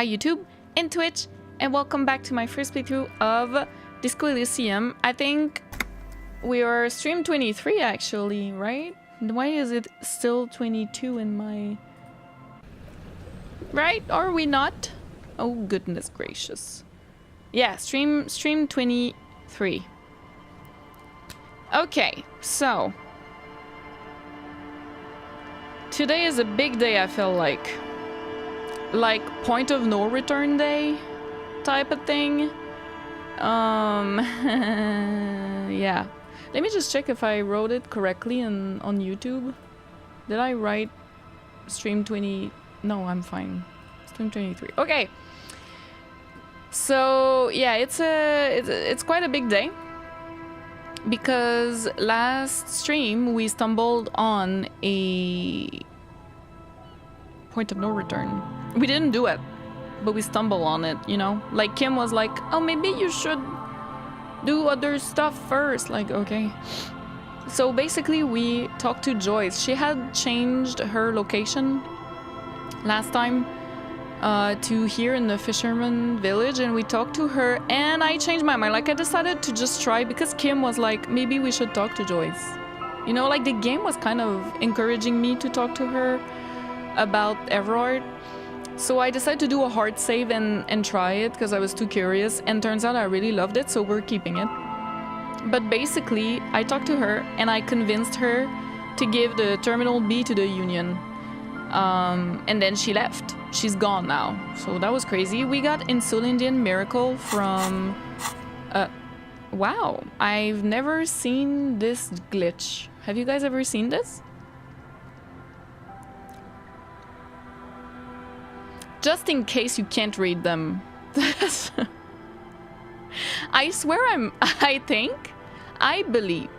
Hi YouTube and Twitch, and welcome back to my first playthrough of Disco Elysium. I think we are stream 23 actually, right? Why is it still 22 in my... Right? Are we not? Oh goodness gracious. Yeah, stream 23. Okay, so... Today is a big day, I feel like point of no return day type of thing. Yeah. Let me just check if I wrote it correctly on YouTube. Did I write stream 20? No, I'm fine. Stream 23. Okay. So yeah, it's quite a big day because last stream we stumbled on a point of no return. We didn't do it, but we stumbled on it, you know? Like Kim was like, oh, maybe you should do other stuff first. Like, okay. So basically we talked to Joyce. She had changed her location last time to here in the fisherman village, and we talked to her, and I changed my mind. Like, I decided to just try because Kim was like, maybe we should talk to Joyce. You know, like the game was kind of encouraging me to talk to her about Evrart. So I decided to do a hard save and try it because I was too curious, and turns out I really loved it, so we're keeping it. But basically, I talked to her and I convinced her to give the Terminal B to the Union. And then she left. She's gone now. So that was crazy. We got Insulindian Miracle from... wow, I've never seen this glitch. Have you guys ever seen this? Just in case you can't read them. I swear I believe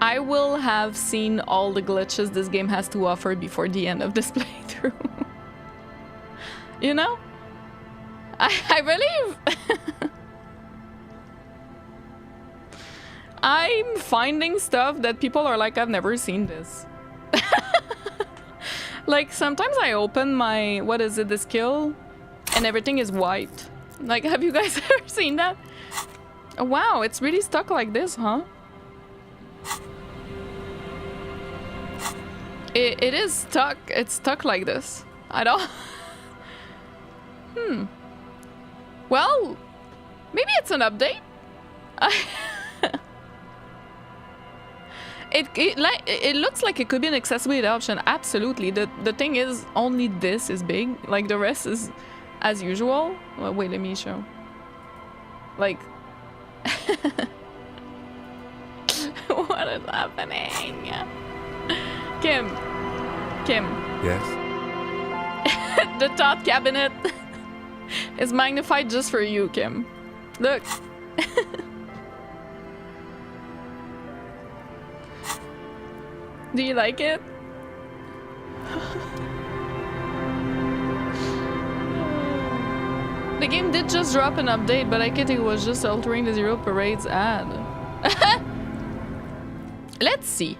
I will have seen all the glitches this game has to offer before the end of this playthrough. You know? I believe. I'm finding stuff that people are like, I've never seen this. Like, sometimes I open my, what is it, the skill, and everything is white. Like, have you guys ever seen that? Oh, wow, it's really stuck like this, huh? It is stuck. It's stuck like this. I don't... Well, maybe it's an update. It looks like it could be an accessibility option. Absolutely. The thing is, only this is big. Like, the rest is as usual. Well, wait, let me show. Like... What is happening? Kim. Yes? The thought cabinet is magnified just for you, Kim. Look. Do you like it? The game did just drop an update, but I think it was just altering the Zero Parades ad. Let's see.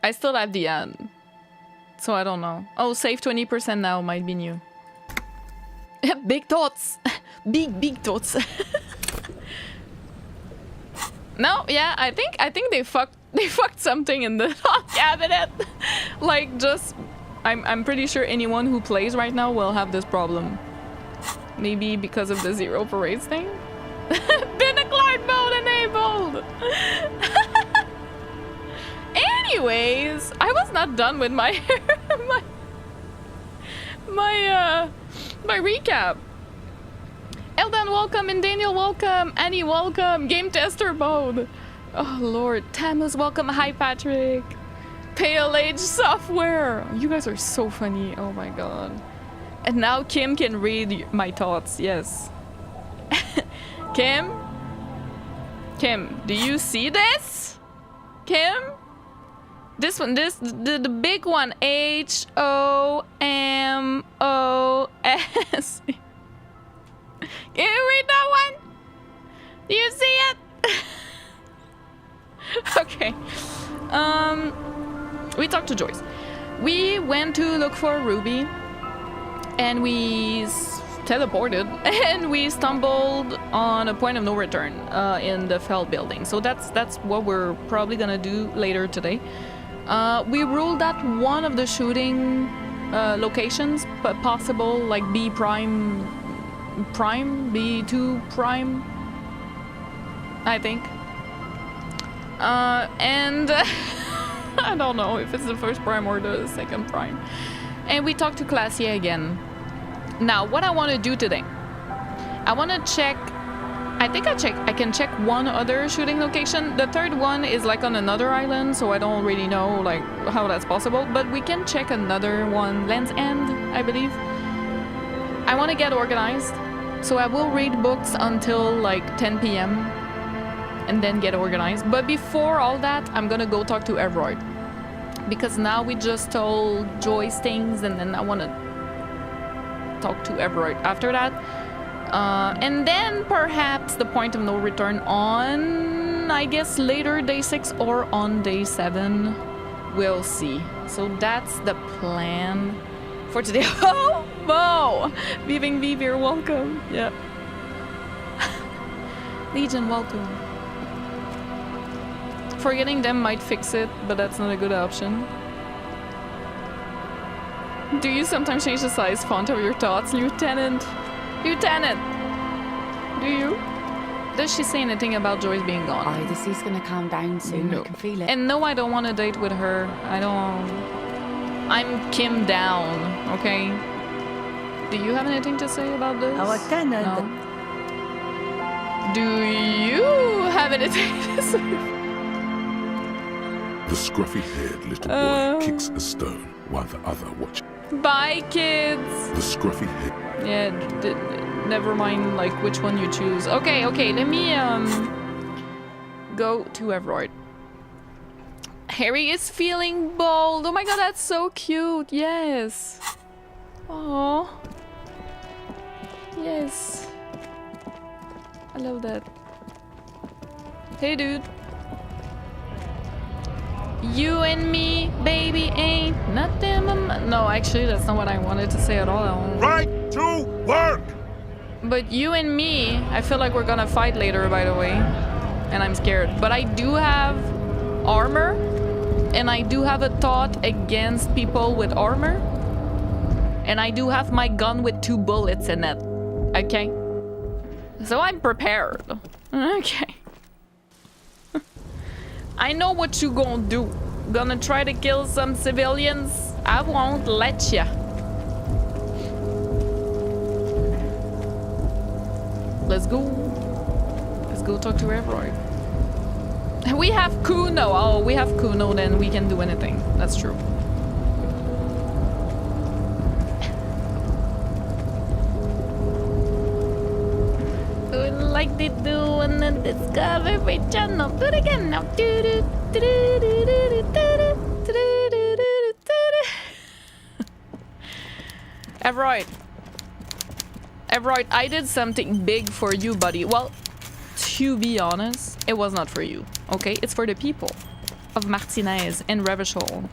I still have the ad, so I don't know. Oh, save 20% now might be new. Big thoughts. Big thoughts. No, yeah, I think they fucked something in the cabinet. Like, just I'm pretty sure anyone who plays right now will have this problem. Maybe because of the Zero Parades thing. Binoclard mode enabled. Anyways, I was not done with my my recap. Eldan, welcome, and Daniel, welcome. Annie, welcome. Game tester mode. Oh, Lord. Tamus, welcome. Hi, Patrick. Pale Age Software. You guys are so funny. Oh, my God. And now Kim can read my thoughts. Yes. Kim? Kim, do you see this? Kim? This one, the big one. H-O-M-O-S. Can you read that one? Do you see it? Okay. We talked to Joyce. We went to look for Ruby, and we teleported, and we stumbled on a point of no return in the Feld building. So that's what we're probably gonna do later today. We ruled out one of the shooting locations, but possible, like B prime, B2 prime, I think. And I don't know if it's the first prime or the second prime. And we talked to Classier again. Now, what I want to do today, I want to check. I can check one other shooting location. The third one is like on another island, so I don't really know like how that's possible. But we can check another one, Land's End, I believe. I want to get organized, so I will read books until like 10 p.m. and then get organized. But before all that, I'm gonna go talk to Evrart, because now we just told Joyce things, and then I want to talk to Evrart after that. And then perhaps the point of no return on, I guess, later day 6 or on day 7. We'll see. So that's the plan for today. Oh, Mo! Viving Viv, you're welcome. Yeah. Legion, welcome. Forgetting them might fix it, but that's not a good option. Do you sometimes change the size font of your thoughts, Lieutenant? Lieutenant! Do you? Does she say anything about Joyce being gone? Oh, the sea's gonna calm down soon. No. I can feel it. And no, I don't want to date with her. I don't... I'm Kim down, okay? Do you have anything to say about this? Oh, I don't know. No. Do you have anything to say? The scruffy-haired little boy kicks a stone while the other watches. Bye, kids! The scruffy-haired... Yeah, never mind, like, which one you choose. Okay, let me, go to Evrart. Harry is feeling bold. Oh my god, that's so cute. Yes. Oh. Yes. I love that. Hey, dude. You and me, baby, ain't nothing but... No, actually, that's not what I wanted to say at all. Right to work! But you and me, I feel like we're gonna fight later, by the way. And I'm scared. But I do have armor. And I do have a thought against people with armor. And I do have my gun with 2 bullets in it. Okay? So I'm prepared. Okay. I know what you gonna do. Gonna try to kill some civilians? I won't let ya. Let's go. Let's go talk to Evrart. We have Kuno. Oh, we have Kuno, then we can do anything. That's true. Like they do on the Discovery Channel. Do it again now. Evrart. Evrart, I did something big for you, buddy. Well, to be honest, it was not for you. Okay, it's for the people of Martinez and Revachol.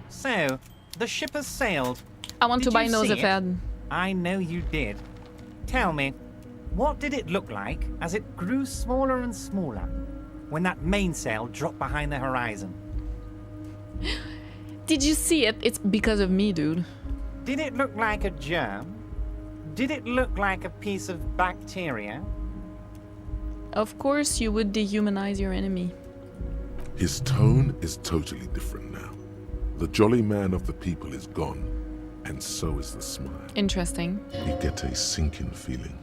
So, the ship has sailed. I want to buy Did you see it? Nosefed. I know you did. Tell me, what did it look like as it grew smaller and smaller when that mainsail dropped behind the horizon? Did you see it? It's because of me, dude. Did it look like a germ? Did it look like a piece of bacteria? Of course you would dehumanize your enemy. His tone is totally different now. The jolly man of the people is gone, and so is the smile. Interesting. You get a sinking feeling.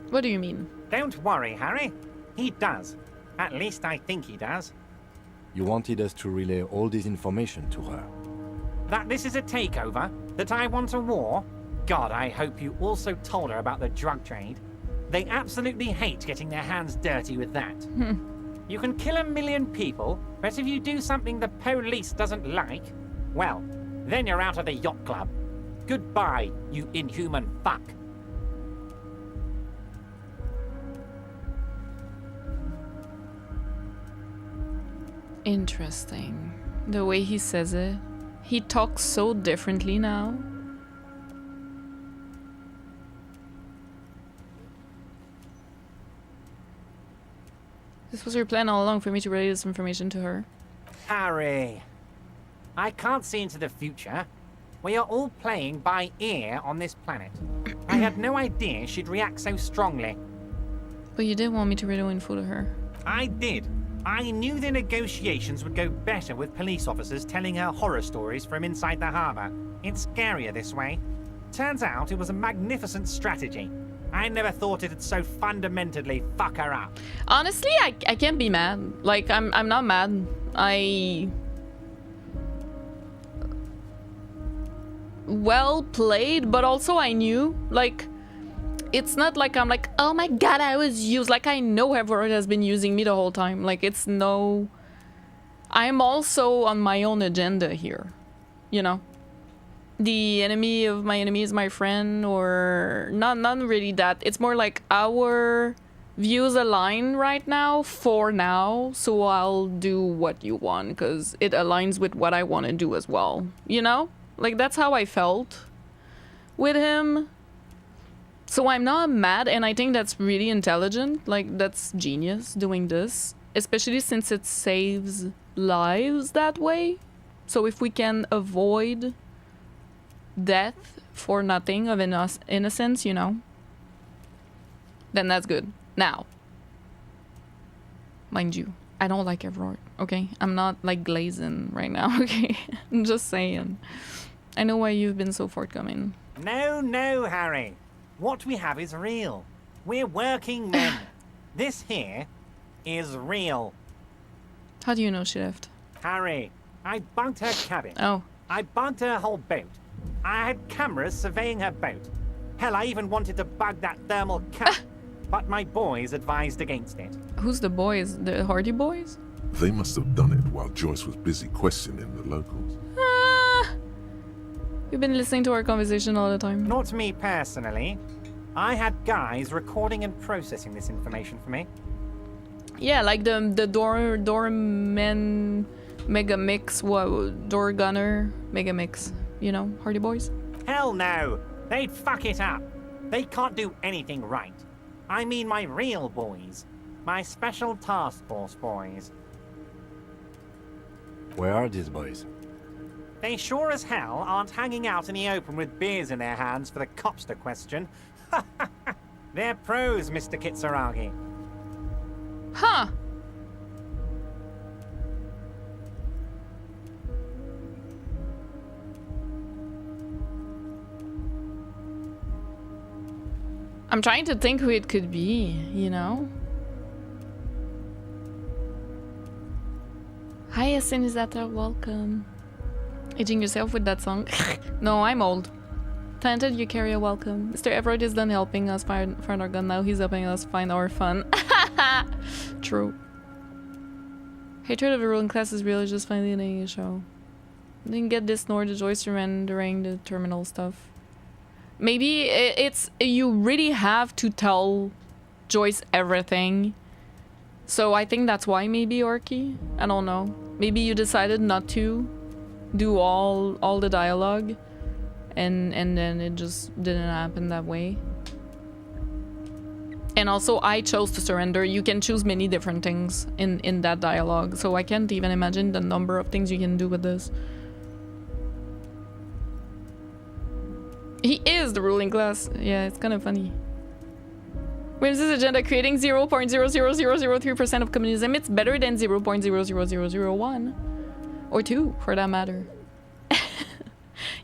What do you mean? Don't worry, Harry. He does. At least I think he does. You wanted us to relay all this information to her. That this is a takeover? That I want a war? God, I hope you also told her about the drug trade. They absolutely hate getting their hands dirty with that. You can kill 1 million people, but if you do something the police doesn't like, well, then you're out of the yacht club. Goodbye, you inhuman fuck. Interesting. The way he says it. He talks so differently now. This was your plan all along, for me to relay this information to her. Harry, I can't see into the future. We are all playing by ear on this planet. I had no idea she'd react so strongly. But you did want me to relay info to her. I did. I knew the negotiations would go better with police officers telling her horror stories from inside the harbour. It's scarier this way. Turns out it was a magnificent strategy. I never thought it'd so fundamentally fuck her up. Honestly, I can't be mad. Like, I'm not mad. Well played, but also I knew. Like, it's not like I'm like, oh my god, I was used. Like, I know Evrart has been using me the whole time. Like, it's no... I'm also on my own agenda here. You know? The enemy of my enemy is my friend, or not really that. It's more like our views align right now for now, so I'll do what you want because it aligns with what I want to do as well, you know? Like, that's how I felt with him. So I'm not mad, and I think that's really intelligent. Like, that's genius doing this, especially since it saves lives that way. So if we can avoid death for nothing of innocence, you know, then that's good. Now, mind you, I don't like Evrart, okay? I'm not like glazing right now, okay? I'm just saying. I know why you've been so forthcoming. No, Harry. What we have is real. We're working men. This here is real. How do you know she left? Harry, I bugged her cabin. Oh. I bugged her whole boat. I had cameras surveying her boat. Hell, I even wanted to bug that thermal cap, but my boys advised against it. Who's the boys? The Hardy boys? They must have done it while Joyce was busy questioning the locals. You've been listening to our conversation all the time. Not me personally. I had guys recording and processing this information for me. Yeah, like the doorman mega mix, door gunner mega mix. You know, Hardy boys? Hell no! They'd fuck it up. They can't do anything right. I mean my real boys. My special task force boys. Where are these boys? They sure as hell aren't hanging out in the open with beers in their hands for the cops to question. They're pros, Mr. Kitsuragi. Huh. I'm trying to think who it could be, you know? Hi, Asinizata, welcome. Aging yourself with that song? No, I'm old. Talented, you carry a welcome. Mr. Evrart is done helping us find our gun now. He's helping us find our fun. True. Hatred of the ruling class is real, it's just finally ending a show. Didn't get this nor the Joyce surrendering the terminal stuff. Maybe it's you really have to tell Joyce everything. So I think that's why maybe Orky. I don't know. Maybe you decided not to do all the dialogue, and then it just didn't happen that way. And also I chose to surrender. You can choose many different things in that dialogue, so I can't even imagine the number of things you can do with this. He is the ruling class. Yeah, it's kind of funny. Where's this agenda? Creating 0.00003% of communism. It's better than 0.00001. Or 2, for that matter.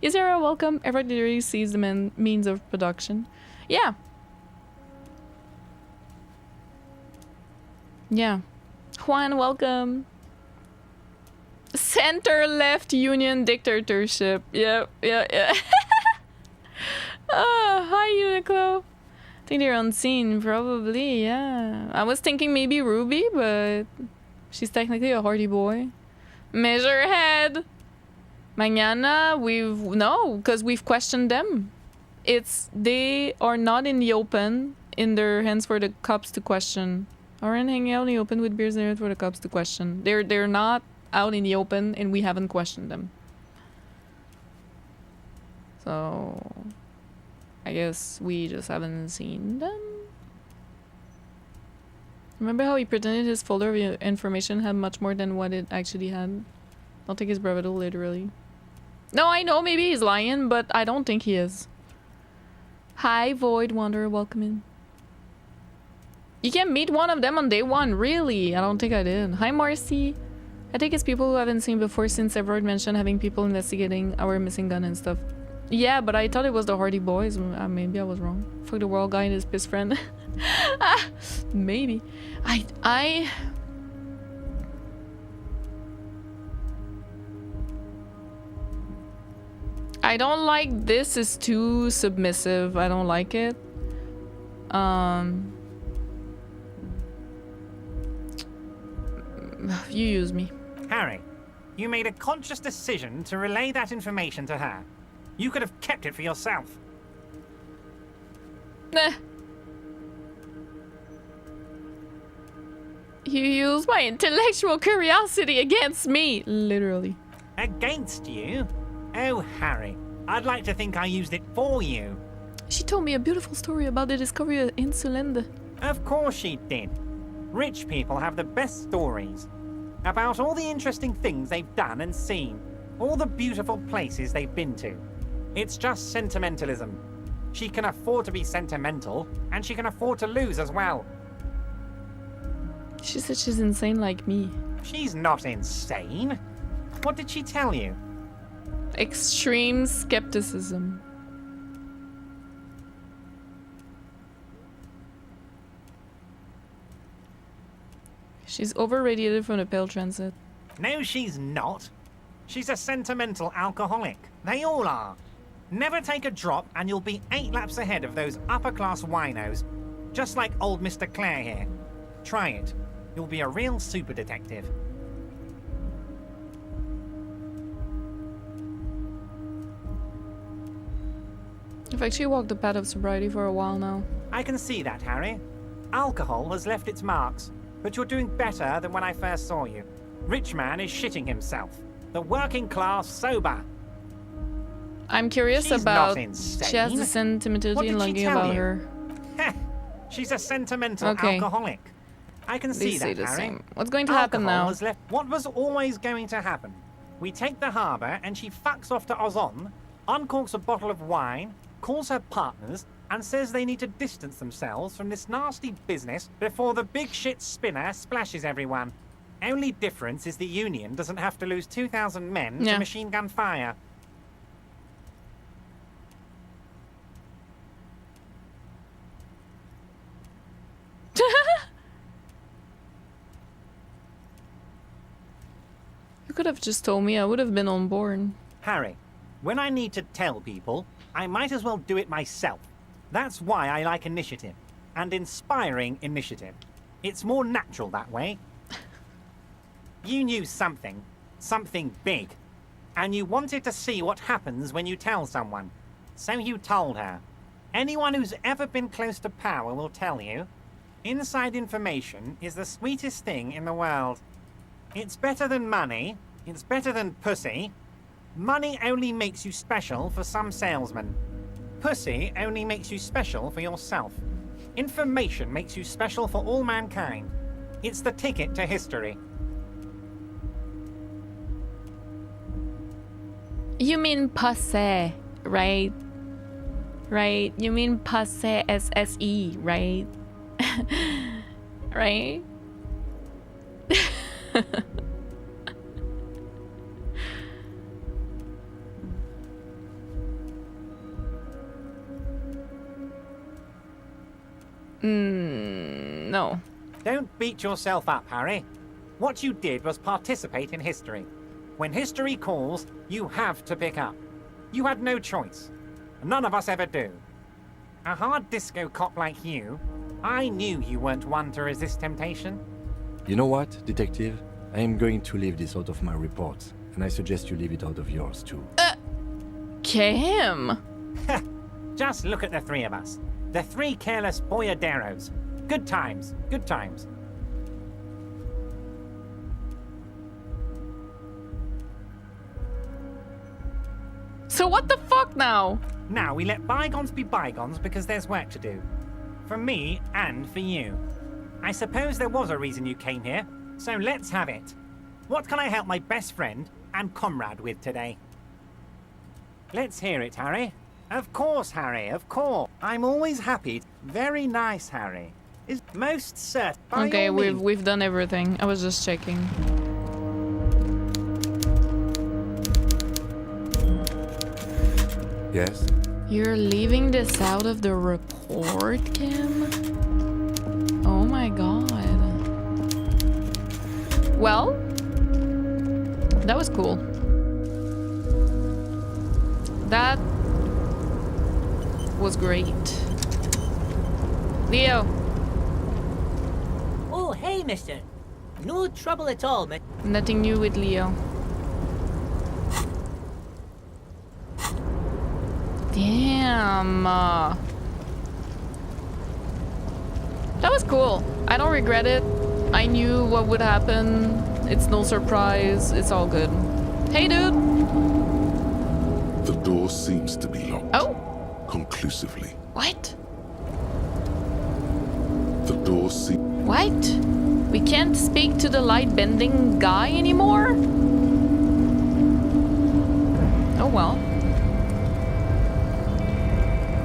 Is there a welcome? Everybody sees the means of production. Yeah. Yeah. Juan, welcome. Center-left union dictatorship. Yep, yeah. Oh, hi Uniqlo. I think they're unseen, probably, yeah. I was thinking maybe Ruby, but she's technically a hardy boy. Measurehead. Mañana, no, because we've questioned them. They are not in the open, in their hands for the cops to question. Aren't hanging out in the open with beers there for the cops to question. They're not out in the open and we haven't questioned them. So I guess we just haven't seen them. Remember how he pretended his folder of information had much more than what it actually had? I'll take his bravado literally. No, I know maybe he's lying, but I don't think he is. Hi, Void Wanderer, welcome in. You can meet one of them on day one, really? I don't think I did. Hi, Marcy. I think it's people who haven't seen before since Evrart mentioned having people investigating our missing gun and stuff. Yeah, but I thought it was the Hardy Boys. Maybe I was wrong. Fuck the world guy and his best friend. Maybe. I don't like this. Is too submissive. I don't like it. You use me. Harry, you made a conscious decision to relay that information to her. You could have kept it for yourself. Nah. You use my intellectual curiosity against me, literally. Against you? Oh, Harry, I'd like to think I used it for you. She told me a beautiful story about the discovery of insulin. Of course she did. Rich people have the best stories. About all the interesting things they've done and seen. All the beautiful places they've been to. It's just sentimentalism. She can afford to be sentimental, and she can afford to lose as well. She said she's insane like me. She's not insane. What did she tell you? Extreme skepticism. She's overradiated from the pale transit. No, she's not. She's a sentimental alcoholic. They all are. Never take a drop and you'll be 8 laps ahead of those upper-class winos. Just like old Mr. Clare here. Try it. You'll be a real super detective. I've actually walked the path of sobriety for a while now. I can see that, Harry. Alcohol has left its marks, but you're doing better than when I first saw you. Rich man is shitting himself. The working class sober. I'm curious She's about... not insane. She has the sentimentality and longing about her. Heh. She's a sentimental alcoholic. I can see that, the Harry. same. What's going to happen Alcohol now? has left what was always going to happen. We take the harbour and she fucks off to Ozon, uncorks a bottle of wine, calls her partners, and says they need to distance themselves from this nasty business before the big shit spinner splashes everyone. Only difference is the Union doesn't have to lose 2,000 men to machine gun fire. You could have just told me. I would have been on board. Harry, when I need to tell people, I might as well do it myself. That's why I like initiative, and inspiring initiative. It's more natural that way. You knew something big, and you wanted to see what happens when you tell someone. So you told her. Anyone who's ever been close to power will tell you, inside information is the sweetest thing in the world. It's better than money, it's better than pussy. Money only makes you special for some salesmen. Pussy only makes you special for yourself. Information makes you special for all mankind. It's the ticket to history. You mean passe, right? Right? You mean passe, S-S-E, right? Right? No. Don't beat yourself up, Harry. What you did was participate in history. When history calls, you have to pick up. You had no choice. None of us ever do. A hard disco cop like you, I knew you weren't one to resist temptation. You know what, Detective? I am going to leave this out of my report, and I suggest you leave it out of yours too. Kim! Just look at the three of us. The three careless boyaderos. Good times, good times. So what the fuck now? Now we let bygones be bygones because there's work to do. For me and for you. I suppose there was a reason you came here, so let's have it. What can I help my best friend and comrade with today? Let's hear it, Harry. Of course, Harry, of course. I'm always happy. Very nice, Harry. Is most certain. Okay, we've done everything. I was just checking. Yes? You're leaving this out of the report, Kim? Oh my god. Well, that was cool. That was great. Leo. Oh, hey, mister. No trouble at all, mate. Nothing new with Leo. Damn. That was cool. I don't regret it. I knew what would happen. It's no surprise. It's all good. Hey, dude. The door seems to be locked. Oh. Conclusively. What? The door seems... What? We can't speak to the light-bending guy anymore? Oh well.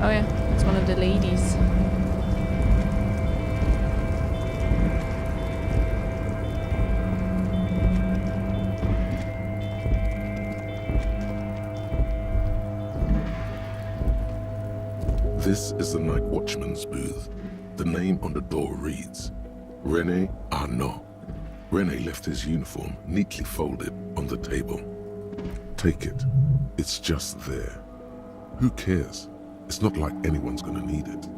Oh yeah, it's one of the ladies. This is the night watchman's booth. The name on the door reads, René Arnaud. René left his uniform neatly folded on the table. Take it. It's just there. Who cares? It's not like anyone's gonna need it.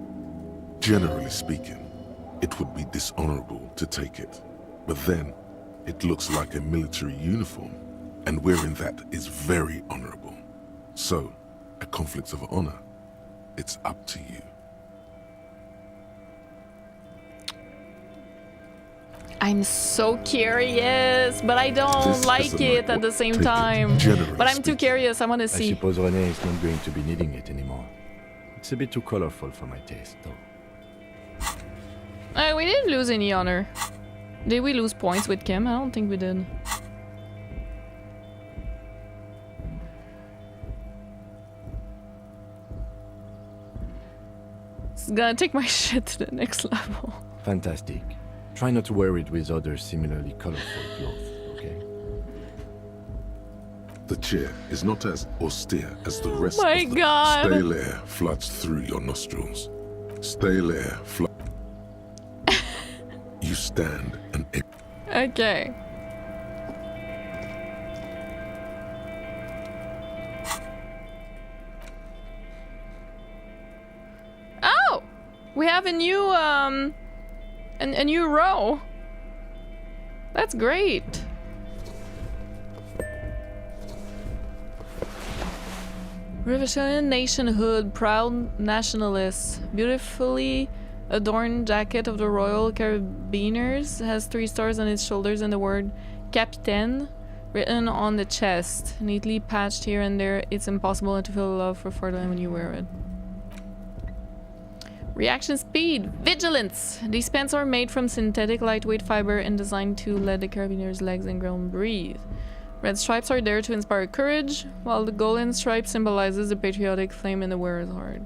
Generally speaking, it would be dishonorable to take it. But then, it looks like a military uniform, and wearing that is very honorable. So, a conflict of honor. It's up to you. I'm so curious, but I don't This like is a it night at the watch. same Take it. time. Generally But I'm too speaking. curious, I want to I see. suppose René is not going to be needing it anymore. It's a bit too colorful for my taste, though. We didn't lose any honor. Did we lose points with Kim? I don't think we did. It's gonna take my shit to the next level. Fantastic. Try not to wear it with other similarly colorful clothes, okay? The chair is not as austere as the rest My of the God. stale air floods through your nostrils. Stale air You stand and Okay. Oh! We have a new, a new row. That's great. Revolutionary nationhood, proud nationalists. Beautifully adorned jacket of the Royal Carabiners has 3 stars on its shoulders and the word Capitaine written on the chest. Neatly patched here and there, it's impossible to feel love for Fordland when you wear it. Reaction speed, vigilance. These pants are made from synthetic lightweight fiber and designed to let the carabiners' legs and ground breathe. Red stripes are there to inspire courage, while the golden stripe symbolizes the patriotic flame in the wearer's heart.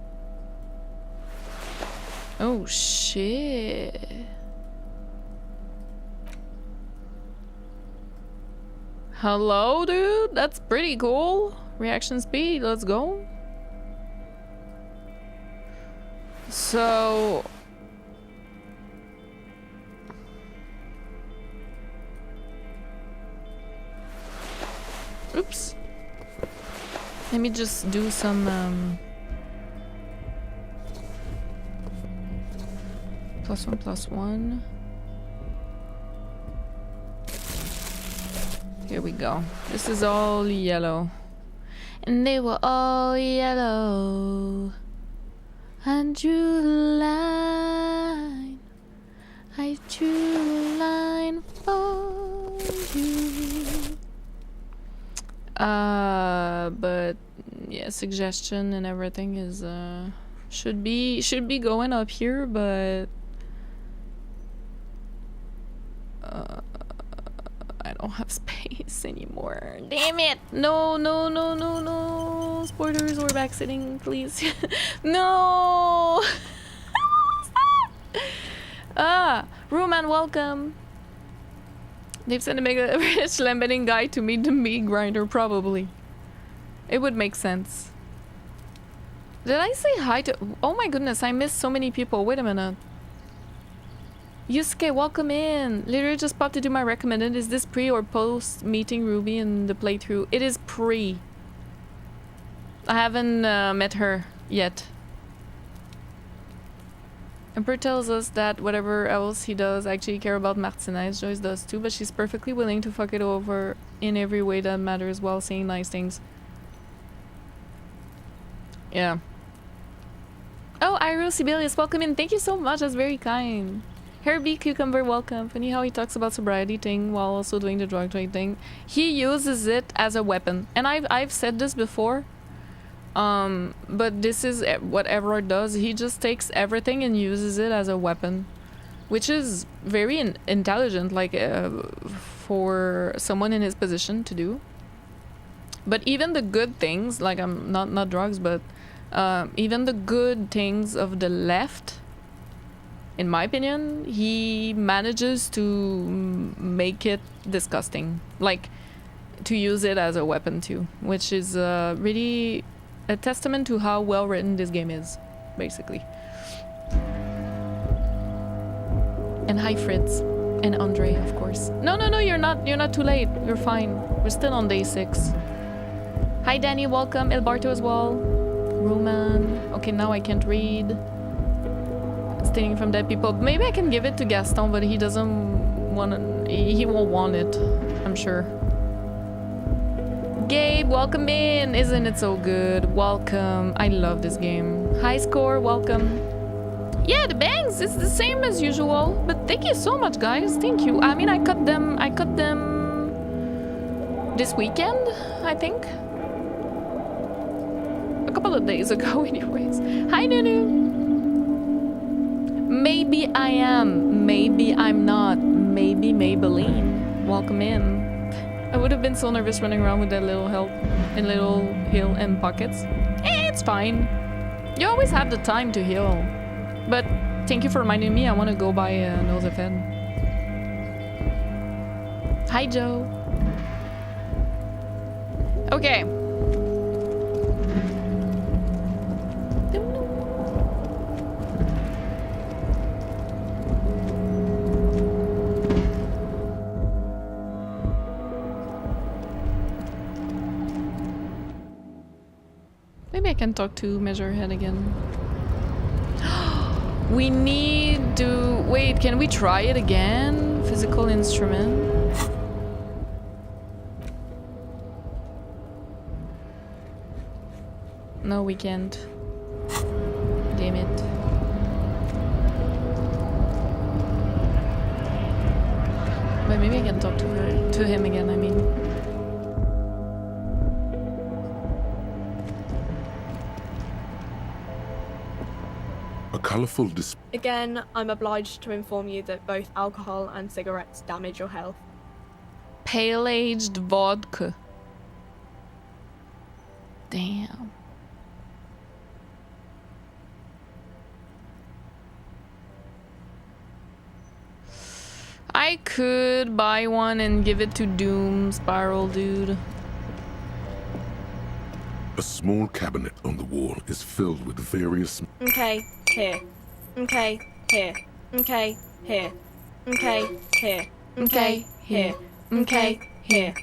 Oh shit. Hello, dude? That's pretty cool. Reaction speed, let's go. So... Oops. Let me just do some, +1/+1. Here we go. This is all yellow. And they were all yellow. I drew the line. I drew the line for you. But yeah, suggestion and everything is should be going up here, but I don't have space anymore. Damn it! No, no, no, no, no! Spoilers, we're back sitting, please. No! Ruman, welcome. They've sent a mega rich lemon guy to meet the meat grinder, probably. It would make sense. Did I say hi to... Oh my goodness, I missed so many people. Wait a minute. Yusuke, welcome in. Literally just popped to do my recommended. Is this pre or post meeting Ruby in the playthrough? It is pre. I haven't met her yet. Emperor tells us that whatever else he does actually care about Martinez. Joyce does too, but she's perfectly willing to fuck it over in every way that matters while saying nice things. Yeah. Oh, Iro Sibelius, welcome in. Thank you so much. That's very kind. Herbie Cucumber, welcome. Funny how he talks about sobriety thing while also doing the drug trade thing. He uses it as a weapon, and I've said this before. But this is what Evrart does. He just takes everything and uses it as a weapon, which is very intelligent, like for someone in his position to do. But even the good things, like not drugs, but even the good things of the left, in my opinion, he manages to make it disgusting, like to use it as a weapon too, which is really a testament to how well written this game is, basically. And hi Fritz and Andre, of course. No, you're not too late. You're fine. We're still on day 6. Hi Danny, welcome. Elbarto as well. Roman. Okay, now I can't read. Stealing from dead people. Maybe I can give it to Gaston, but he doesn't want to. He won't want it, I'm sure. Gabe, welcome in. Isn't it so good? Welcome. I love this game. High score, welcome. Yeah, the bangs, it's the same as usual. But thank you so much, guys. Thank you. I mean, I cut them this weekend, I think. A couple of days ago, anyways. Hi, Nunu. Maybe I am. Maybe I'm not. Maybe Maybelline. Welcome in. I would have been so nervous running around with that little heal and pockets. It's fine. You always have the time to heal. But thank you for reminding me. I want to go buy a Nosefed. Hi, Joe. Okay. Maybe I can talk to Measurehead again. We need to... Wait, can we try it again? Physical instrument. No, we can't. Damn it. But maybe I can talk to him again, I mean. A colourful display. Again, I'm obliged to inform you that both alcohol and cigarettes damage your health. Pale-aged vodka. Damn. I could buy one and give it to Doom Spiral Dude. A small cabinet on the wall is filled with various... Okay, here. Okay, here. Okay, here. Okay, here. Okay, here. Okay, here.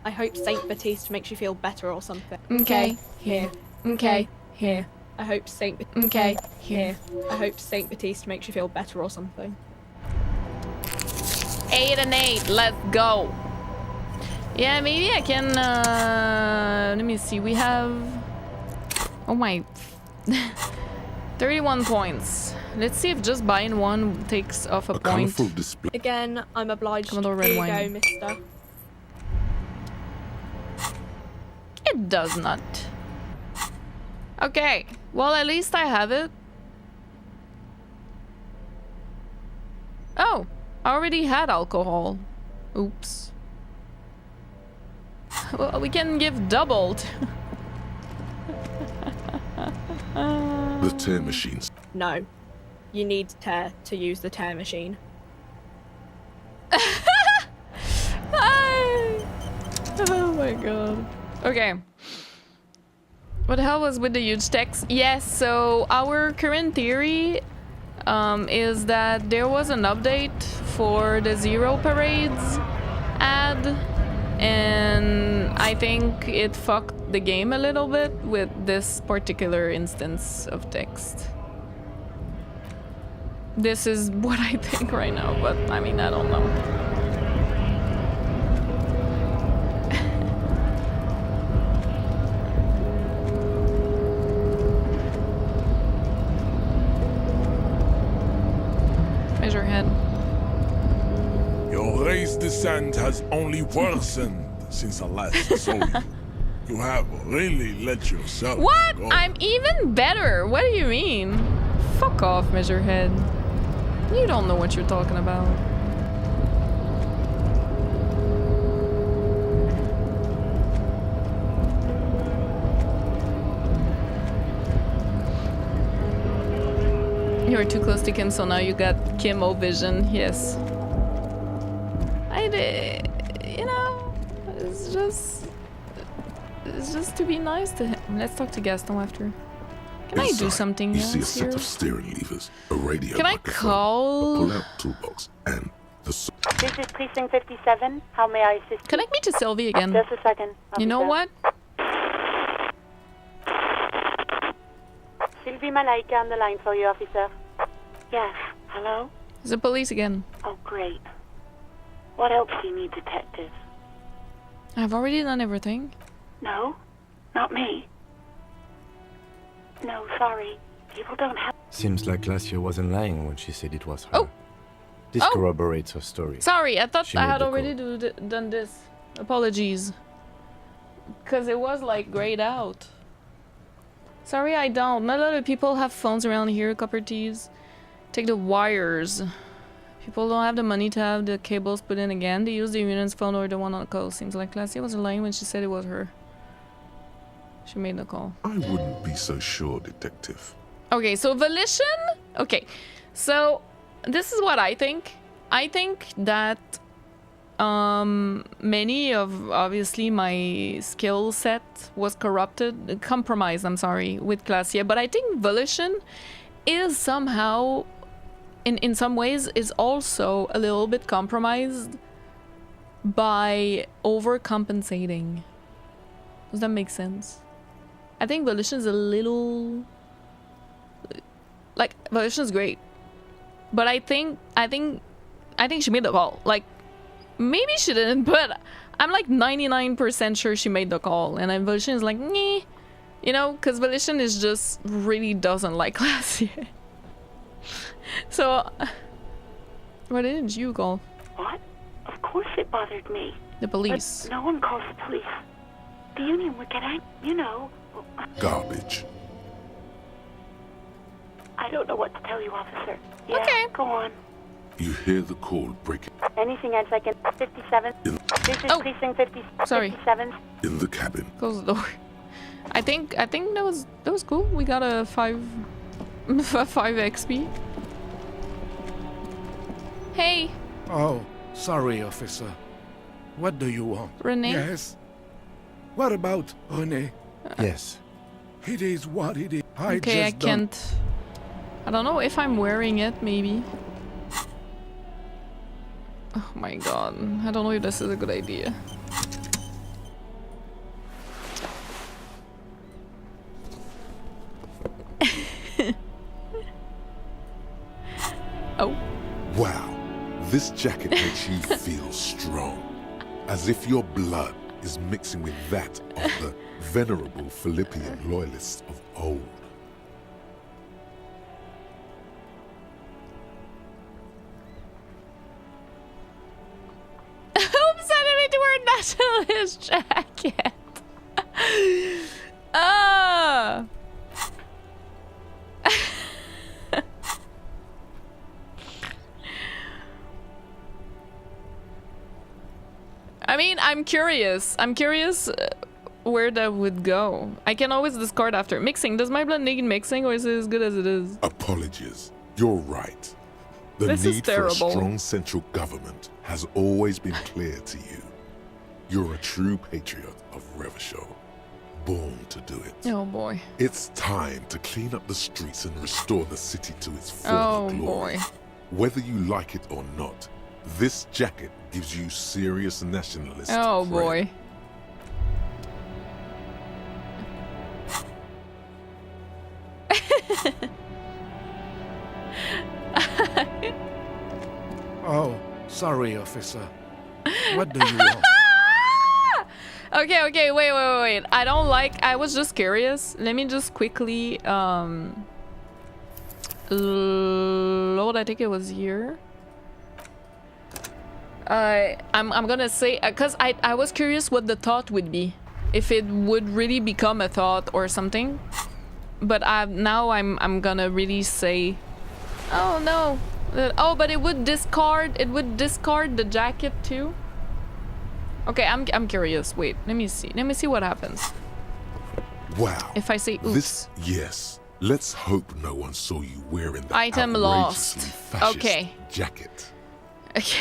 I hope Saint Baptiste makes you feel better or something. Okay, here. Okay, here. I hope Saint... Okay, here. I hope Saint Baptiste makes you feel better or something. 8 and 8, let's go. Yeah, maybe I can, let me see, we have, oh my, 31 points. Let's see if just buying one takes off a point. Colourful display. Again, I'm obliged. Commodore Here Red you Wine. go, mister. It does not. Okay, well, at least I have it. Oh, I already had alcohol. Oops. Well, we can give doubled. The tear machines. No. You need tear to use the tear machine. Oh my god. Okay. What the hell was with the huge text? Yes, so our current theory is that there was an update for the Zero Parades ad, and I think it fucked the game a little bit with this particular instance of text. This is what I think right now, but I mean, I don't know. Measure head. Your race descent has only worsened since I last saw you. You have really let yourself What? go. I'm even better. What do you mean? Fuck off, Measurehead. You don't know what you're talking about. You're too close to Kim, so now you got Kim-O vision. Yes. I did. You know, it's just to be nice to him. Let's talk to Gaston after. Can I do Inside, something you else see a set here? of steering levers, a radio Can I microphone, call? a pull-out toolbox, and the This is Precinct 57. How may I assist you? Connect me to Sylvie again. Just a second. You know officer. what? Sylvie Malaika on the line for you, officer. Yes. Hello? It's the police again. Oh, great. What else do you need, detective? I've already done everything. No? Not me. No, sorry. People don't have... Seems like Glacia wasn't lying when she said it was her. Oh. This Oh. corroborates her story. Sorry, I thought She I made had the already call. done this. Apologies. Because it was like grayed out. Sorry, I don't. Not a lot of people have phones around here, copper thieves. Take the wires. People don't have the money to have the cables put in again. They use the union's phone or the one on the coast. Seems like Glacia was lying when she said it was her. She made the call. I wouldn't be so sure, detective. Okay, so volition? Okay, so this is what I think. I think that many of obviously my skill set was compromised, I'm sorry, with Glacia, but I think volition is somehow, in some ways, is also a little bit compromised by overcompensating. Does that make sense? I think volition is a little... Like, volition is great. But I think she made the call. Like, maybe she didn't, but I'm like 99% sure she made the call. And then volition is like, nyeh. You know, because volition is just really doesn't like Glacia. So, why didn't you call? What? Of course it bothered me. The police. But no one calls the police. The union would get angry, you know. Garbage. I don't know what to tell you, officer. Yeah, Okay. go on. You hear the call breaking Anything else I can... 57? in, This is Oh. Precinct 50, Sorry. 57. in the cabin. Close the door. I think that was cool. We got a 5 XP. Hey, Oh, sorry, officer. What do you want? Renee. Yes? What about Renee? Yes. It is what it is. Okay, I just don't- can't. I don't know if I'm wearing it, maybe. Oh my god. I don't know if this is a good idea. Oh. Wow, this jacket makes you feel strong. As if your blood is mixing with that of the venerable Philippian loyalists of old. Oops, I didn't mean to wear a nationalist jacket. Ah. I mean, I'm curious. I'm curious where that would go. I can always discard after. Mixing. Does my blood need mixing or is it as good as it is? Apologies. You're right. The This is need for a terrible. strong central government has always been clear to you. You're a true patriot of Revachol, born to do it. Oh boy. It's time to clean up the streets and restore the city to its Oh former glory. boy. Whether you like it or not, this jacket gives you serious nationalist Oh cred. boy. Oh, sorry, officer. What do you want? Okay, wait. I don't like, I was just curious. Let me just quickly, load, I think it was here. I'm gonna say, cause I was curious what the thought would be. If it would really become a thought or something. But now I'm gonna really say, oh no. Oh, but it would discard the jacket too. Okay, I'm curious. Wait, let me see what happens. Wow. If I say oops. Yes. Let's hope no one saw you wearing that Item lost. outrageously fascist Okay. jacket. Okay.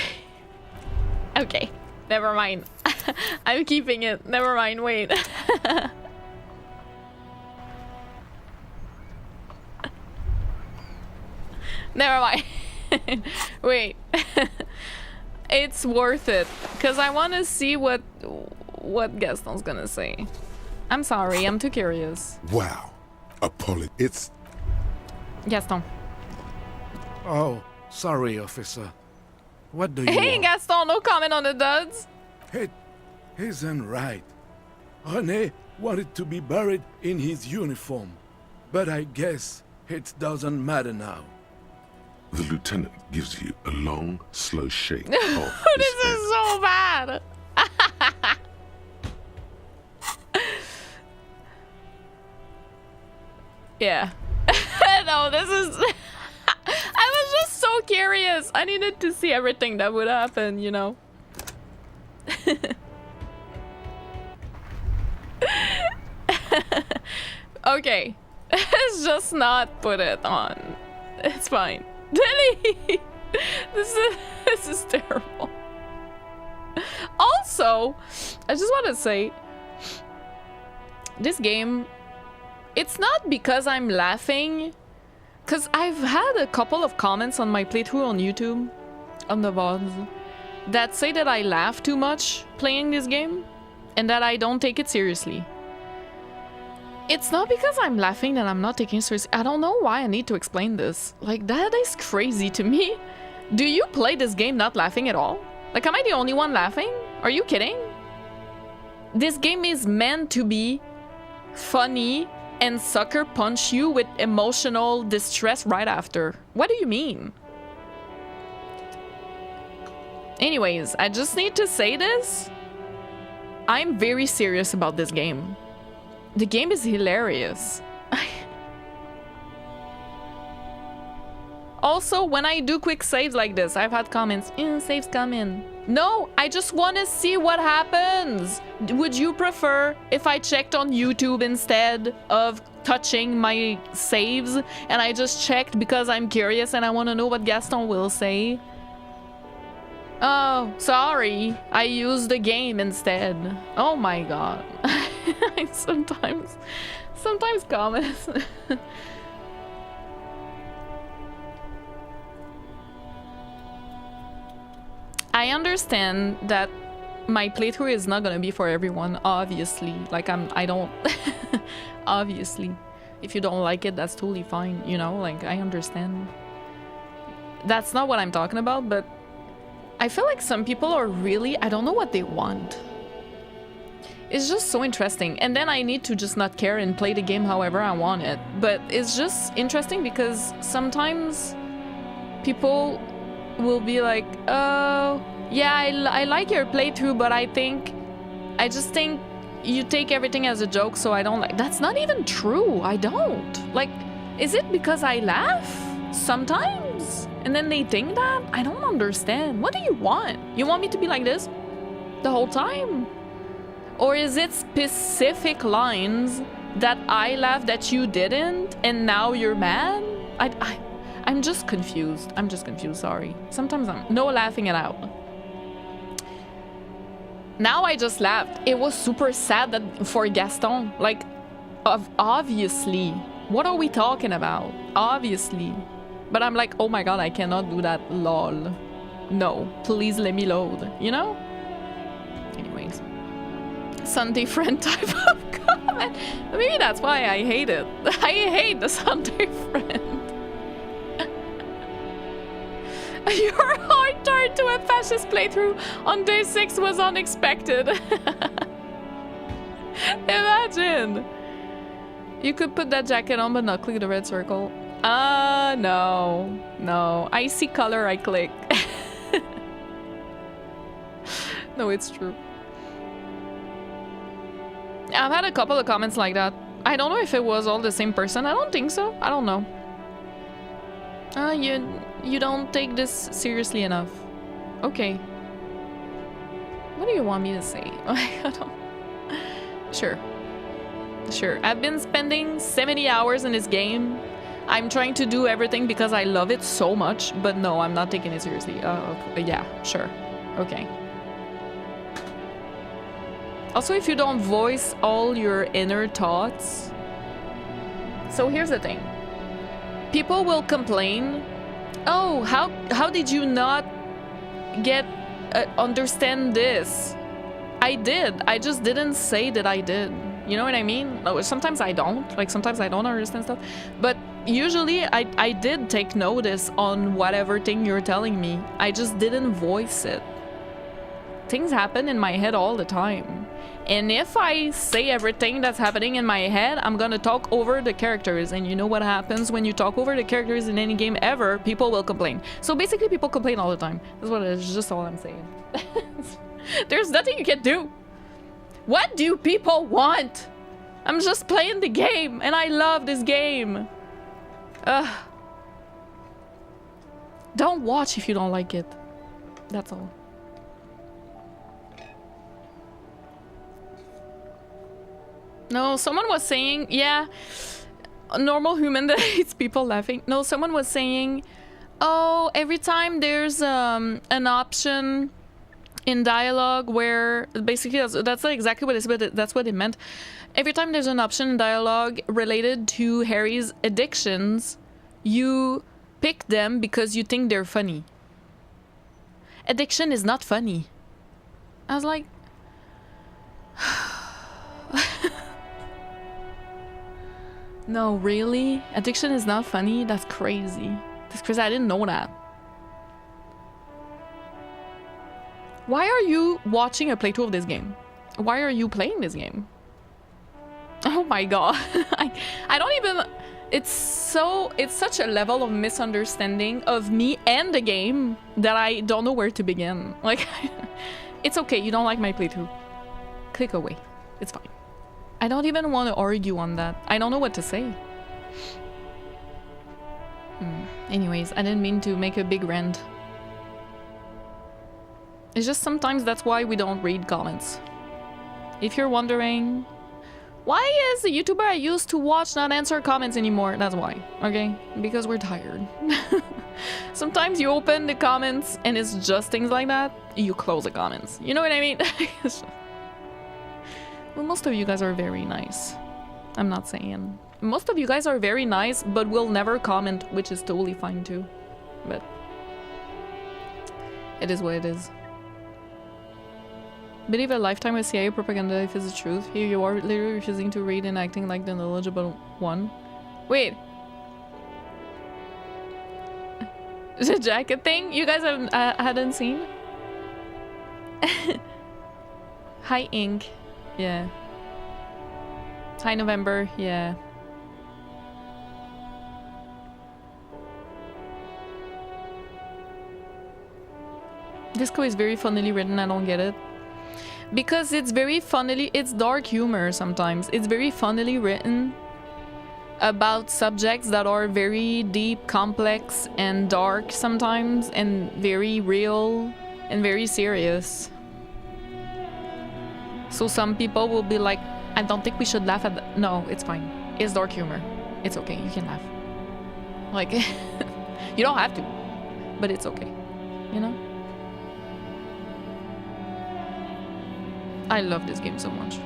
Okay. Never mind. I'm keeping it. Never mind. Wait. Never mind. Wait. It's worth it because I want to see what Gaston's gonna say. I'm sorry. I'm too curious. Wow. It's Gaston. Oh, sorry, officer. What do you Hey, want? Gaston. No comment on the duds. It isn't right. René wanted to be buried in his uniform, but I guess it doesn't matter now. the lieutenant gives you a long, slow shake of This his head. is so bad. Yeah. No, this is... I was just so curious. I needed to see everything that would happen, you know. Okay. Let's just not put it on. It's fine. Delete! This is terrible. Also, I just want to say, this game, it's not because I'm laughing, because I've had a couple of comments on my playthrough on YouTube, on the VODs, that say that I laugh too much playing this game, and that I don't take it seriously. It's not because I'm laughing that I'm not taking it seriously. I don't know why I need to explain this. Like, that is crazy to me. Do you play this game not laughing at all? Like, am I the only one laughing? Are you kidding? This game is meant to be funny and sucker punch you with emotional distress right after. What do you mean? Anyways, I just need to say this. I'm very serious about this game. The game is hilarious. Also, when I do quick saves like this, I've had comments, saves come in. No, I just want to see what happens. Would you prefer if I checked on YouTube instead of touching my saves and I just checked because I'm curious and I want to know what Gaston will say? Oh, sorry. I used the game instead. Oh my god. Sometimes comments. I understand that my playthrough is not gonna be for everyone, obviously. Like, I don't... Obviously. If you don't like it, that's totally fine, you know? Like, I understand. That's not what I'm talking about, but I feel like some people are really... I don't know what they want. It's just so interesting. And then I need to just not care and play the game however I want it. But it's just interesting because sometimes people will be like, oh, yeah, I like your playthrough, but I just think you take everything as a joke, so I don't like... That's not even true. I don't. Like, is it because I laugh sometimes? And then they think that? I don't understand. What do you want? You want me to be like this? the whole time? Or is it specific lines that I laughed that you didn't and now you're mad? I'm just confused. I'm just confused, sorry. Sometimes I'm no laughing it out. Now I just laughed. It was super sad that for Gaston. Like, obviously. What are we talking about? Obviously. But I'm like, oh my god, I cannot do that, lol. No, please let me load, you know? Anyways. Sunday friend type of comment. Maybe that's why I hate it. I hate the Sunday friend. Your hard turn to a fascist playthrough on day 6 was unexpected. Imagine. You could put that jacket on but not click the red circle. No. No. I see color, I click. No, it's true. I've had a couple of comments like that. I don't know if it was all the same person. I don't think so. I don't know. You don't take this seriously enough. Okay. What do you want me to say? I don't... Sure. Sure. I've been spending 70 hours in this game. I'm trying to do everything because I love it so much. But no, I'm not taking it seriously. Okay. Yeah, sure. Okay. Also, if you don't voice all your inner thoughts... So here's the thing. People will complain, oh, how did you not get understand this? I did. I just didn't say that I did. You know what I mean? Sometimes I don't. Like, sometimes I don't understand stuff. But usually I did take notice on whatever thing you're telling me. I just didn't voice it. Things happen in my head all the time. And if I say everything that's happening in my head, I'm gonna talk over the characters. And you know what happens when you talk over the characters in any game ever? People will complain. So basically people complain all the time. That's what it is, just all I'm saying. There's nothing you can do. What do people want? I'm just playing the game and I love this game. Don't watch if you don't like it. That's all. No, someone was saying, yeah, a normal human that hates people laughing. No, someone was saying, oh, every time there's an option in dialogue where basically that's not exactly what it is, but that's what it meant. Every time there's an option in dialogue related to Harry's addictions, you pick them because you think they're funny. Addiction is not funny. I was like... No, really? Addiction is not funny? That's crazy. That's crazy. I didn't know that. Why are you watching a playthrough of this game? Why are you playing this game? Oh my god. I don't even... It's such a level of misunderstanding of me and the game that I don't know where to begin. Like, it's okay. You don't like my playthrough. Click away. It's fine. I don't even want to argue on that. I don't know what to say. Anyways, I didn't mean to make a big rant. It's just sometimes that's why we don't read comments. If you're wondering, why is the YouTuber I used to watch not answer comments anymore? That's why, okay? Because we're tired. Sometimes you open the comments and it's just things like that. You close the comments. You know what I mean? Well, most of you guys are very nice. I'm not saying. Most of you guys are very nice, but will never comment, which is totally fine too. But it is what it is. Believe a lifetime of CIA propaganda if it's the truth. Here you are literally refusing to read and acting like the knowledgeable one. Wait. The jacket thing? You guys hadn't seen? Hi, Ink. Yeah. Hi, November. Yeah. This code is very funnily written. I don't get it. Because it's very funnily... It's dark humor sometimes. It's very funnily written about subjects that are very deep, complex, and dark sometimes, and very real, and very serious. So some people will be like, I don't think we should laugh at that. No, it's fine. It's dark humor. It's okay. You can laugh. Like, you don't have to, but it's okay. You know? I love this game so much.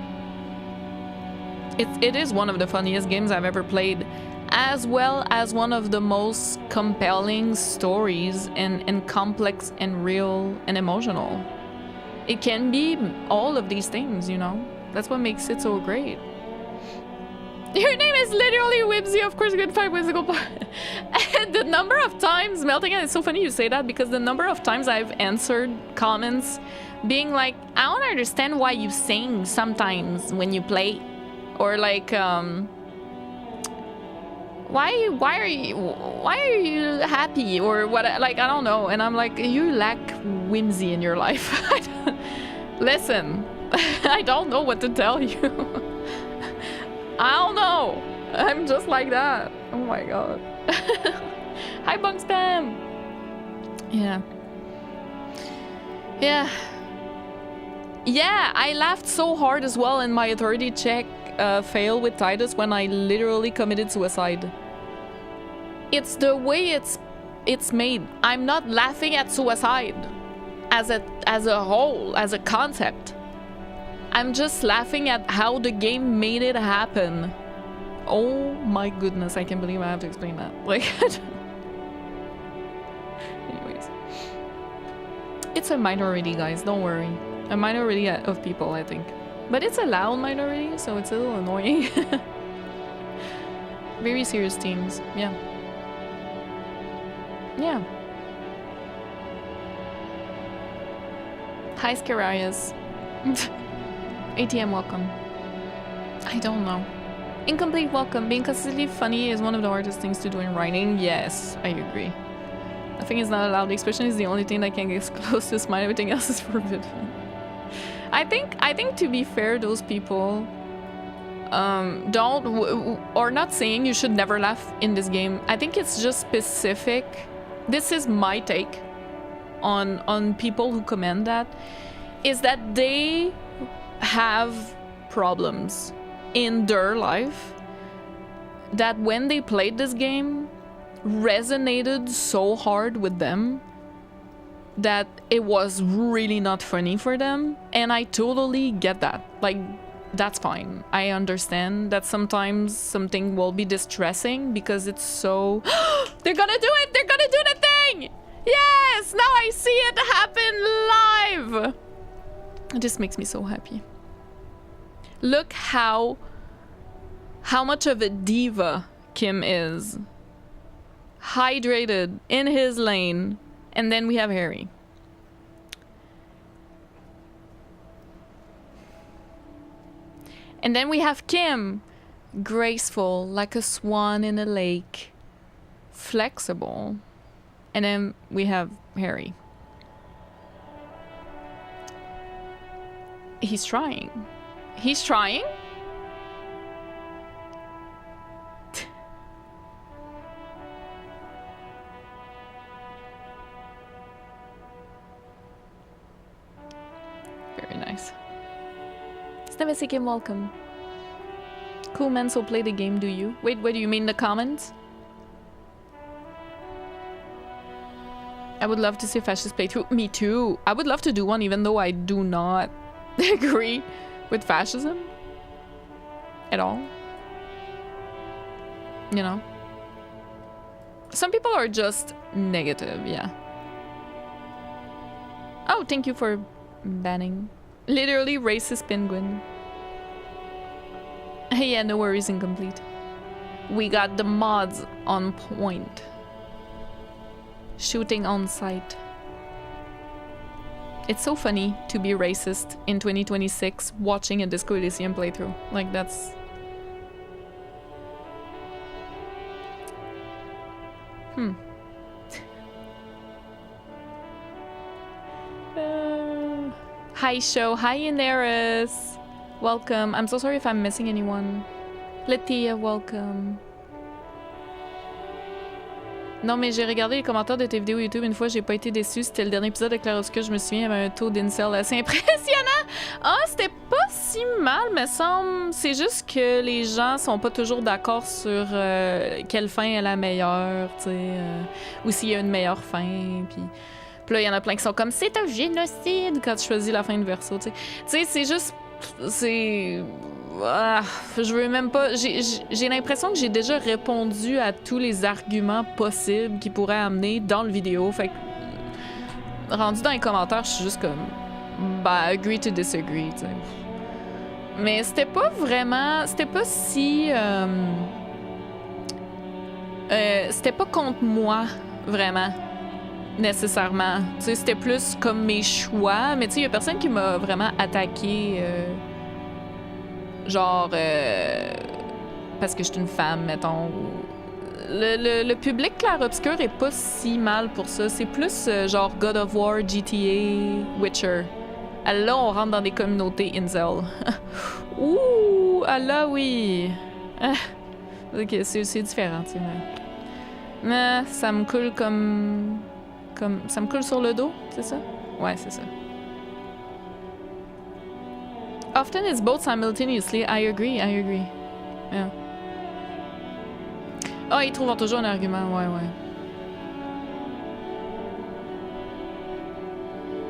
It is one of the funniest games I've ever played, as well as one of the most compelling stories and complex and real and emotional. It can be all of these things, you know? That's what makes it so great. Your name is literally Whimsy, of course, good 5 ways ago. The number of times, Melting, it's so funny you say that, because the number of times I've answered comments being like, I don't understand why you sing sometimes when you play. Or like, why are you happy? Or what, like, I don't know. And I'm like, you lack whimsy in your life. Listen, I don't know what to tell you. I don't know. I'm just like that. Oh my god. Hi, Bunk Spam. Yeah. Yeah. Yeah, I laughed so hard as well in my authority check fail with Titus when I literally committed suicide. It's the way it's made. I'm not laughing at suicide as a whole, as a concept. I'm just laughing at how the game made it happen. Oh my goodness, I can't believe I have to explain that. Like, anyways. It's a minority, guys, don't worry. A minority of people, I think. But it's a loud minority, so it's a little annoying. Very serious teams, yeah. Yeah. Hi, Scarius. ATM, welcome. I don't know. Incomplete welcome. Being consistently funny is one of the hardest things to do in writing. Yes, I agree. Nothing is not allowed. The expression is the only thing that can get close to smile. Everything else is forbidden. I think to be fair, those people or not saying you should never laugh in this game. I think it's just specific. This is my take on people who comment that, is that they have problems in their life that when they played this game resonated so hard with them that it was really not funny for them. And I totally get that. Like, that's fine. I understand that sometimes something will be distressing because it's so they're gonna do it, they're gonna do the thing. Yes, now I see it happen live. It just makes me so happy. Look how much of a diva Kim is. Hydrated in his lane. And then we have Harry. And then we have Kim. Graceful, like a swan in a lake. Flexible. And then we have Harry. He's trying. He's trying? Very nice. Snevesikim, welcome. Cool man, so play the game, do you? Wait, what do you mean the comments? I would love to see a fascist playthrough. Me too. I would love to do one even though I do not agree with fascism at all. You know? Some people are just negative, yeah. Oh, thank you for banning. Literally racist penguin. Yeah, no worries, incomplete. We got the mods on point. Shooting on sight. It's so funny to be racist in 2026 watching a Disco Elysium playthrough. Like, that's... Hi, Show. Hi, Inaris. Welcome. I'm so sorry if I'm missing anyone. Letia, welcome. Non, mais j'ai regardé les commentaires de tes vidéos YouTube une fois, j'ai pas été déçue. C'était le dernier épisode de Claroscur, je me souviens, il y avait un taux d'incel assez impressionnant. Ah, c'était pas si mal, me semble. C'est juste que les gens sont pas toujours d'accord sur quelle fin est la meilleure, tu sais. Ou s'il y a une meilleure fin, puis là, il y en a plein qui sont comme « C'est un génocide » quand tu choisis la fin de Verso, tu sais. Tu sais, c'est juste... C'est... Ah, je veux même pas... J'ai l'impression que j'ai déjà répondu à tous les arguments possibles qui pourraient amener dans le vidéo. Fait que... Rendu dans les commentaires, je suis juste comme... Bah, agree to disagree, tu sais. Mais c'était pas vraiment... C'était pas si... c'était pas contre moi, vraiment. Nécessairement. Tu sais, c'était plus comme mes choix. Mais tu sais, il y a personne qui m'a vraiment attaqué... Genre, parce que je suis une femme, mettons. Le public clair-obscur est pas si mal pour ça. C'est plus genre God of War, GTA, Witcher. Là, on rentre dans des communautés incel. Ouh, là, oui. Ok, c'est différent, tu sais. Mais ça me coule comme... Ça me coule sur le dos, c'est ça? Ouais, c'est ça. Often it's both simultaneously. I agree. Yeah. Oh, ils trouvent toujours un argument. Ouais.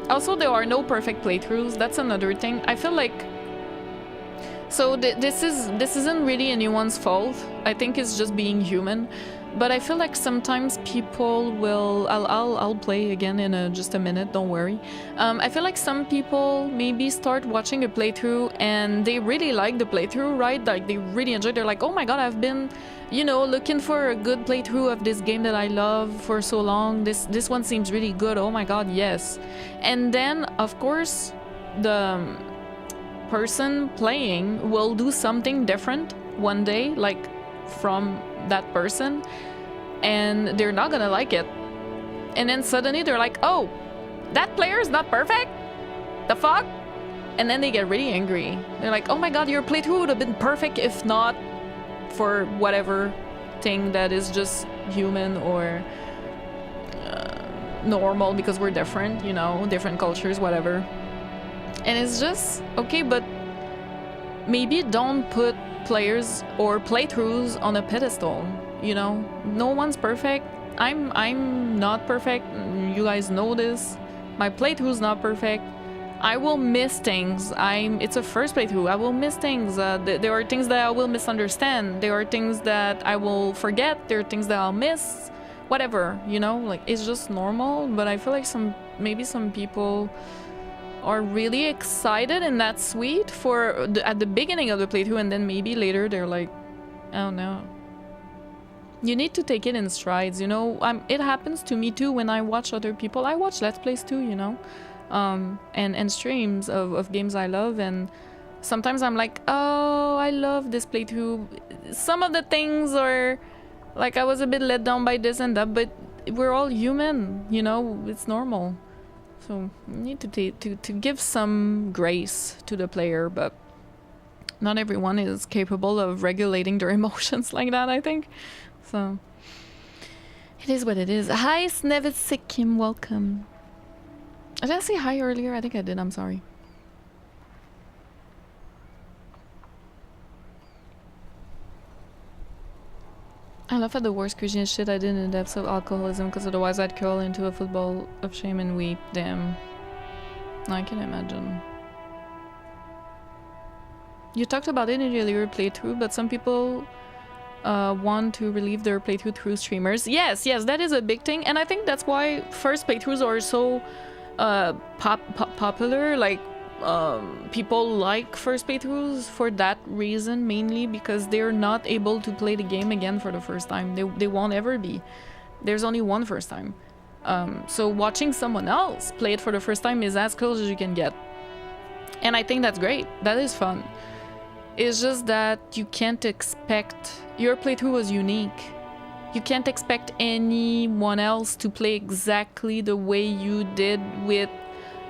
Also, there are no perfect playthroughs. That's another thing. I feel like... So this isn't really anyone's fault. I think it's just being human. But I feel like sometimes people will... I'll play again in just a minute, don't worry. I feel like some people maybe start watching a playthrough and they really like the playthrough, right? Like they really enjoy it. They're like, oh my god, I've been, you know, looking for a good playthrough of this game that I love for so long. This one seems really good. Oh my god, yes. And then, of course, the person playing will do something different one day, like from that person, and they're not gonna like it. And then suddenly they're like, oh, that player is not perfect? The fuck? And then they get really angry. They're like, oh my god, your playthrough would have been perfect if not for whatever thing that is just human or normal because we're different, you know, different cultures, whatever. And it's just, okay, but maybe don't put players or playthroughs on a pedestal, you know? No one's perfect. I'm not perfect. You guys know this. My playthrough's not perfect. I will miss things. It's a first playthrough. I will miss things. There are things that I will misunderstand. There are things that I will forget. There are things that I'll miss. Whatever, you know? Like, it's just normal. But I feel like maybe some people are really excited and that's sweet for at the beginning of the playthrough, and then maybe later they're like, oh no. You need to take it in strides, you know? It happens to me too when I watch other people. I watch Let's Plays too, you know? And streams of games I love, and sometimes I'm like, oh, I love this playthrough. Some of the things are like, I was a bit let down by this and that, but we're all human, you know? It's normal. So you need to give some grace to the player, but not everyone is capable of regulating their emotions like that, I think. So it is what it is. Hi, Snevitsikim, welcome. Did I say hi earlier? I think I did, I'm sorry. I laugh at the worst Christian shit I did in the depths of alcoholism, because otherwise I'd curl into a football of shame and weep. Damn. I can imagine. You talked about it in your earlier playthrough, but some people want to relieve their playthrough through streamers. Yes, that is a big thing, and I think that's why first playthroughs are so popular. Like, people like first playthroughs for that reason, mainly because they're not able to play the game again for the first time. They won't ever be. There's only one first time. So watching someone else play it for the first time is as close as you can get. And I think that's great. That is fun. It's just that you can't expect... Your playthrough was unique. You can't expect anyone else to play exactly the way you did with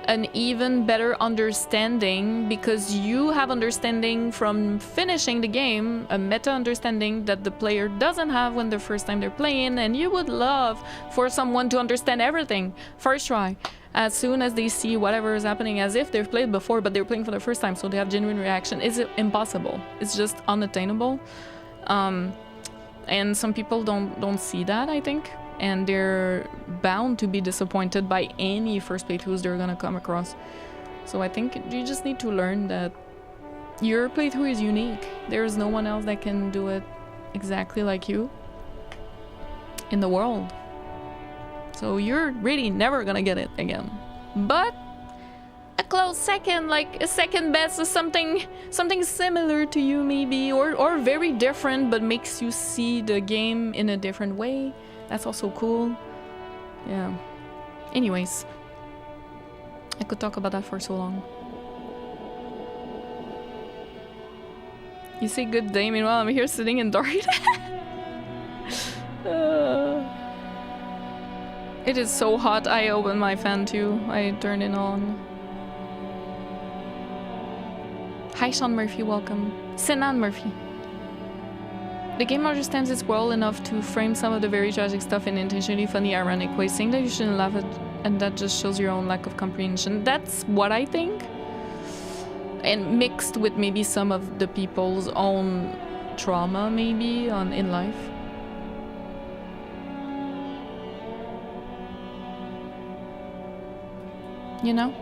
an even better understanding, because you have understanding from finishing the game, a meta understanding that the player doesn't have when the first time they're playing, and you would love for someone to understand everything first try as soon as they see whatever is happening, as if they've played before but they're playing for the first time, so they have genuine reaction. It's impossible. It's just unattainable. And some people don't see that, I think, and they're bound to be disappointed by any first playthroughs they're gonna come across. So I think you just need to learn that your playthrough is unique. There's no one else that can do it exactly like you in the world. So you're really never gonna get it again. But a close second, like a second best, is something similar to you maybe, or very different but makes you see the game in a different way. That's also cool. Yeah. Anyways, I could talk about that for so long. You say good day, meanwhile I'm here sitting in dark. It is so hot. I opened my fan too. I turned it on. Hi Sean Murphy, welcome. Sinan Murphy. The game understands its world enough to frame some of the very tragic stuff in intentionally funny, ironic ways, saying that you shouldn't laugh at, and that just shows your own lack of comprehension. That's what I think. And mixed with maybe some of the people's own trauma maybe in life. You know?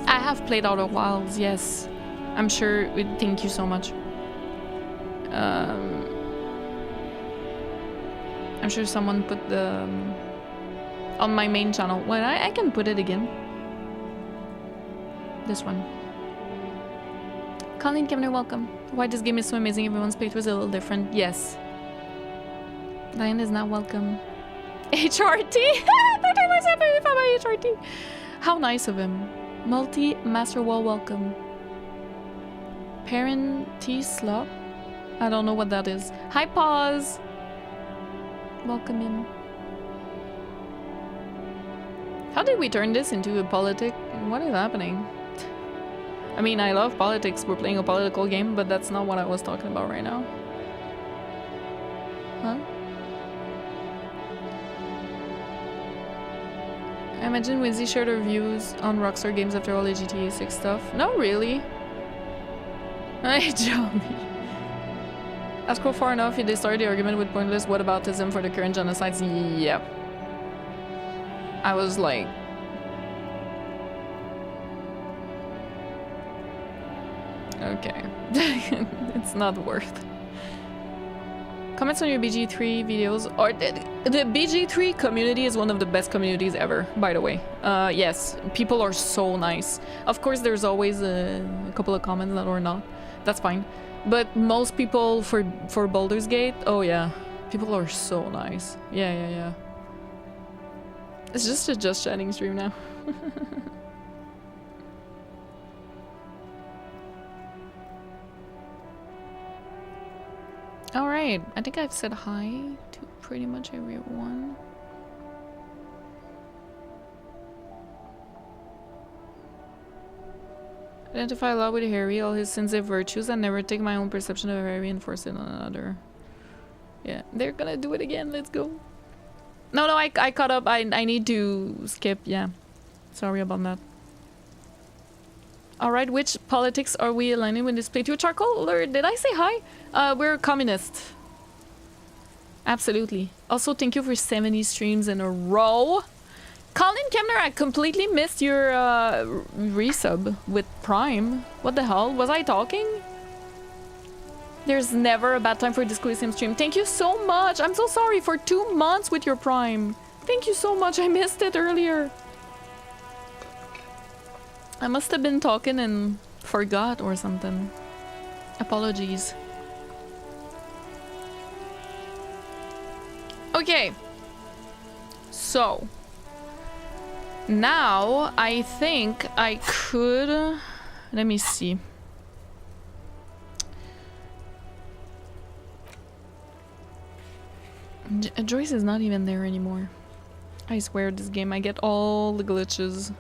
I have played Outer Wilds, yes. I'm sure. Thank you so much. I'm sure someone put the on my main channel. Well, I can put it again. This one. Colleen Kemner, welcome. Why this game is so amazing? Everyone's playthrough is a little different. Yes. Diane is not welcome. HRT. HRT. How nice of him. Multi-Master Wall, welcome. Parent T Slop? I don't know what that is. Hi, Pause! Welcome in. How did we turn this into a politic? What is happening? I mean, I love politics. We're playing a political game, but that's not what I was talking about right now. Huh? I imagine Winzy shared her views on Rockstar games after all the GTA 6 stuff. No, really. Hey, Johnny. I scroll far enough, they started the argument with pointless whataboutism for the current genocides. Yep. I was like... Okay. It's not worth. Comments on your BG3 videos, or the BG3 community is one of the best communities ever, by the way. Yes, people are so nice. Of course, there's always a couple of comments that are not. That's fine. But most people for Baldur's Gate, oh yeah, people are so nice. Yeah. It's just a Just Chatting stream now. Alright, I think I've said hi to pretty much everyone. Identify a lot with Harry, all his sins and virtues, and never take my own perception of Harry and force it on another. Yeah, they're gonna do it again, let's go. No, I caught up, I need to skip, yeah. Sorry about that. Alright, which politics are we aligning with this playthrough? Charcoal, or did I say hi? We're communist. Absolutely. Also, thank you for 70 streams in a row. Colin Kemner, I completely missed your resub with Prime. What the hell? Was I talking? There's never a bad time for a Disco Elysium stream. Thank you so much. I'm so sorry for 2 months with your Prime. Thank you so much. I missed it earlier. I must have been talking and forgot or something. Apologies. Okay. So now I think I could. Let me see. Joyce is not even there anymore. I swear this game I get all the glitches.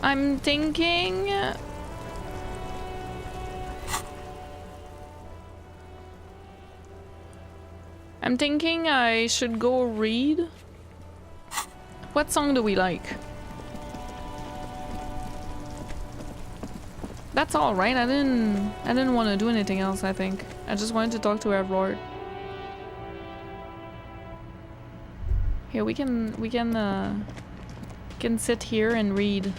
I'm thinking I should go read. What song do we like? That's all right. I didn't want to do anything else, I think. I just wanted to talk to Evrart. Here we can sit here and read.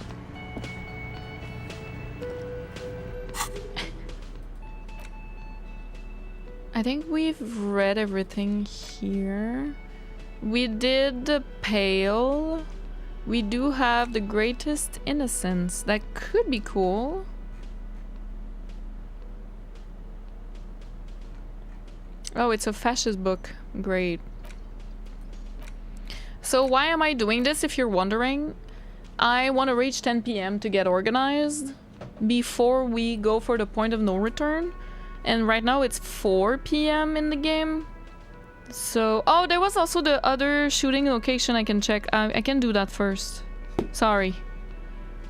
I think we've read everything here. We did the Pale. We do have the Greatest Innocence. That could be cool. Oh, it's a fascist book. Great. So why am I doing this, if you're wondering? I want to reach 10 p.m. to get organized before we go for the point of no return. And right now it's 4 p.m. in the game. So... Oh, there was also the other shooting location I can check. I can do that first. Sorry.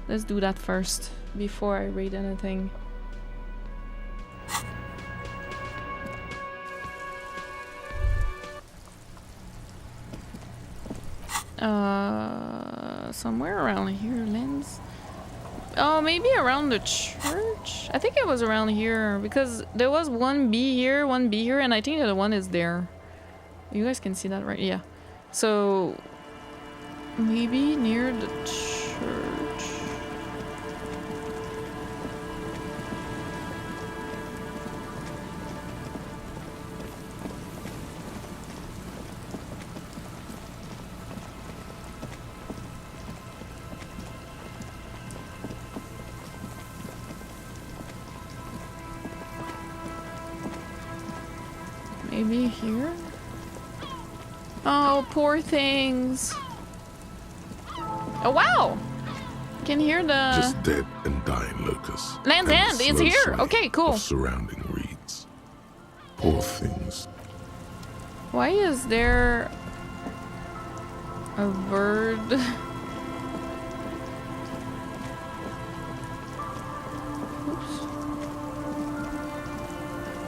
Let's do that first before I read anything. Somewhere around here, Lens. Oh, maybe around the church? I think it was around here because there was one B here, and I think the other one is there. You guys can see that, right? Yeah. So maybe near the church. Maybe here? Oh, poor things. Oh, wow! You can hear the... Just dead and dying locusts. Land's and End, the it's slow here! sway Okay, cool. of surrounding reeds. Poor things. Why is there a bird? Oops.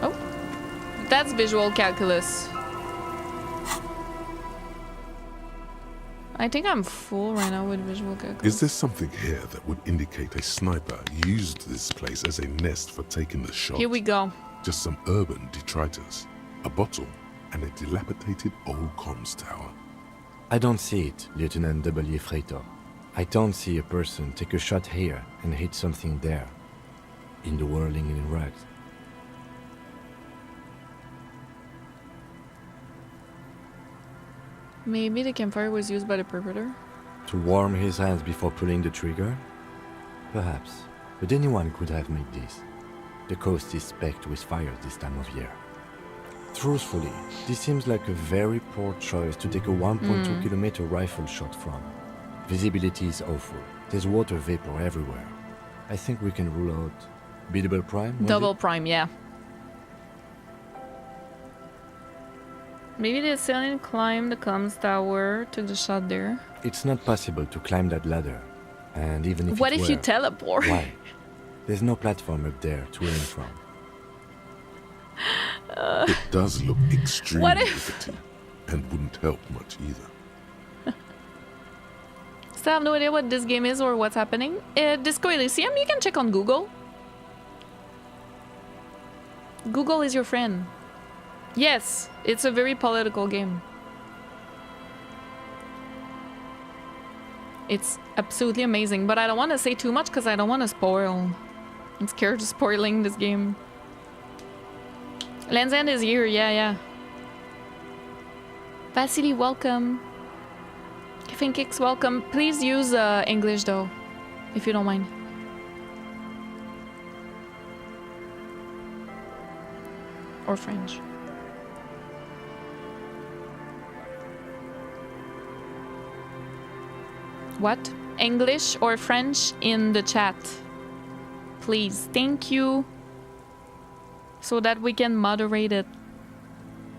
Oh, that's visual calculus. I think I'm full right now with visual calculus. Is there something here that would indicate a sniper used this place as a nest for taking the shot? Here we go. Just some urban detritus, a bottle, and a dilapidated old comms tower. I don't see it, Lieutenant W. Freighter. I don't see a person take a shot here and hit something there. In the whirling in rags. Maybe the campfire was used by the perpetrator? To warm his hands before pulling the trigger? Perhaps. But anyone could have made this. The coast is specked with fire this time of year. Truthfully, this seems like a very poor choice to take a 1.2 kilometer rifle shot from. Visibility is awful. There's water vapor everywhere. I think we can rule out... Double prime? Double prime, yeah. Maybe the assailant climbed the comms tower, took the shot there. It's not possible to climb that ladder. And even if what it if were, you teleport? Why? There's no platform up there to aim from. It does look extremely What if- rickety, and wouldn't help much either. Still have no idea what this game is or what's happening. Disco Elysium, you can check on Google. Google is your friend. Yes, it's a very political game. It's absolutely amazing, but I don't want to say too much because I don't want to spoil. I'm scared of spoiling this game. Land's End is here, yeah. Vasily, welcome. Kicks, welcome. Please use English though, if you don't mind. Or French. What? English or French in the chat. Please. Thank you. So that we can moderate it.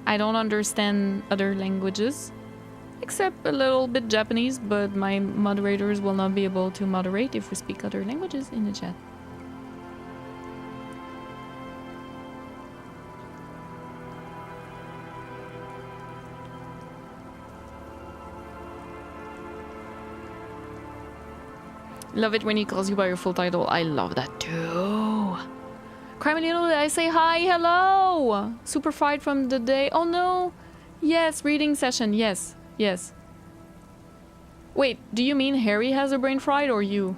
I don't understand other languages. Except a little bit Japanese, but my moderators will not be able to moderate if we speak other languages in the chat. Love it when he calls you by your full title. I love that too. Criminal, I say hi, hello. Super fried from the day. Oh no. Yes, reading session. Yes, yes. Wait, do you mean Harry has a brain fried or you?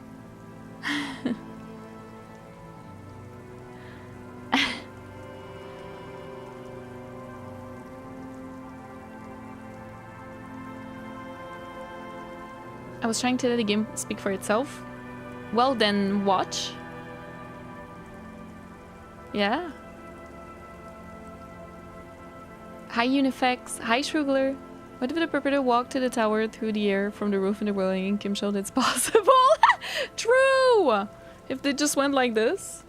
I was trying to let the game speak for itself. Well then, watch. Yeah. Hi Unifex. Hi Shrugler. What if the perpetrator walked to the tower through the air from the roof in the building and Kim showed it's possible? True! If they just went like this.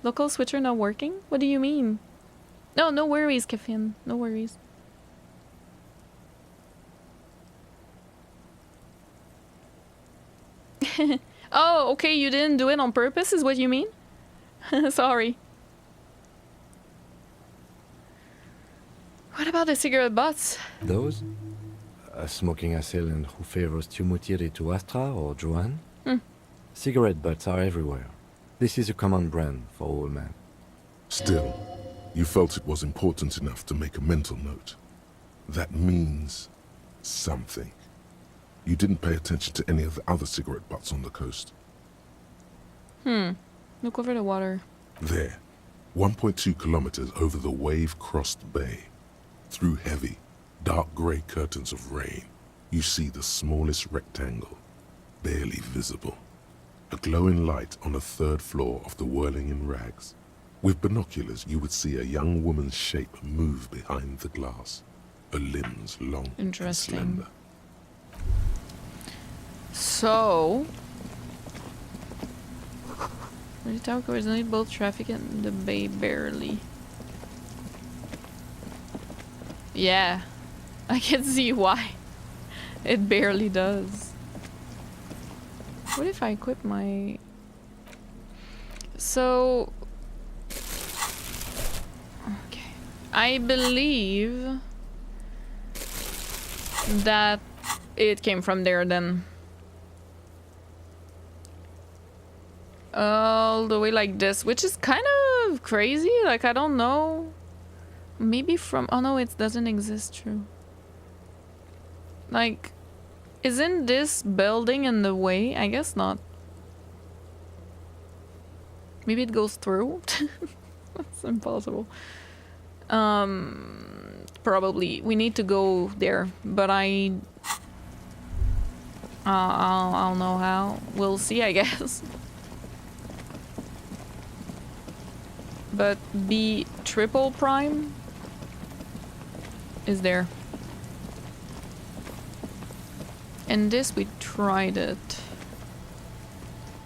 Local switcher not working? What do you mean? No, no worries, Kefin. No worries. Oh, okay, you didn't do it on purpose is what you mean? Sorry. What about the cigarette butts? Those? A smoking assailant who favors Tumutiri to Astra or Joanne? Cigarette butts are everywhere. This is a common brand for all men. Still, you felt it was important enough to make a mental note. That means something. You didn't pay attention to any of the other cigarette butts on the coast. Look over the water. There, 1.2 kilometers over the wave-crossed bay. Through heavy, dark grey curtains of rain, you see the smallest rectangle, barely visible. A glowing light on the third floor of the whirling in rags. With binoculars, you would see a young woman's shape move behind the glass, her limbs long and slender. So... the tower coordinates both traffic and the bay barely. Yeah, I can see why. It barely does. What if I equip my... So... okay. I believe... that it came from there then. All the way like this, which is kind of crazy. Like, I don't know. Maybe from... oh no, it doesn't exist, true. Like, isn't this building in the way? I guess not. Maybe it goes through? That's impossible. Probably. We need to go there, but I'll know how. We'll see, I guess. But B triple prime is there. And this, we tried it.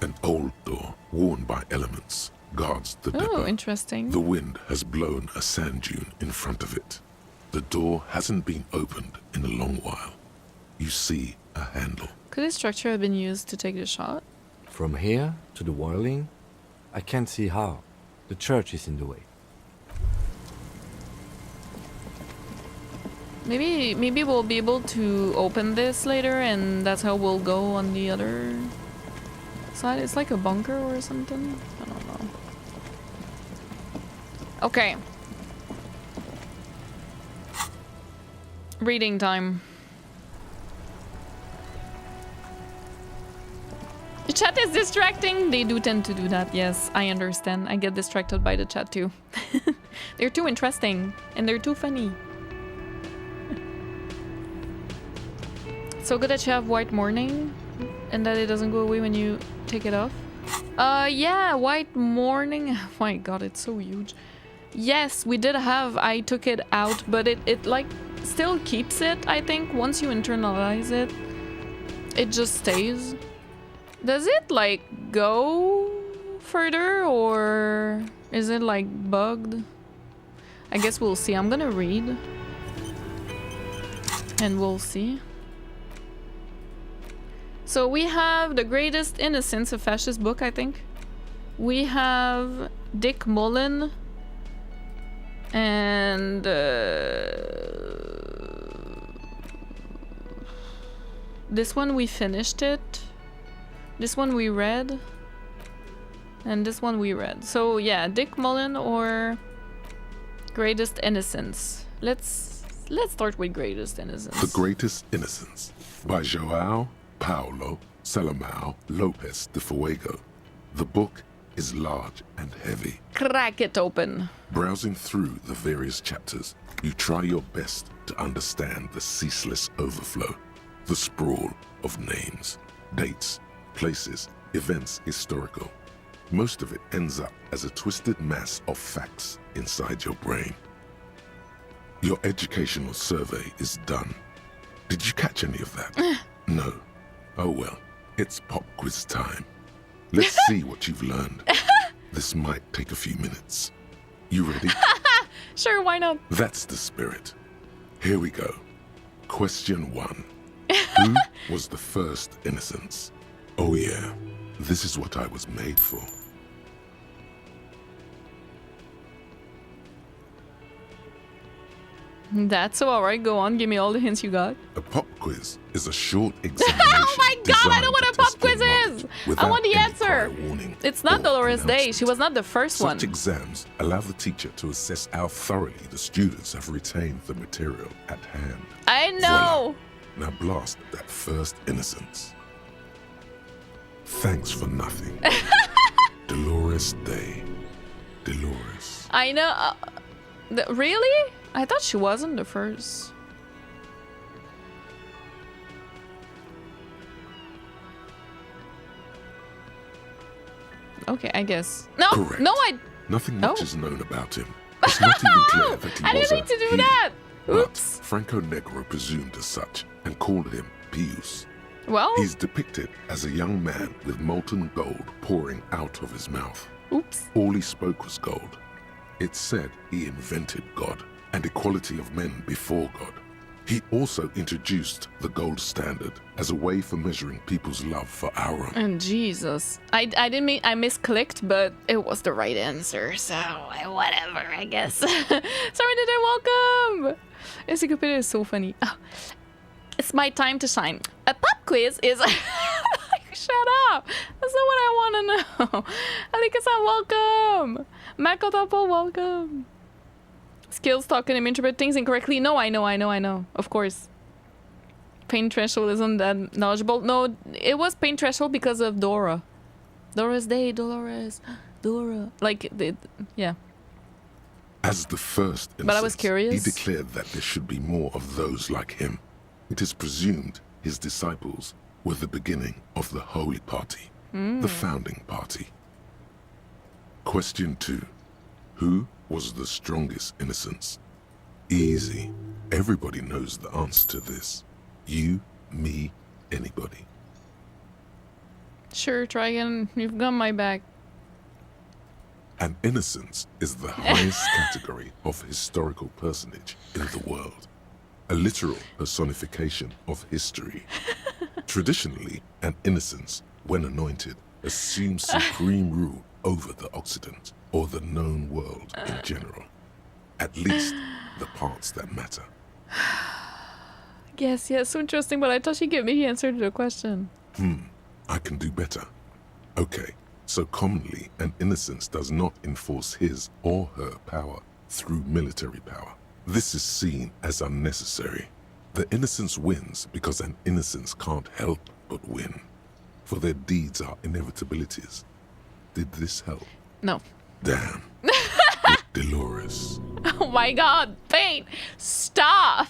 An old door, worn by elements, guards the depot. Oh, interesting. The wind has blown a sand dune in front of it. The door hasn't been opened in a long while. You see a handle. Could this structure have been used to take the shot? From here to the whirling, I can't see how. The church is in the way. Maybe we'll be able to open this later, and that's how we'll go on the other side. It's like a bunker or something. I don't know. Okay. Reading time. The chat is distracting. They do tend to do that. Yes, I understand. I get distracted by the chat too. They're too interesting and they're too funny. So good that you have white morning and that it doesn't go away when you take it off. Yeah, white morning. Oh my god, it's so huge. Yes, we did have. I took it out, but it like still keeps it, I think. Once you internalize it, it just stays. Does it like go further, or is it like bugged? I guess we'll see. I'm gonna read and we'll see. So we have The Greatest Innocence, a fascist book, I think. We have Dick Mullen and this one we finished it. This one we read. And this one we read. So yeah, Dick Mullen or Greatest Innocence. Let's start with Greatest Innocence. The Greatest Innocence by João Paulo Salomão Lopes de Fuego. The book is large and heavy. Crack it open. Browsing through the various chapters, you try your best to understand the ceaseless overflow, the sprawl of names, dates, places, events historical. Most of it ends up as a twisted mass of facts inside your brain. Your educational survey is done. Did you catch any of that? No. Oh well, it's pop quiz time. Let's see what you've learned. This might take a few minutes. You ready? Sure, why not? That's the spirit. Here we go. Question 1. Who was the first innocence? Oh yeah, this is what I was made for. That's alright, go on, give me all the hints you got. A pop quiz is a short examination. Oh my god, I know what a pop quiz is! I want the answer! It's not Dolores Day, she was not the first one. Such exams allow the teacher to assess how thoroughly the students have retained the material at hand. I know! Voila. Now blast that first innocence. Thanks for nothing. Dolores Day. Dolores. I know. Really? I thought she wasn't the first. Okay, I guess. No, Correct. no, Nothing much is known about him. It's not even clear that he I was didn't mean to do that. Oops. But Franco Negro presumed as such and called him Pius. Well. He's depicted as a young man with molten gold pouring out of his mouth. Oops. All he spoke was gold. It's said he invented God and equality of men before God. He also introduced the gold standard as a way for measuring people's love for our own. And Jesus. I didn't mean, I misclicked, but it was the right answer, so whatever, I guess. Sorry today, welcome! Encyclopedia is so funny. Oh, it's my time to shine. A pop quiz is... Shut up! That's not what I want to know. Alika-san, welcome! Makotopo, welcome! Skills talking and interpret things incorrectly. No, I know. Of course. Pain threshold isn't that knowledgeable. No, it was pain threshold because of Dora. Dora's Day, Dolores, Dora. Like, yeah. As the first innocence, but I was curious. He declared that there should be more of those like him. It is presumed his disciples were the beginning of the Holy Party, the founding party. Question 2. Who was the strongest innocence? Easy. Everybody knows the answer to this. You, me, anybody. Sure, try again. You've got my back. An innocence is the highest category of historical personage in the world. A literal personification of history. Traditionally, an innocence, when anointed, assumes supreme rule over the Occident or the known world in general. At least the parts that matter. Yes, so interesting, but I thought she'd give me the answer to the question. I can do better. Okay, so commonly an innocence does not enforce his or her power through military power. This is seen as unnecessary. The innocence wins because an innocence can't help but win. For their deeds are inevitabilities. Did this help? No. Damn. Dolores. Oh my god, pain! Stop!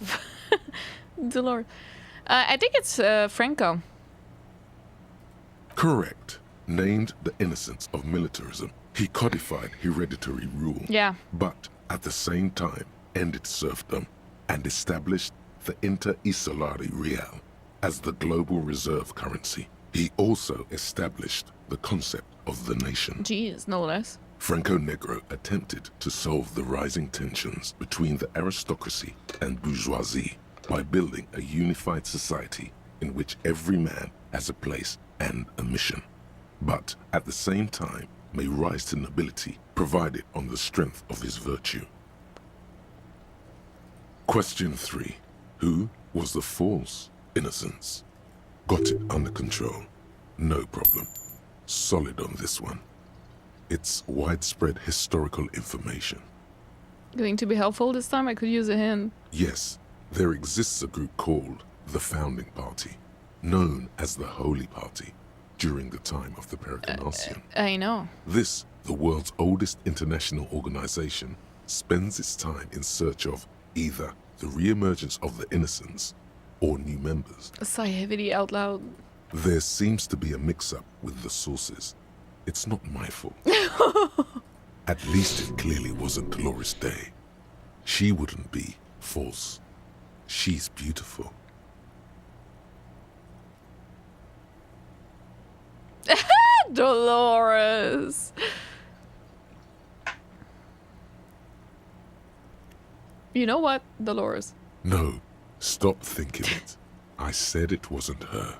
Dolores. I think it's Franco. Correct. Named the innocence of militarism, he codified hereditary rule. Yeah. But at the same time, ended serfdom. and established the Inter-Isolari Real as the global reserve currency. He also established the concept of the nation. Jeez, no less. Franco Negro attempted to solve the rising tensions between the aristocracy and bourgeoisie by building a unified society in which every man has a place and a mission, but at the same time may rise to nobility provided on the strength of his virtue. Question 3. Who was the false innocence? Got it under control. No problem. Solid on this one. It's widespread historical information. Going to be helpful this time? I could use a hint. Yes, there exists a group called the Founding Party, known as the Holy Party, during the time of the Peregrinacion. I know. This, the world's oldest international organization, spends its time in search of either the re-emergence of the innocents or new members. Sigh heavily out loud. There seems to be a mix-up with the sources. It's not my fault. At least it clearly wasn't Dolores Day. She wouldn't be false. She's beautiful. Dolores. You know what, Dolores? No, stop thinking it. I said it wasn't her.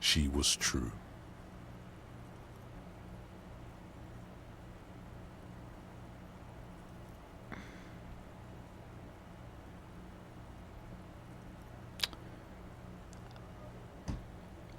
She was true.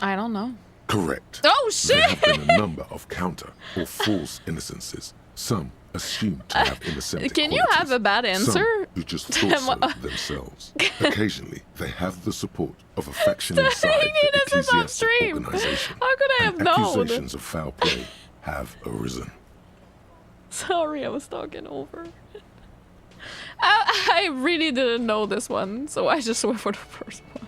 I don't know. Correct. Oh, shit! There have been a number of counter or false innocences. Some assumed to have innocent Can you have a bad answer? Some who just thought so themselves. Occasionally, they have the support of a faction inside the ecclesiastic organization. How could I have and known? accusations of foul play have arisen. Sorry, I was talking over. I really didn't know this one, so I just went for the first one.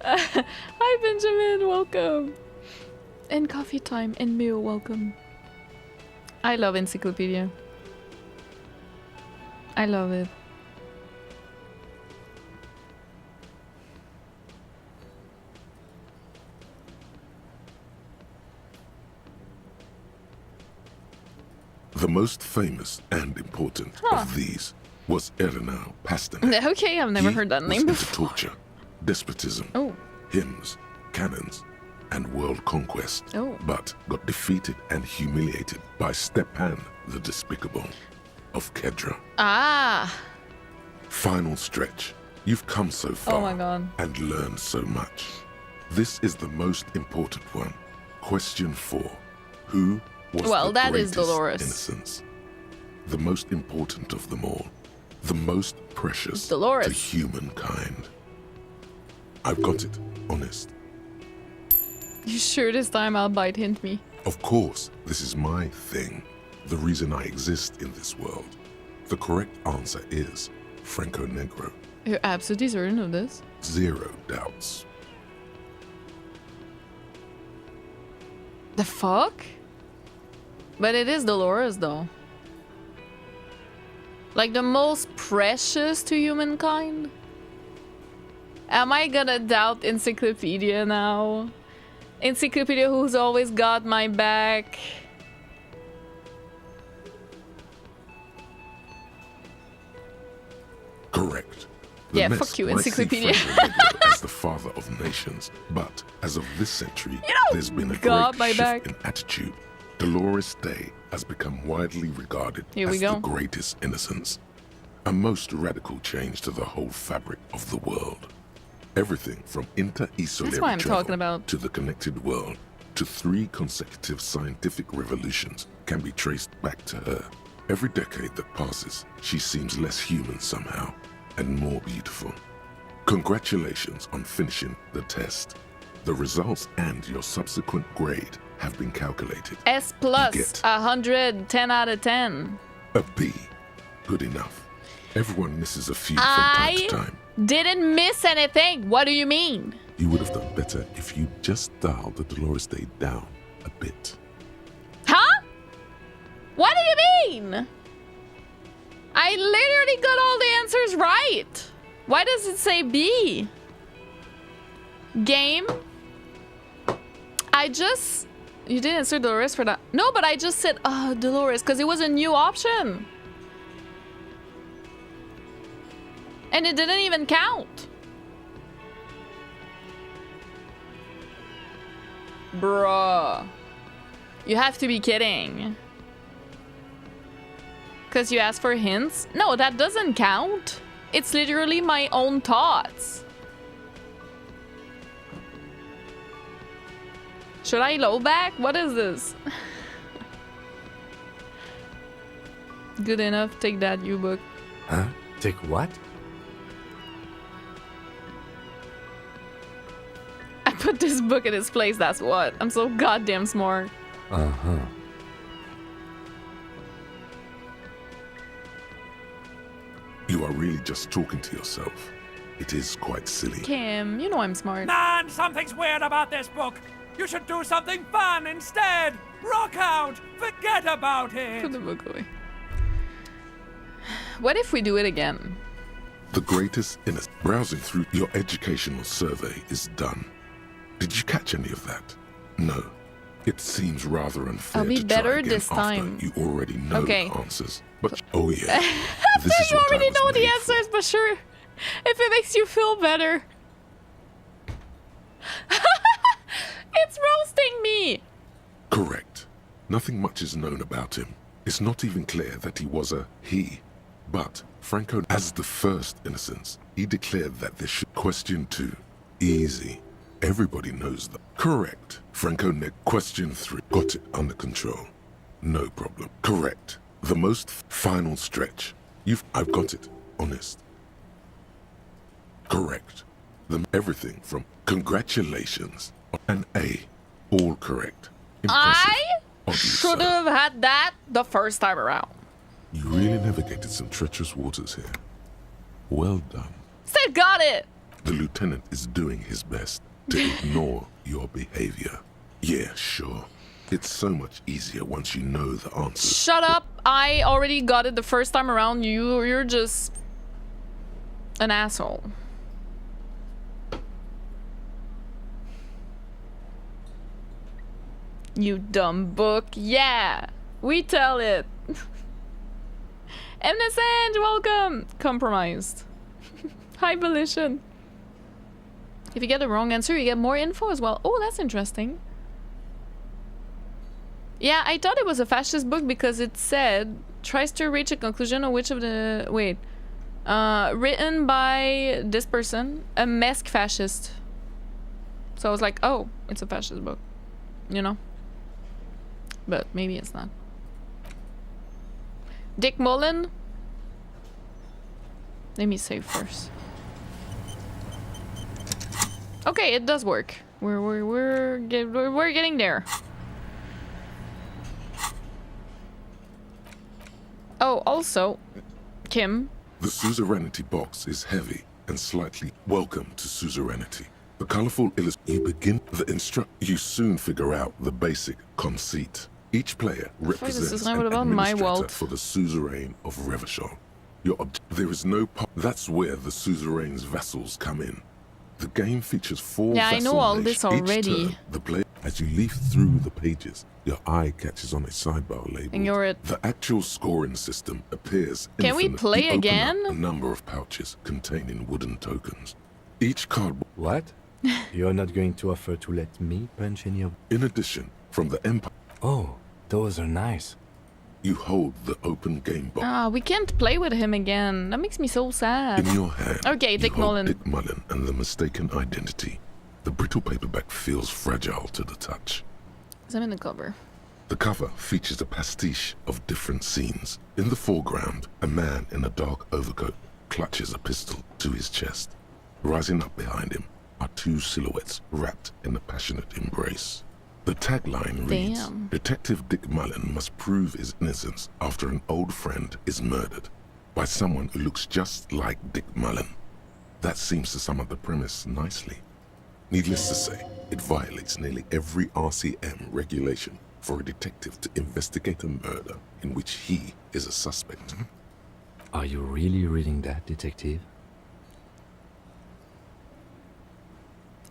Hi Benjamin, welcome. And coffee time and meal, welcome. I love Encyclopedia. I love it. The most famous and important of these was Ernau Pasternak. Okay, I've never heard that He name was into before. torture, despotism, Oh. hymns, cannons, and world conquest, Oh. but got defeated and humiliated by Stepan the Despicable of Kedra. Ah! Final stretch. You've come so far Oh my god. and learned so much. This is the most important one. Question 4. Who was Well, the that is greatest Dolores. innocence? The most important of them all. The most precious Dolores. to humankind. I've got it. Honest. You sure this time I'll bite hint me? Of course, this is my thing. The reason I exist in this world. The correct answer is Franco Negro. You're absolutely certain of this? 0 doubts. The fuck? But it is Dolores though. Like the most precious to humankind? Am I gonna doubt Encyclopedia now? Encyclopedia who's always got my back. Correct. The Yeah, Mess fuck you, might see Encyclopedia. Franco Negro as the father of nations, but as of this century, there's been a got my great back. shift in attitude. Dolores Day has become widely regarded Here we as go. the greatest innocence. A most radical change to the whole fabric of the world. Everything from That's why I'm inter-esolary talking travel about. to the connected world to 3 consecutive scientific revolutions can be traced back to her. Every decade that passes, she seems less human somehow and more beautiful. Congratulations on finishing the test. The results and your subsequent grade have been calculated. S plus, get 100, 10 out of 10. A B. Good enough. Everyone misses a few from time to time. Didn't miss anything. What do you mean? You would have done better if you just dialed the Dolores Day down a bit. Huh? What do you mean? I literally got all the right. Why does it say B? Game. I just... You didn't answer Dolores for that. No, but I just said Dolores because it was a new option. And it didn't even count. Bruh. You have to be kidding. Because you asked for hints? No, that doesn't count. It's literally my own thoughts. Should I low back? What is this? Good enough. Take that, you book. Huh? Take what? I put this book in its place, that's what. I'm so goddamn smart. Uh-huh. You are really just talking to yourself. It is quite silly. Kim, you know I'm smart. Man, something's weird about this book. You should do something fun instead. Rock out. Forget about it. Put the book away. What if we do it again? The greatest innocence. Browsing through your educational survey is done. Did you catch any of that? No. It seems rather unfair I'll be to better try again this time. after you already know Okay. the answers. But oh yeah, After this is you what I already was know the made for. answers, but sure. If it makes you feel better. It's roasting me! Correct. Nothing much is known about him. It's not even clear that he was a he. But Franco, as the first innocence, he declared that this should question 2. Easy. Everybody knows that. Correct. Franco Nick, question 3. Got it under control. No problem. Correct. The most final stretch. I've got it. Honest. Correct. Everything from congratulations and A. All correct. Impressive. I Oddly should so. have had that the first time around. You really navigated some treacherous waters here. Well done. Still got it! The lieutenant is doing his best to ignore your behavior. Yeah, sure. It's so much easier once you know the answers. Shut up! I already got it the first time around. You're just an asshole. You dumb book. Yeah, we tell it. MSN, welcome. Compromised. Hi, Volition. If you get the wrong answer, you get more info as well. Oh, that's interesting. Yeah, I thought it was a fascist book because it said tries to reach a conclusion on which of the written by this person, a mask fascist. So I was like, oh, it's a fascist book, you know. But maybe it's not. Dick Mullen. Let me save first. Okay, it does work. We're getting there. Oh, also, Kim. The suzerainty box is heavy and slightly welcome to suzerainty. The colorful you begin the you soon figure out the basic conceit. Each player represents an administrator for the suzerain of Revachol. There is no that's where the suzerain's vassals come in. The game features 4 Yeah, I know all this already. Each turn, the player, as you leaf through the pages, your eye catches on a sidebar label. Ignore it. The actual scoring system appears. Can we play You open again? up a number of pouches containing wooden tokens. Each card. What? You're not going to offer to let me punch any of... In addition, from the Empire. Oh, those are nice. You hold the open game box. Ah, we can't play with him again. That makes me so sad. In your hand, Okay, Dick Mullen. Dick Mullen and the mistaken identity. The brittle paperback feels fragile to the touch. Examine the cover. The cover features a pastiche of different scenes. In the foreground, a man in a dark overcoat clutches a pistol to his chest. Rising up behind him are 2 silhouettes wrapped in a passionate embrace. The tagline reads, Damn. Detective Dick Mullen must prove his innocence after an old friend is murdered by someone who looks just like Dick Mullen. That seems to sum up the premise nicely. Needless to say, it violates nearly every RCM regulation for a detective to investigate a murder in which he is a suspect. Are you really reading that, detective?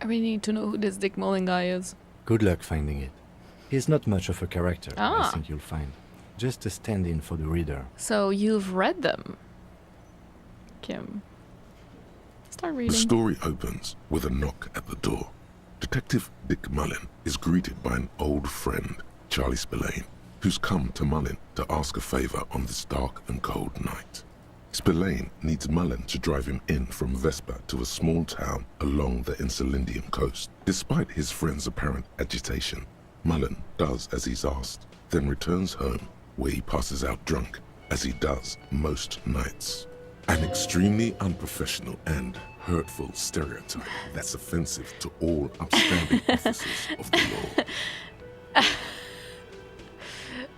I really need to know who this Dick Mullen guy is. Good luck finding it. He's not much of a character, Ah. I think you'll find. Just a stand-in for the reader. So you've read them, Kim. Start The reading. story opens with a knock at the door. Detective Dick Mullen is greeted by an old friend, Charlie Spillane, who's come to Mullen to ask a favor on this dark and cold night. Spillane needs Mullen to drive him in from Vespa to a small town along the Insulindian coast. Despite his friend's apparent agitation, Mullen does as he's asked, then returns home, where he passes out drunk, as he does most nights. An extremely unprofessional and hurtful stereotype that's offensive to all upstanding officers of the law.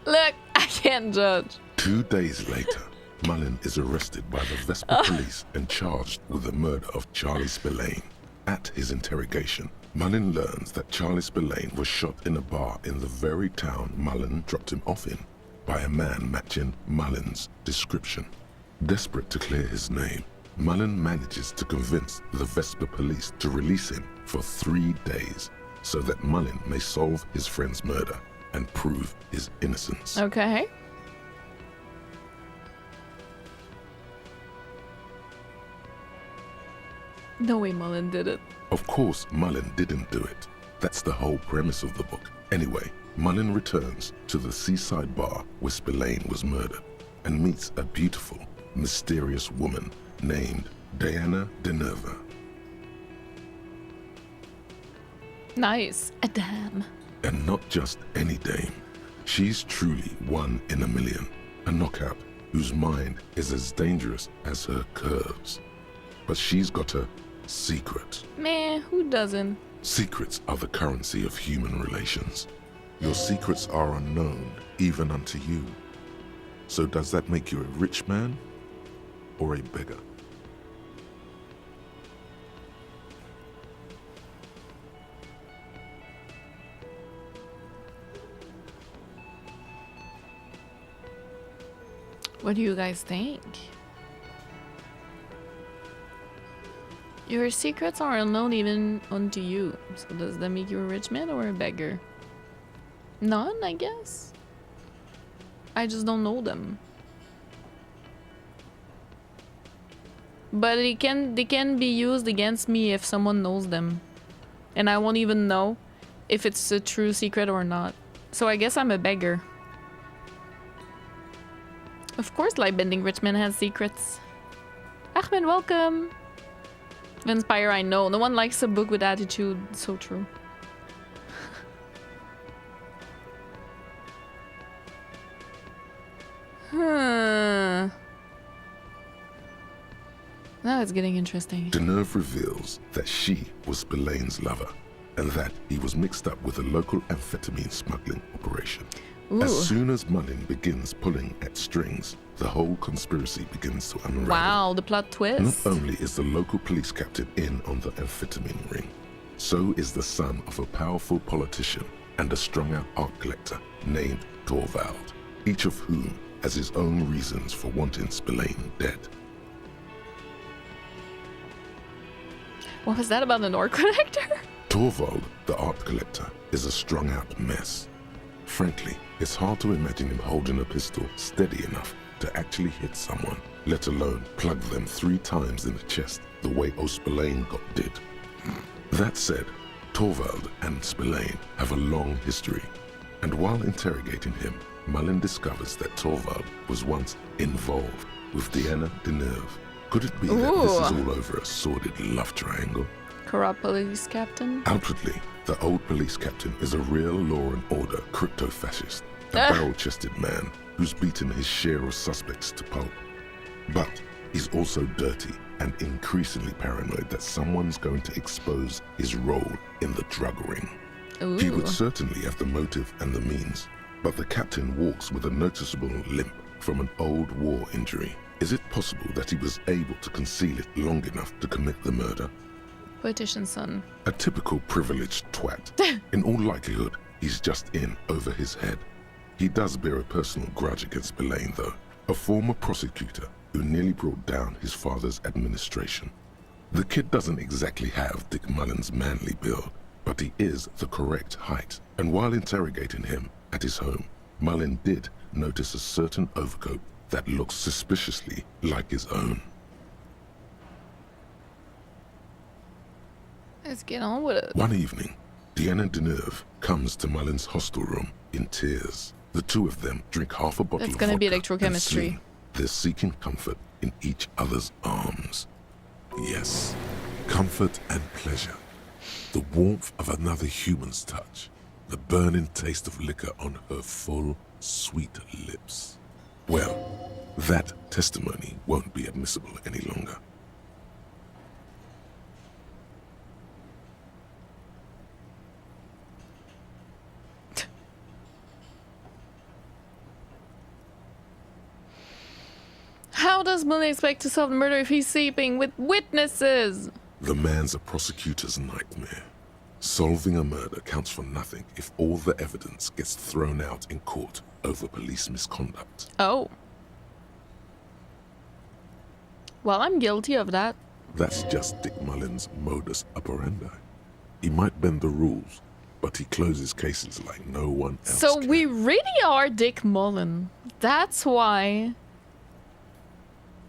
Look, I can't judge. 2 days later, Mullen is arrested by the Vespa police and charged with the murder of Charlie Spillane. At his interrogation, Mullen learns that Charlie Spillane was shot in a bar in the very town Mullen dropped him off in by a man matching Mullen's description. Desperate to clear his name, Mullen manages to convince the Vespa police to release him for 3 days so that Mullen may solve his friend's murder and prove his innocence. Okay. No way Mullen did it. Of course, Mullen didn't do it. That's the whole premise of the book. Anyway, Mullen returns to the seaside bar where Spillane was murdered and meets a beautiful, mysterious woman named Diana Deneva. Nice. A dam. And not just any dame. She's truly one in a million. A knockout whose mind is as dangerous as her curves. But she's got a secret. Man, who doesn't? Secrets are the currency of human relations. Your secrets are unknown even unto you. So does that make you a rich man or a beggar? What do you guys think? Your secrets are unknown even unto you. So does that make you a rich man or a beggar? None, I guess. I just don't know them. But they can be used against me if someone knows them. And I won't even know if it's a true secret or not. So I guess I'm a beggar. Of course, light-bending rich man has secrets. Ahmed, welcome! Inspire, I know. No one likes a book with attitude. So true. Huh. Now it's getting interesting. Deneuve reveals that she was Spillane's lover and that he was mixed up with a local amphetamine smuggling operation. Ooh. As soon as Mullen begins pulling at strings, the whole conspiracy begins to unravel. Wow, the plot twist. Not only is the local police captain in on the amphetamine ring, so is the son of a powerful politician and a strung-out art collector named Torvald, each of whom has his own reasons for wanting Spillane dead. What was that about an art collector? Torvald, the art collector, is a strung-out mess. Frankly, it's hard to imagine him holding a pistol steady enough to actually hit someone, let alone plug them 3 times in the chest the way Spillane got did. That said, Torvald and Spillane have a long history, and while interrogating him, Mullen discovers that Torvald was once involved with Diana Deneuve. Could it be that this is all over a sordid love triangle? Corrupt police captain. Outwardly, the old police captain is a real law and order crypto-fascist, a barrel-chested man who's beaten his share of suspects to pulp. But he's also dirty and increasingly paranoid that someone's going to expose his role in the drug ring. Ooh. He would certainly have the motive and the means, but the captain walks with a noticeable limp from an old war injury. Is it possible that he was able to conceal it long enough to commit the murder? Politician's son. A typical privileged twat. In all likelihood, he's just in over his head. He does bear a personal grudge against Spillane, though, a former prosecutor who nearly brought down his father's administration. The kid doesn't exactly have Dick Mullen's manly build, but he is the correct height. And while interrogating him at his home, Mullen did notice a certain overcoat that looks suspiciously like his own. Let's get on with it. One evening, Deanna Deneuve comes to Mullen's hostel room in tears. The two of them drink half a bottle That's of gonna be vodka, and electrochemistry. soon they're seeking comfort in each other's arms. Yes, comfort and pleasure. The warmth of another human's touch. The burning taste of liquor on her full, sweet lips. Well, that testimony won't be admissible any longer. How does Mullen expect to solve the murder if he's sleeping with witnesses? The man's a prosecutor's nightmare. Solving a murder counts for nothing if all the evidence gets thrown out in court over police misconduct. Oh. Well, I'm guilty of that. That's just Dick Mullen's modus operandi. He might bend the rules, but he closes cases like no one else So can. we really are Dick Mullen. That's why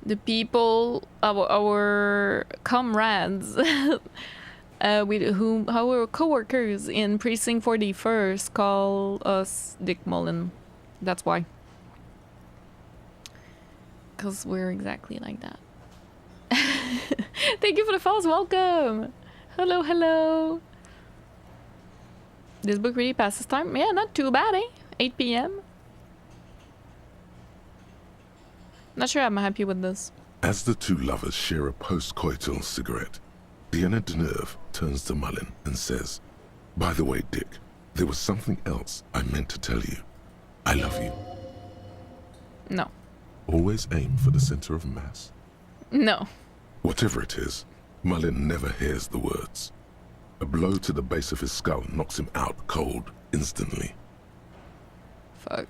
the people, our comrades, with whom our co-workers in Precinct 41st call us Dick Mullen. That's why. Because we're exactly like that. Thank you for the follows. Welcome. Hello, hello. This book really passes time. Yeah, not too bad, eh? 8 p.m. Not sure I'm happy with this. As the two lovers share a post-coital cigarette, Deanna Deneuve turns to Mullen and says, "By the way, Dick, there was something else I meant to tell you. I love you." No. Always aim for the center of mass. No. Whatever it is, Mullen never hears the words. A blow to the base of his skull knocks him out cold instantly. Fuck.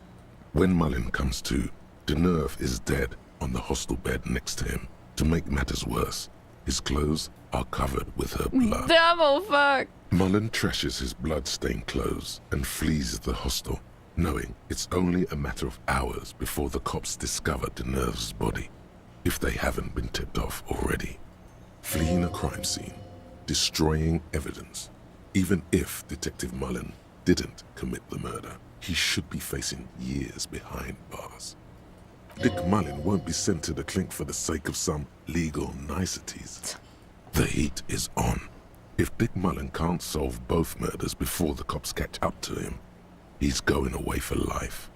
When Mullen comes to, Deneuve is dead on the hostel bed next to him. To make matters worse, his clothes are covered with her blood. Devil fuck. Mullen trashes his blood-stained clothes and flees the hostel, knowing it's only a matter of hours before the cops discover Deneuve's body, if they haven't been tipped off already. Fleeing a crime scene, destroying evidence. Even if Detective Mullen didn't commit the murder, he should be facing years behind bars. Dick Mullen won't be sent to the clink for the sake of some legal niceties. The heat is on. If Dick Mullen can't solve both murders before the cops catch up to him, he's going away for life.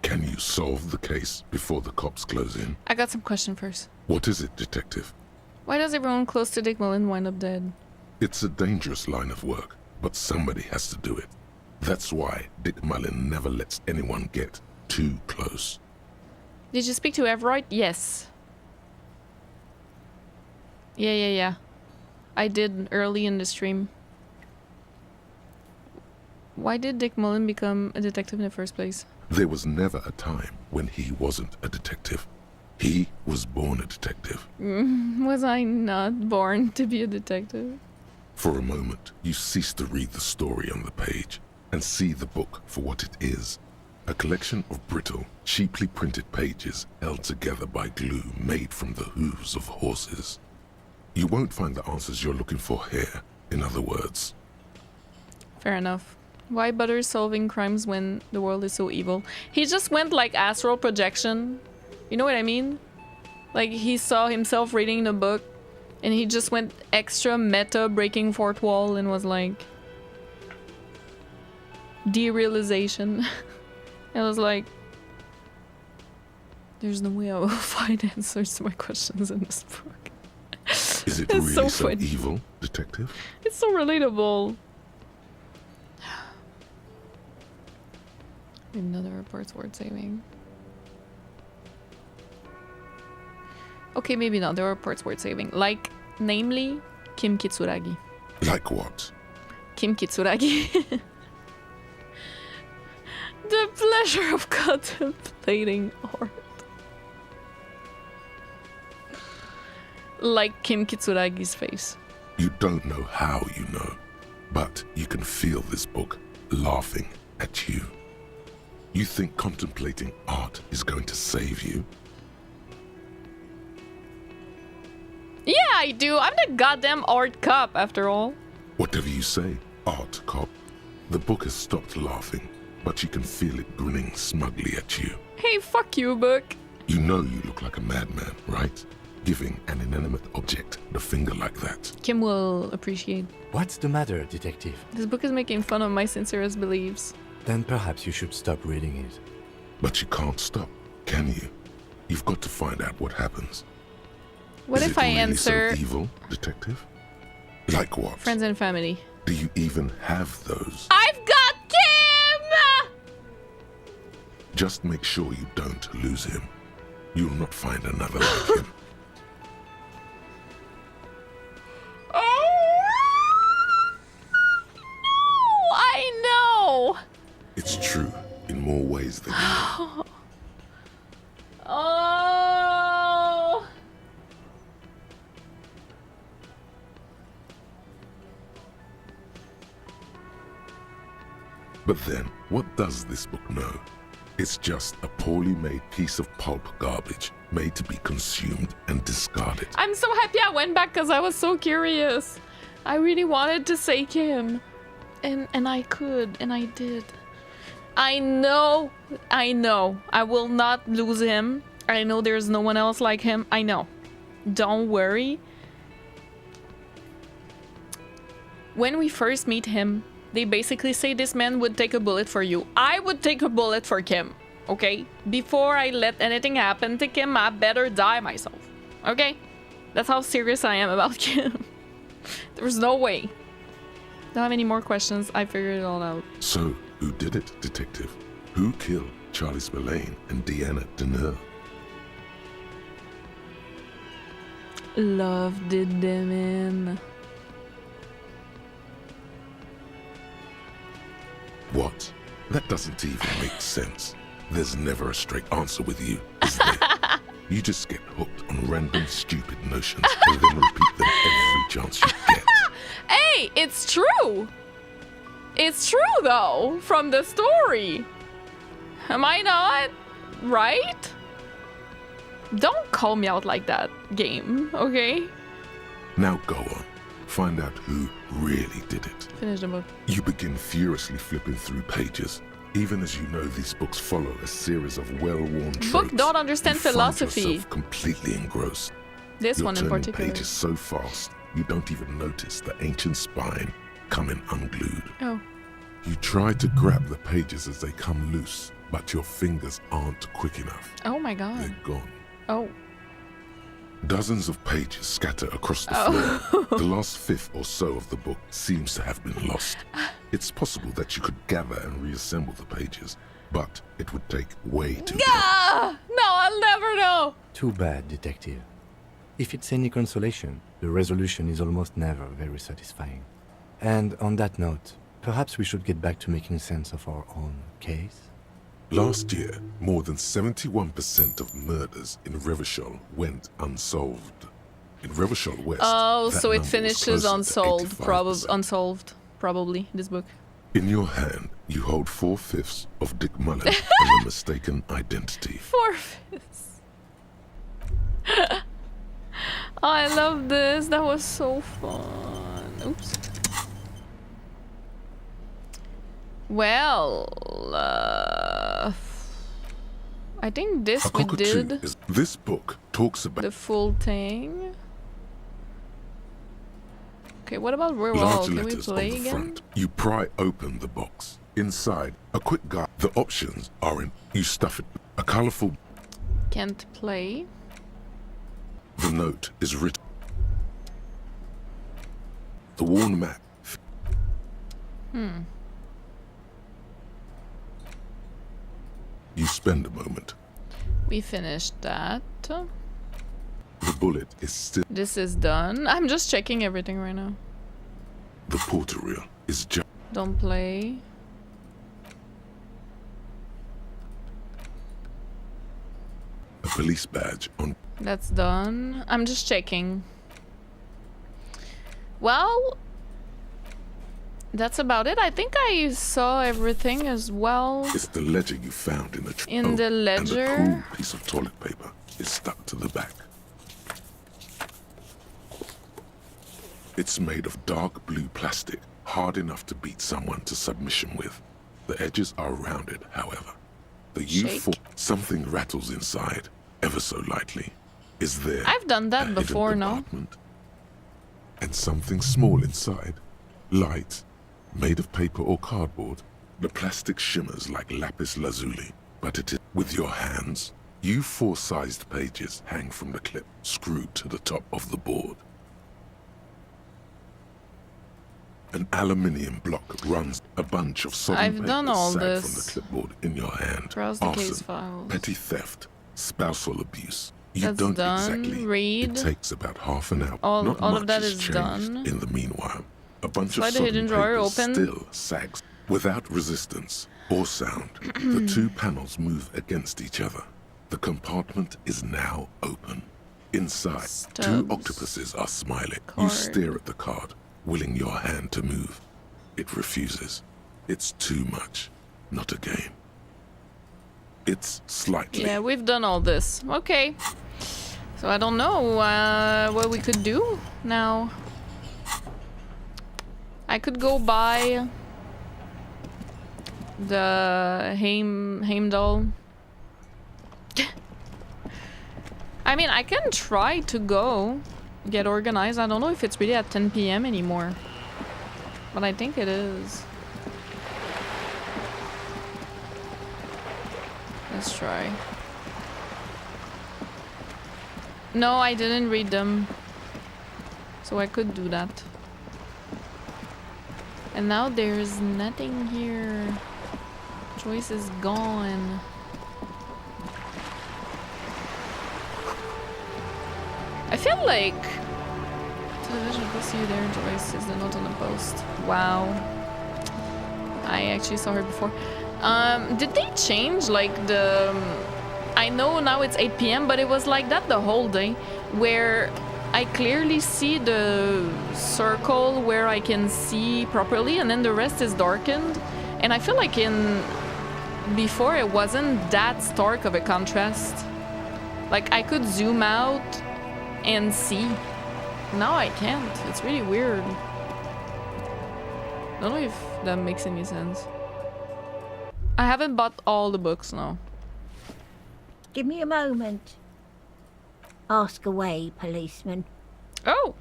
Can you solve the case before the cops close in? I got some question first. What is it, Detective? Why does everyone close to Dick Mullen wind up dead? It's a dangerous line of work, but somebody has to do it. That's why Dick Mullen never lets anyone get too close. Did you speak to Evrart? Yes. Yeah. I did early in the stream. Why did Dick Mullen become a detective in the first place? There was never a time when he wasn't a detective. He was born a detective. Was I not born to be a detective? For a moment, you cease to read the story on the page and see the book for what it is. A collection of brittle, cheaply printed pages held together by glue made from the hooves of horses. You won't find the answers you're looking for here, in other words. Fair enough. Why bother solving crimes when the world is so evil? He just went like astral projection. You know what I mean? Like he saw himself reading the book and he just went extra meta, breaking fourth wall, and was like derealization. I was like, there's no way I will find answers to my questions in this book. Is it It's really so so funny. evil, Detective? It's so relatable. Another report's worth saving. Okay, maybe not. There are reports worth saving. Like, namely, Kim Kitsuragi. Like what? Kim Kitsuragi. The pleasure of contemplating art. like Kim Kitsuragi's face. You don't know how you know, but you can feel this book laughing at you. You think contemplating art is going to save you? Yeah, I do. I'm the goddamn art cop, after all. Whatever you say, art cop. The book has stopped laughing, but you can feel it grinning smugly at you. Hey, fuck you, book. You know you look like a madman, right? Giving an inanimate object the finger like that. Kim will appreciate. What's the matter, detective? This book is making fun of my sincerest beliefs. Then perhaps you should stop reading it. But you can't stop, can you? You've got to find out what happens. What Is if it I really answer so evil, detective? Like what? friends and family? Do you even have those? I've got Kim! Just make sure you don't lose him. You'll not find another like him. I know! It's true in more ways than you know. Oh! But then, what does this book know? It's just a poorly made piece of pulp garbage made to be consumed and discarded. I'm so happy I went back because I was so curious. I really wanted to say Kim. And I could, and I did. I know. I will not lose him. I know there's no one else like him. I know. Don't worry. When we first meet him, they basically say this man would take a bullet for you. I would take a bullet for Kim, okay? Before I let anything happen to Kim, I better die myself, okay? That's how serious I am about Kim. There's no way. Don't have any more questions. I figured it all out. So, who did it, detective? Who killed Charlie Spillane and Deanna Deneur? Love did them in. What? That doesn't even make sense. There's never a straight answer with you, is there? You just get hooked on random stupid notions and then repeat them every chance you get. Hey, it's true. It's true, though, from the story. Am I not right? Don't call me out like that, game, okay? Now go on. Find out who really did it. Finish the book. You begin furiously flipping through pages, even as you know these books follow a series of well-worn tropes. Book don't understand you find philosophy. yourself completely engrossed. This You're one in turning particular. pages so fast, you don't even notice the ancient spine coming unglued. Oh. You try to grab the pages as they come loose, but your fingers aren't quick enough. Oh my god. They're gone. Oh. Dozens of pages scatter across the floor. The last fifth or so of the book seems to have been lost. It's possible that you could gather and reassemble the pages, but it would take way too long. Ah! No, I'll never know. Too bad, detective. If it's any consolation, the resolution is almost never very satisfying. And on that note, perhaps we should get back to making sense of our own case? Last year, more than 71% of murders in Revachol went unsolved. In Revachol West, Oh, that so it number was finishes closer to unsolved, 85%. probably, this book. In your hand, you hold 4/5 of Dick Mullen and a mistaken identity. 4/5. Oh, I love this. That was so fun. Oops. Well, I think this A we cockatoo did is- This book talks about the full thing. Okay, what about Werewolf? larger Can we letters on play the again? front. You pry open the box. Inside, a quick guide. The options are in. You stuff it. A colorful. Can't play. The note is written. The worn map. You spend a moment. We finished that. The bullet is still. This is done. I'm just checking everything right now. The porter reel is just. Don't play. A police badge on. That's done. I'm just checking. Well, that's about it. I think I saw everything as well. It's the ledger you found in the In the ledger? And the cool piece of toilet paper is stuck to the back. It's made of dark blue plastic, hard enough to beat someone to submission with. The edges are rounded, however. The U4, something rattles inside, ever so lightly. Is there I've done that a before, hidden no? compartment? And something small inside, light, made of paper or cardboard. The plastic shimmers like lapis lazuli, but it is with your hands. U4-sized pages hang from the clip, screwed to the top of the board. An aluminium block runs a bunch of sodden I've papers done all sag this. from the clipboard in your hand. Browse the case Arson, files. petty theft, spousal abuse. You That's don't done. exactly. Read. It takes about half an hour. All Not of much that has is changed done. in the meanwhile. A bunch Slide of the hidden sodden drawer papers open. still sags without resistance or sound. The two panels move against each other. The compartment is now open. Inside, two Stubs. octopuses are smiling. Card. You stare at the card, willing your hand to move. It refuses. It's too much. Not a game. It's slightly. Yeah, we've done all this. Okay. So I don't know what we could do now. I could go buy the Heimdall. I mean, I can try to go get organized. I don't know if it's really at 10 p.m. anymore. But I think it is. Let's try. No, I didn't read them. So I could do that. And now there's nothing here. Choice is gone. I feel like television will see you there. Joyce is the note on the post. Wow. I actually saw her before. Did they change like the... I know now it's 8 p.m. but it was like that the whole day, where I clearly see the circle where I can see properly and then the rest is darkened. And I feel like before it wasn't that stark of a contrast. Like I could zoom out and see. Now I can't. It's really weird. I don't know if that makes any sense. I haven't bought all the books now. Give me a moment. Ask away, policeman. Oh!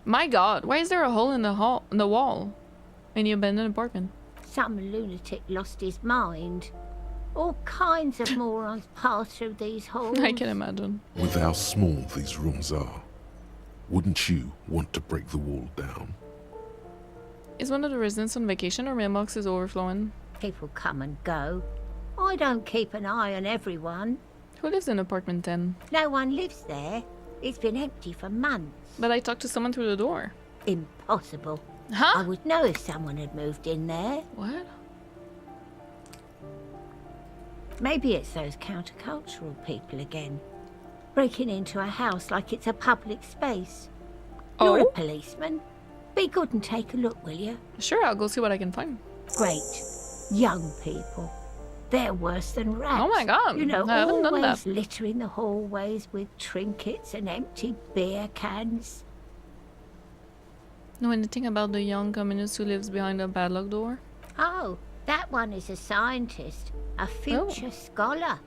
My god, why is there a hole in the wall? In the abandoned apartment. Some lunatic lost his mind. All kinds of morons pass through these holes. I can imagine. With how small these rooms are, wouldn't you want to break the wall down? Is one of the residents on vacation or mailbox is overflowing? People come and go. I don't keep an eye on everyone. Who lives in apartment 10? No one lives there. It's been empty for months. But I talked to someone through the door. Impossible. Huh? I would know if someone had moved in there. What? Maybe it's those countercultural people again. Breaking into a house like it's a public space. Oh? You're a policeman. Be good and take a look, will you? Sure, I'll go see what I can find. Great. Young people. They're worse than rats. Oh my god, You know, I haven't done always that. littering the hallways with trinkets and empty beer cans. Know anything about the young communist who lives behind the padlock door? Oh, that one is a scientist. A future Oh. scholar.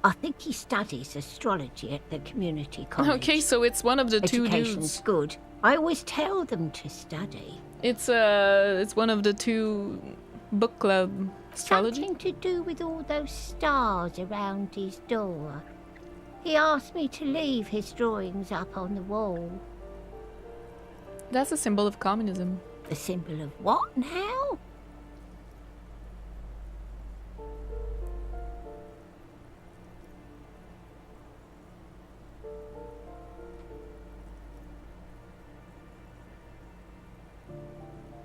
I think he studies astrology at the community college. Okay, so it's one of the two Education's dudes. good. I always tell them to study. It's one of the two book club astrology. Something to do with all those stars around his door. He asked me to leave his drawings up on the wall. That's a symbol of communism. The symbol of what now?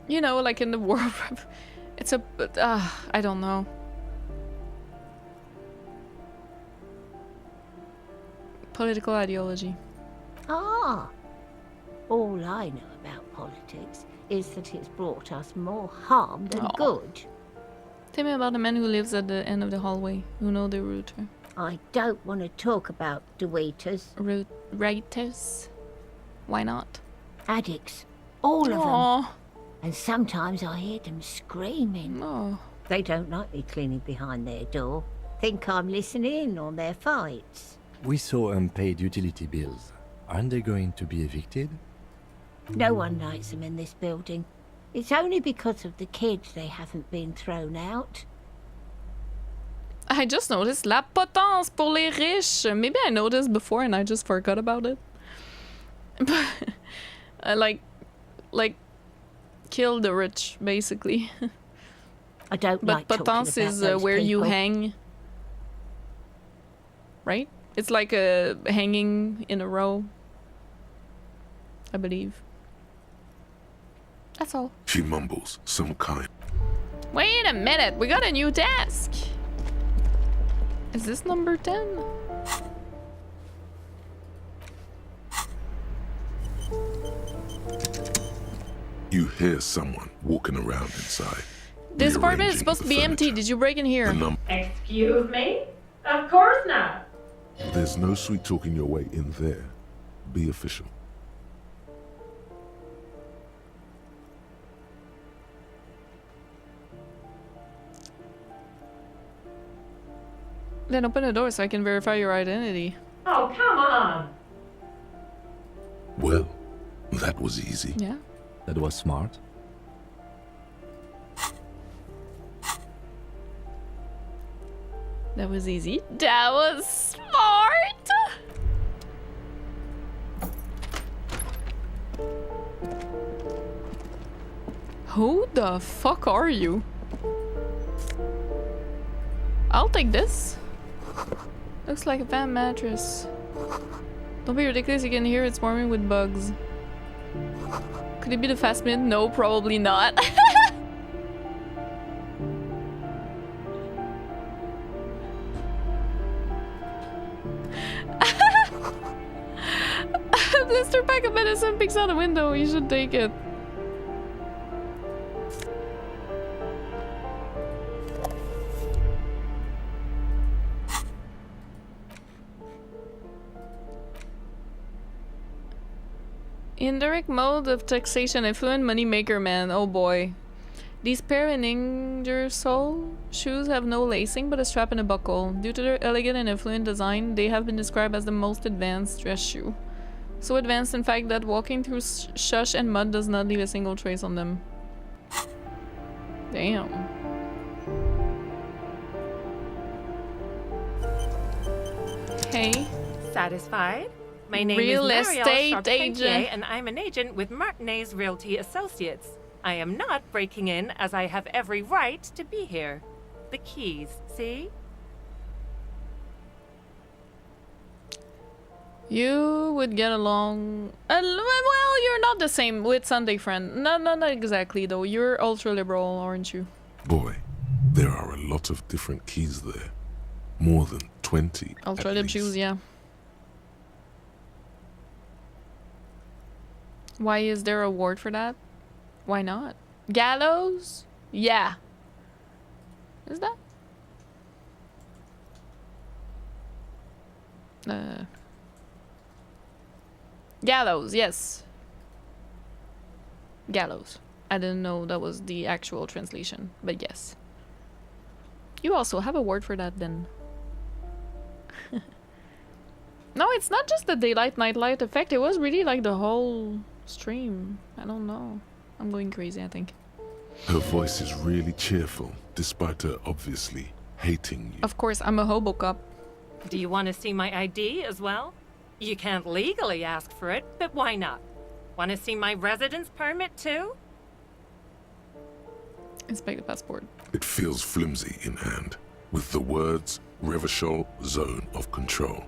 You know, like in the world. It's a. I don't know. Political ideology. Ah. All I know about politics is that it's brought us more harm than Aw. good. Tell me about the man who lives at the end of the hallway, who know the router. I don't want to talk about Dewaiters. Routers? Why not? Addicts. All of them. Aw. And sometimes I hear them screaming. Oh. They don't like me cleaning behind their door. Think I'm listening in on their fights. We saw unpaid utility bills. Aren't they going to be evicted? No one likes them in this building. It's only because of the kids they haven't been thrown out. I just noticed la potence pour les riches. Maybe I noticed before and I just forgot about it. I like kill the rich, basically. I don't But like talking potence about is those where you people. hang. Right? It's like a hanging in a row. I believe. That's all. She mumbles, some kind. Wait a minute, we got a new task. Is this number 10? You hear someone walking around inside. This apartment is rearranging supposed to the be empty. furniture. Did you break in here? The Excuse me? Of course not. There's no sweet talking your way in there. Be official. Then open the door so I can verify your identity. Oh, come on. Well, that was easy. Yeah. That was smart. That was easy. That was smart! Who the fuck are you? I'll take this. Looks like a fan mattress. Don't be ridiculous, you can hear it swarming with bugs. Could it be the fast mid? No, probably not. Blister pack of medicine peeks out the window. You should take it. Indirect mode of taxation, affluent moneymaker man. Oh boy. These pair in Ingersoll shoes have no lacing but a strap and a buckle. Due to their elegant and affluent design, they have been described as the most advanced dress shoe. So advanced, in fact, that walking through shush and mud does not leave a single trace on them. Damn. Hey. Satisfied? My name Real is Marielle estate Charpentier, agent. and I'm an agent with Martinez Realty Associates. I am not breaking in, as I have every right to be here. The keys, see? You would get along... well, you're not the same with Sunday Friend. No, not exactly, though. You're ultra-liberal, aren't you? Boy, there are a lot of different keys there. More than 20. Ultra-lib shoes, yeah. Why is there a word for that? Why not? Gallows? Yeah. Is that? Gallows, yes. Gallows. I didn't know that was the actual translation, but yes. You also have a word for that then. No, it's not just the daylight nightlight effect. It was really like the whole stream. I don't know. I'm going crazy, I think. Her voice is really cheerful, despite her obviously hating you. Of course, I'm a hobo cop. Do you want to see my ID as well? You can't legally ask for it, but why not? Want to see my residence permit too? Inspect the passport. It feels flimsy in hand, with the words Revachol Zone of Control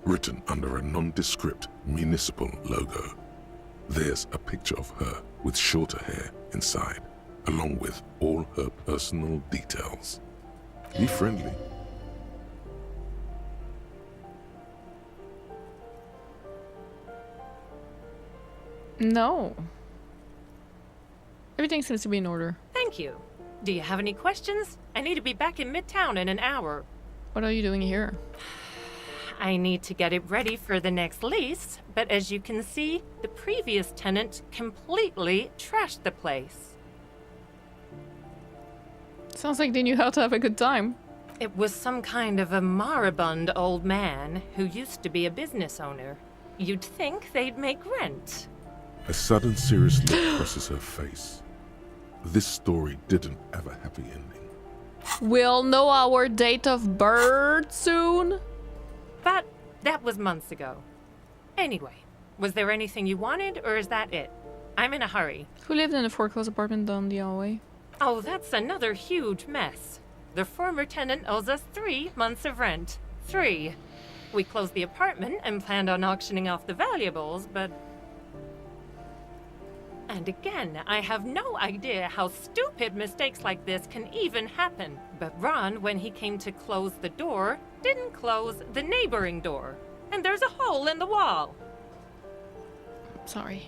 written under a nondescript municipal logo. There's a picture of her with shorter hair inside, along with all her personal details. Be friendly. No. Everything seems to be in order. Thank you. Do you have any questions? I need to be back in Midtown in an hour. What are you doing here? I need to get it ready for the next lease, but as you can see, the previous tenant completely trashed the place. Sounds like they knew how to have a good time. It was some kind of a moribund old man who used to be a business owner. You'd think they'd make rent. A sudden serious look crosses her face. This story didn't have a happy ending. We'll know our date of birth soon. But that was months ago. Anyway, was there anything you wanted, or is that it? I'm in a hurry. Who lived in a foreclosed apartment down the hallway? Oh, that's another huge mess. The former tenant owes us 3 months of rent. 3. We closed the apartment and planned on auctioning off the valuables, but... And again, I have no idea how stupid mistakes like this can even happen. But Ron, when he came to close the door, didn't close the neighboring door. And there's a hole in the wall. Sorry.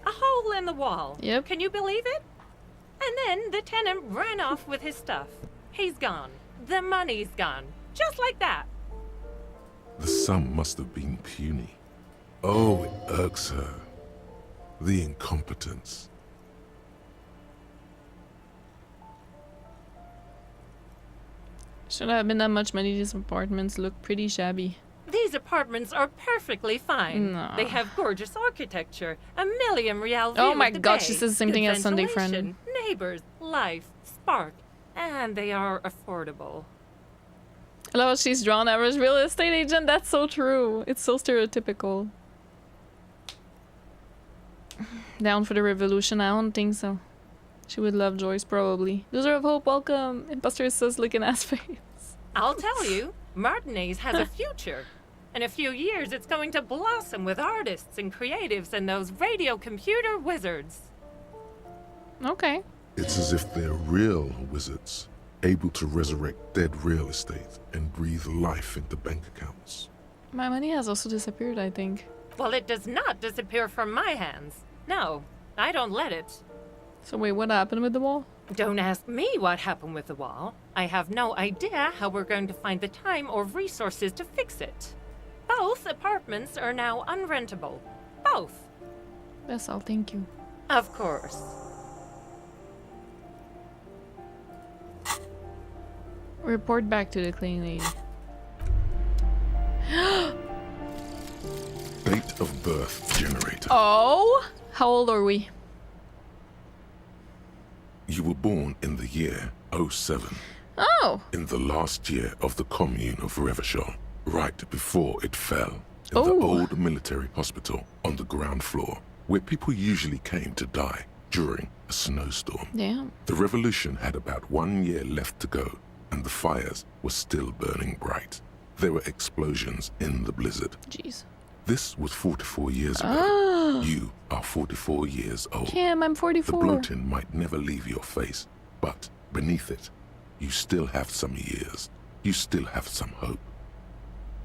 A hole in the wall. Yep. Can you believe it? And then the tenant ran off with his stuff. He's gone. The money's gone. Just like that. The sum must have been puny. Oh, it irks her. The incompetence. Shouldn't have been that much money. These apartments look pretty shabby. These apartments are perfectly fine. No. They have gorgeous architecture, a million real view Oh my of the god, bay, she says the same thing good as Sunday Friend. ventilation, neighbors, life, spark, and they are affordable. I love how she's drawn average real estate agent. That's so true. It's so stereotypical. Down for the revolution? I don't think so. She would love Joyce, probably. Loser of Hope, welcome. Imposter says looking ass face. I'll tell you, Martinez has a future. In a few years, it's going to blossom with artists and creatives and those radio computer wizards. Okay. It's as if they're real wizards, able to resurrect dead real estate and breathe life into bank accounts. My money has also disappeared, I think. Well, it does not disappear from my hands. No, I don't let it. So wait, what happened with the wall? Don't ask me what happened with the wall. I have no idea how we're going to find the time or resources to fix it. Both apartments are now unrentable. Both. That's all, thank you. Of course. Report back to the cleaning lady. Date of birth generator. Oh? How old are we? You were born in the year 07. Oh! In the last year of the commune of Revachol, right before it fell. In the Oh. old military hospital on the ground floor, where people usually came to die during a snowstorm. Damn. The revolution had about 1 year left to go, and the fires were still burning bright. There were explosions in the blizzard. Jeez. This was 44 years ago. Ah. You are 44 years old. Kim, I'm The 44. bloating might never leave your face, but beneath it, you still have some years. You still have some hope.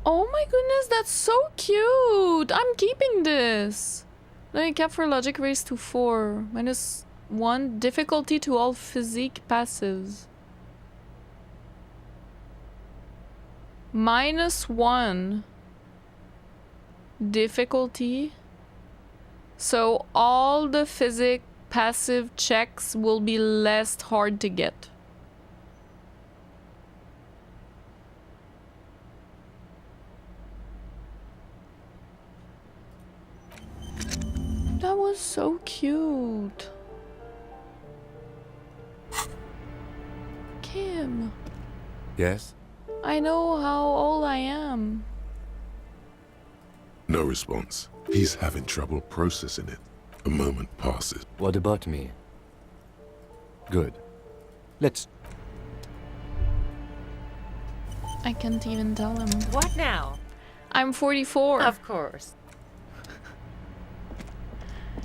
Oh my goodness, that's so cute! I'm keeping this! Learning cap for logic raised to 4. -1. Difficulty to all physique passives. -1. Difficulty. So all the physic passive checks will be less hard to get. That was so cute. Kim, Yes? I know how old I am. No response. He's having trouble processing it. A moment passes. What about me? Good. Let's... I can't even tell him. What now? I'm 44. Of course.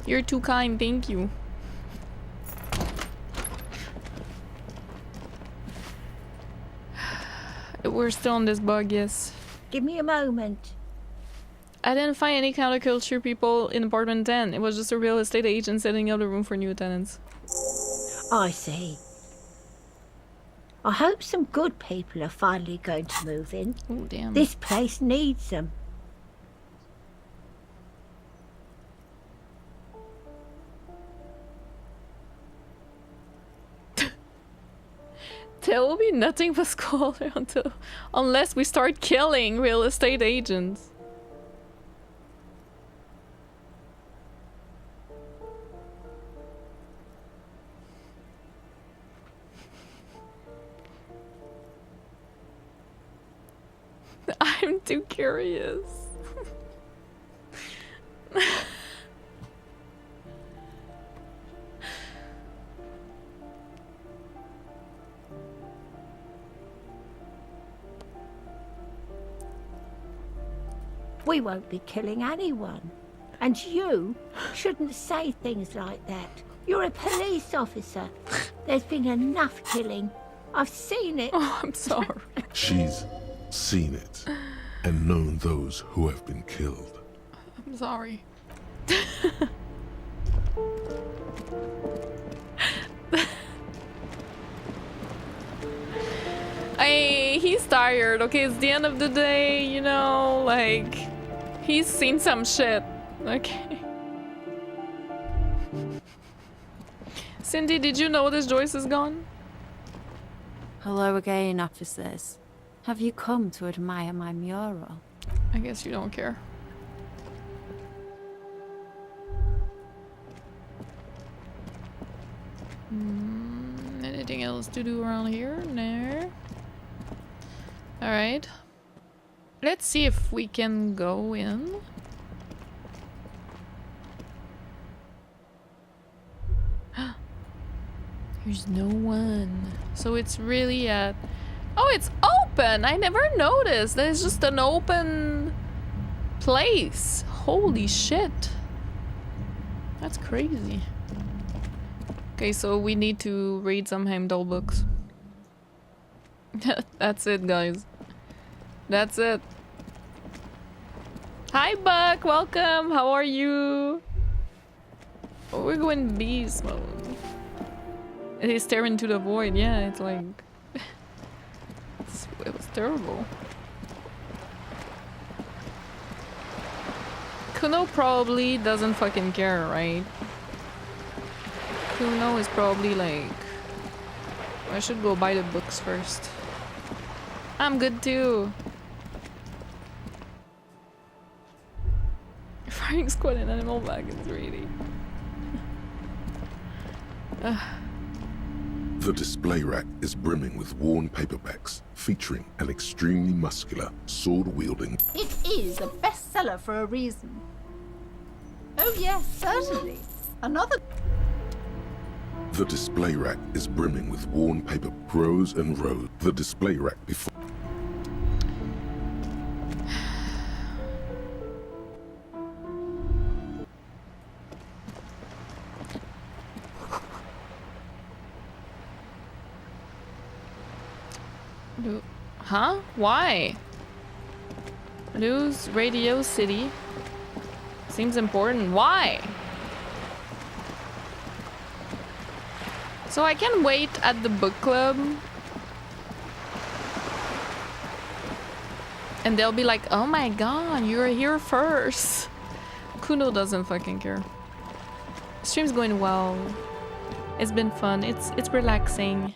You're too kind, thank you. We're still on this bug, yes. Give me a moment. I didn't find any counterculture people in apartment 10. It was just a real estate agent setting up the room for new tenants. I see. I hope some good people are finally going to move in. Oh, damn. This place needs them. There will be nothing but squalor unless we start killing real estate agents. I'm too curious. We won't be killing anyone. And you shouldn't say things like that. You're a police officer. There's been enough killing. I've seen it. Oh, I'm sorry. She's seen it and known those who have been killed. I'm sorry. He's tired, okay? It's the end of the day, you know, like, he's seen some shit, okay? Cindy, did you notice Joyce is gone? Hello again, officers. Have you come to admire my mural? I guess you don't care. Anything else to do around here? No. Alright. Let's see if we can go in. There's no one. So it's really at... Oh, it's open! I never noticed. There's just an open place. Holy shit. That's crazy. Okay, so we need to read some Heimdall books. That's it, guys. That's it. Hi, Buck! Welcome! How are you? Oh, we're going beast mode. He's staring into the void. Yeah, it's like... it was terrible. Kuno probably doesn't fucking care, right? Kuno is probably like... I should go buy the books first. I'm good too. Firing squad and animal wagons, really. The display rack is brimming with worn paperbacks featuring an extremely muscular, sword-wielding... It is a bestseller for a reason. Oh yes, certainly. Another... The display rack is brimming with worn paper, rows and rows. The display rack before... Huh? Why? Lose Radio City. Seems important. Why? So I can wait at the book club. And they'll be like, oh my god, you're here first. Kuno doesn't fucking care. Stream's going well. It's been fun. It's relaxing.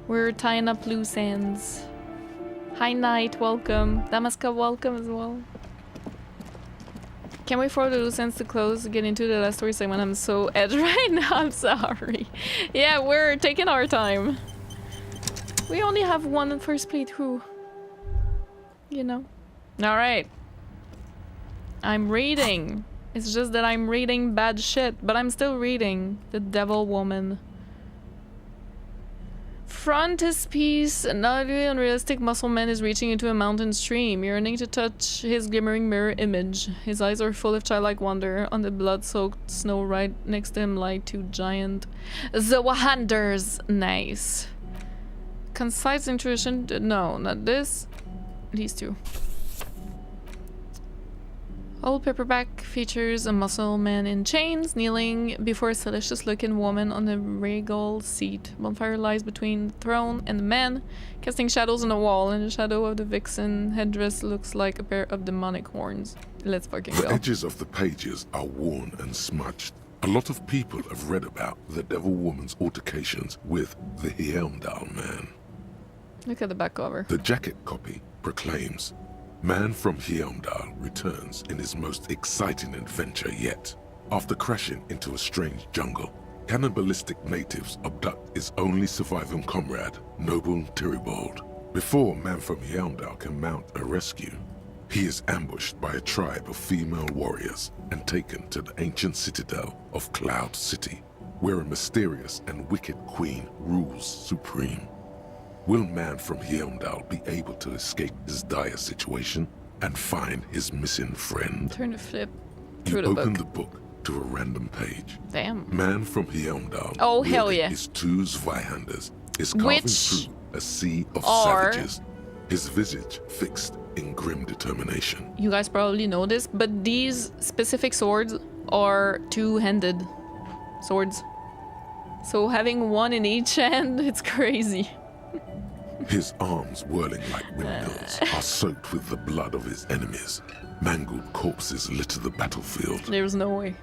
We're tying up loose ends. Hi Knight, welcome. Damaska, welcome as well. Can't wait for the loose ends to close to get into the last story segment. I'm so edged right now, I'm sorry. Yeah, we're taking our time. We only have one first playthrough. You know. Alright. I'm reading. It's just that I'm reading bad shit, but I'm still reading. The Devil Woman. Frontispiece, an ugly, unrealistic muscle man is reaching into a mountain stream, yearning to touch his glimmering mirror image. His eyes are full of childlike wonder. On the blood-soaked snow right next to him lie two giant Zawahanders. Nice. Concise intuition. No, not this. These two. Old paperback features a muscle man in chains kneeling before a delicious-looking woman on a regal seat. Bonfire lies between the throne and the man, casting shadows on the wall, and the shadow of the vixen headdress looks like a pair of demonic horns. Let's fucking The go. edges of the pages are worn and smudged. A lot of people have read about the Devil Woman's altercations with the Heimdall man. Look at the back cover. The jacket copy proclaims, "Man from Heimdall returns in his most exciting adventure yet. After crashing into a strange jungle, cannibalistic natives abduct his only surviving comrade, Noble Tyribald. Before Man from Heimdall can mount a rescue, he is ambushed by a tribe of female warriors and taken to the ancient citadel of Cloud City, where a mysterious and wicked queen rules supreme. Will Man from Heimdall be able to escape his dire situation and find his missing friend?" Turn to flip You through the open book. the book to a random page. Damn. Man from Heimdall, Oh, hell wielding yeah. his two Zweihanders, is carving Which through a sea of are- savages, his visage fixed in grim determination. You guys probably know this, but these specific swords are two-handed swords. So having one in each hand, it's crazy. His arms, whirling like windmills, are soaked with the blood of his enemies. Mangled corpses litter the battlefield. There's no way.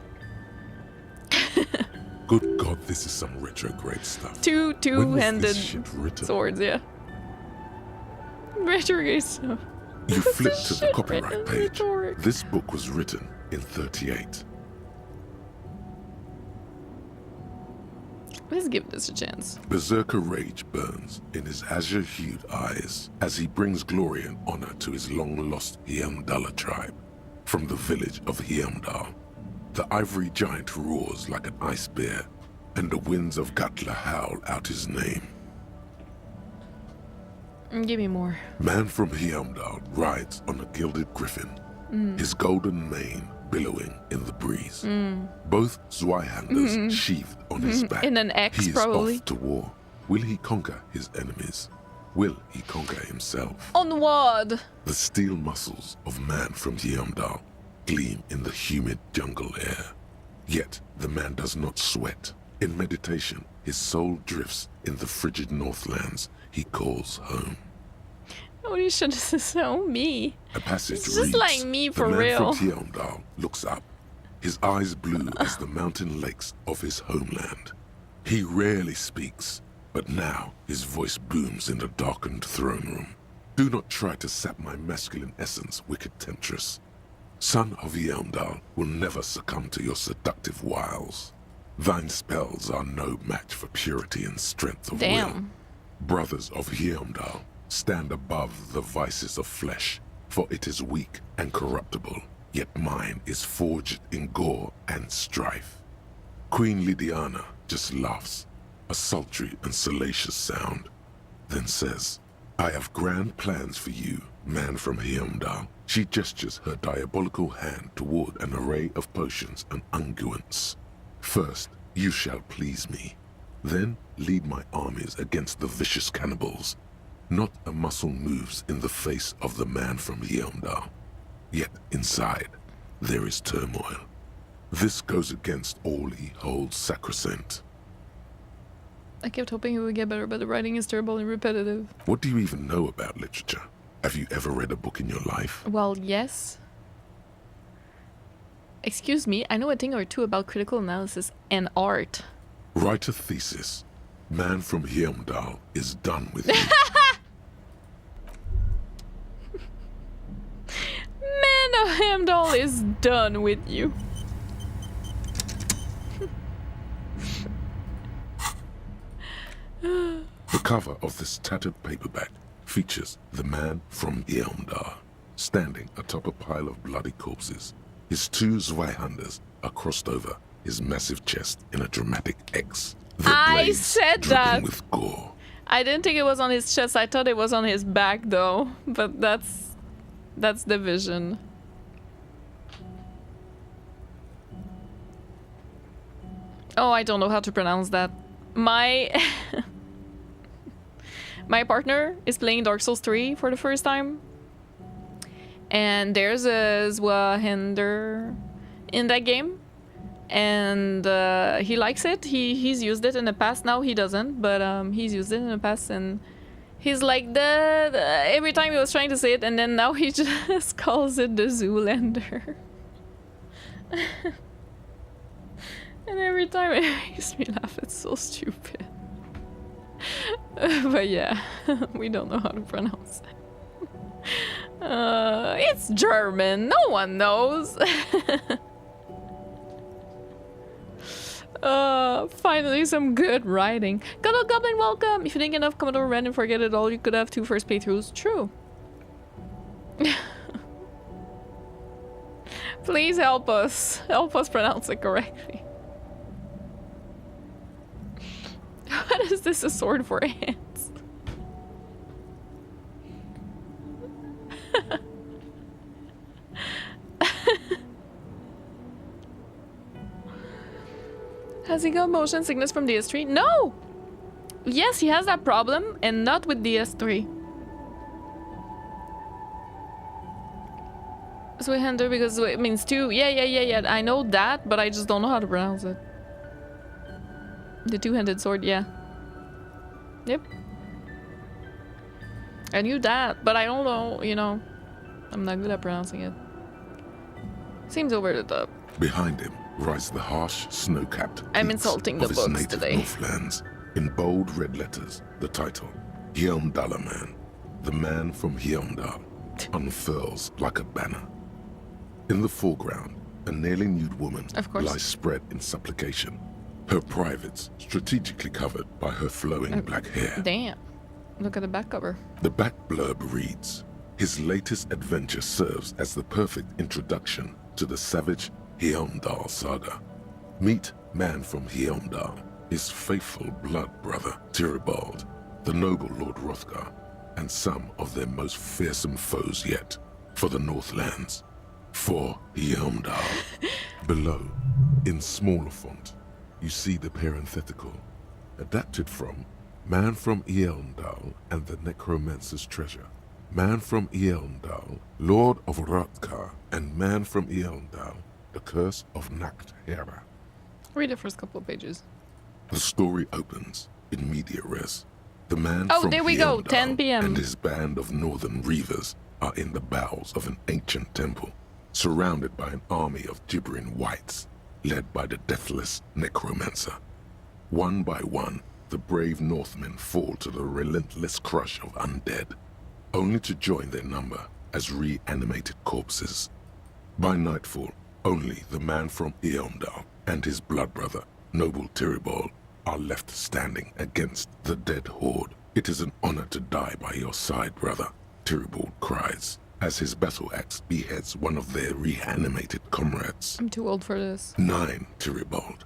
Good God, this is some retrograde stuff. Two When was two-handed this shit written? swords, yeah. Retrograde stuff. You flip to the shit copyright written page. rhetoric. This book was written in 38. Let's give this a chance. Berserker rage burns in his azure-hued eyes as he brings glory and honor to his long-lost Heimdall tribe. From the village of Heimdall, the ivory giant roars like an ice bear, and the winds of Gatla howl out his name. Give me more. Man from Heimdall rides on a gilded griffin, his golden mane billowing in the breeze. Both Zweihanders sheathed on his back. In an X, he is probably. off to war. Will he conquer his enemies? Will he conquer himself? Onward! The steel muscles of Man from Heimdall gleam in the humid jungle air. Yet the man does not sweat. In meditation, his soul drifts in the frigid northlands he calls home. Holy shit, this is so me. A passage It's just reads, like me for the man real. from Heimdall looks up, his eyes blue as the mountain lakes of his homeland. He rarely speaks, but now his voice booms in the darkened throne room. Do not try to sap my masculine essence, wicked temptress. Son of Heimdall will never succumb to your seductive wiles. Thine spells are no match for purity and strength of will. Damn. Brothers of Heimdall, stand above the vices of flesh, for it is weak and corruptible, yet mine is forged in gore and strife. Queen Lydiana just laughs, a sultry and salacious sound, then says, "I have grand plans for you, Man from Heimdall." She gestures her diabolical hand toward an array of potions and unguents. "First, you shall please me. Then lead my armies against the vicious cannibals. Not a muscle moves in the face of the Man from Heimdall. Yet inside, there is turmoil. This goes against all he holds sacrosanct." I kept hoping it would get better, but the writing is terrible and repetitive. What do you even know about literature? Have you ever read a book in your life? Well, yes. Excuse me, I know a thing or two about critical analysis and art. Write a thesis. Man from Heimdall is done with you. Man of Heimdall is done with you. The cover of this tattered paperback features the Man from Heimdall standing atop a pile of bloody corpses. His two Zweihanders are crossed over his massive chest in a dramatic X. The I blades said dripping that. with gore. I didn't think it was on his chest. I thought it was on his back, though. But that's the vision. Oh, I don't know how to pronounce that. My partner is playing Dark Souls 3 for the first time. And there's a Zwahender in that game. And he likes it. He's used it in the past. Now he doesn't, but he's used it in the past, and he's like every time he was trying to say it, and then now he just calls it the Zoolander. And every time it makes me laugh. It's so stupid. But yeah, we don't know how to pronounce it. It's German. No one knows. Finally some good writing. Cuddle Goblin, welcome! If you think enough Commodore Ren and forget it all, you could have 2 first playthroughs. True. Please help us. Help us pronounce it correctly. What is this, a sword for ants? Has he got motion sickness from DS3? No! Yes, he has that problem, and not with DS3. Zweihander because it means 2. Yeah. I know that, but I just don't know how to pronounce it. The 2-handed sword, yeah. Yep. I knew that, but I don't know, you know. I'm not good at pronouncing it. Seems over the top. Behind him rise the harsh, snow-capped I'm peaks insulting the of his books native today. Northlands. In bold red letters, the title, Heimdall Man, the man from Heimdall, unfurls like a banner. In the foreground, a nearly nude woman lies spread in supplication, her privates strategically covered by her flowing black hair. Damn. Look at the back cover. The back blurb reads, his latest adventure serves as the perfect introduction to the savage Heimdall saga. Meet man from Heimdall, his faithful blood brother Tyribald, the noble Lord Hrothgar, and some of their most fearsome foes yet for the Northlands. For Heimdall. Below, in smaller font, you see the parenthetical, adapted from Man from Eldal and the Necromancer's Treasure. Man from Eldal, Lord of Hrothgar, and Man from Eldal, the Curse of Nacht Hera. Read the first couple of pages. The story opens in media res. The man Oh, from there we go, 10 p.m. and his band of northern reavers are in the bowels of an ancient temple, surrounded by an army of gibbering whites, led by the deathless necromancer. One by one, the brave Northmen fall to the relentless crush of undead, only to join their number as reanimated corpses. By nightfall, only the man from Eondal and his blood brother, noble Tyribald, are left standing against the dead horde. It is an honor to die by your side, brother, Tyribald cries, as his battle axe beheads one of their reanimated comrades. I'm too old for this. 9, Tyribald.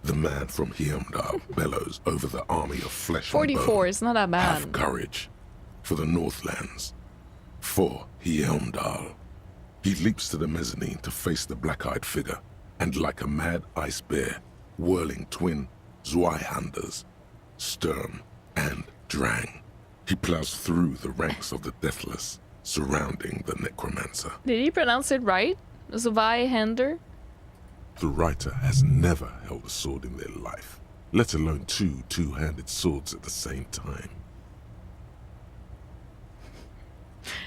The man from Heimdall bellows over the army of flesh 44, and bone. it's not that bad. Have courage for the Northlands. For Heimdall. He leaps to the mezzanine to face the black-eyed figure, and like a mad ice bear, whirling twin Zweihanders, Sturm and Drang, he plows through the ranks of the deathless, surrounding the necromancer. Did he pronounce it right? Zweihander? The writer has never held a sword in their life, let alone 2 two-handed swords at the same time.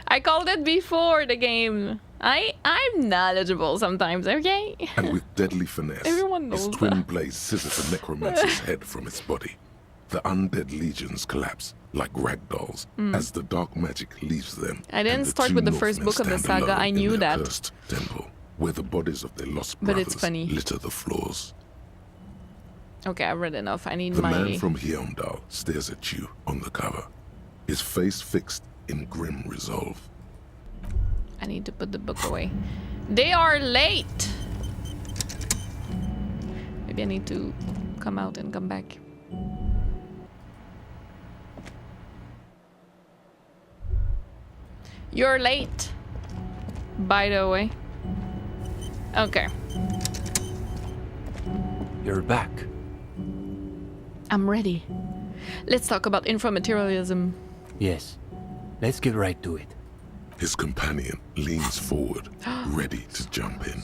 I called it before the game. I'm knowledgeable sometimes, okay? And with deadly finesse, Everyone knows his twin that. blades scissor the necromancer's head from its body. The undead legions collapse like ragdolls as the dark magic leaves them. I didn't and the start 2 with the first Northmen book of the stand saga, alone I in knew their that. cursed temple, where the bodies of their lost But brothers it's funny. litter the floors. Okay, I've read enough. I need The my... man from Heimdall stares at you on the cover, his face fixed in grim resolve. I need to put the book away. They are late! Maybe I need to come out and come back. You're late, by the way. Okay. You're back. I'm ready. Let's talk about inframaterialism. Yes. Let's get right to it. His companion leans forward, ready to jump in.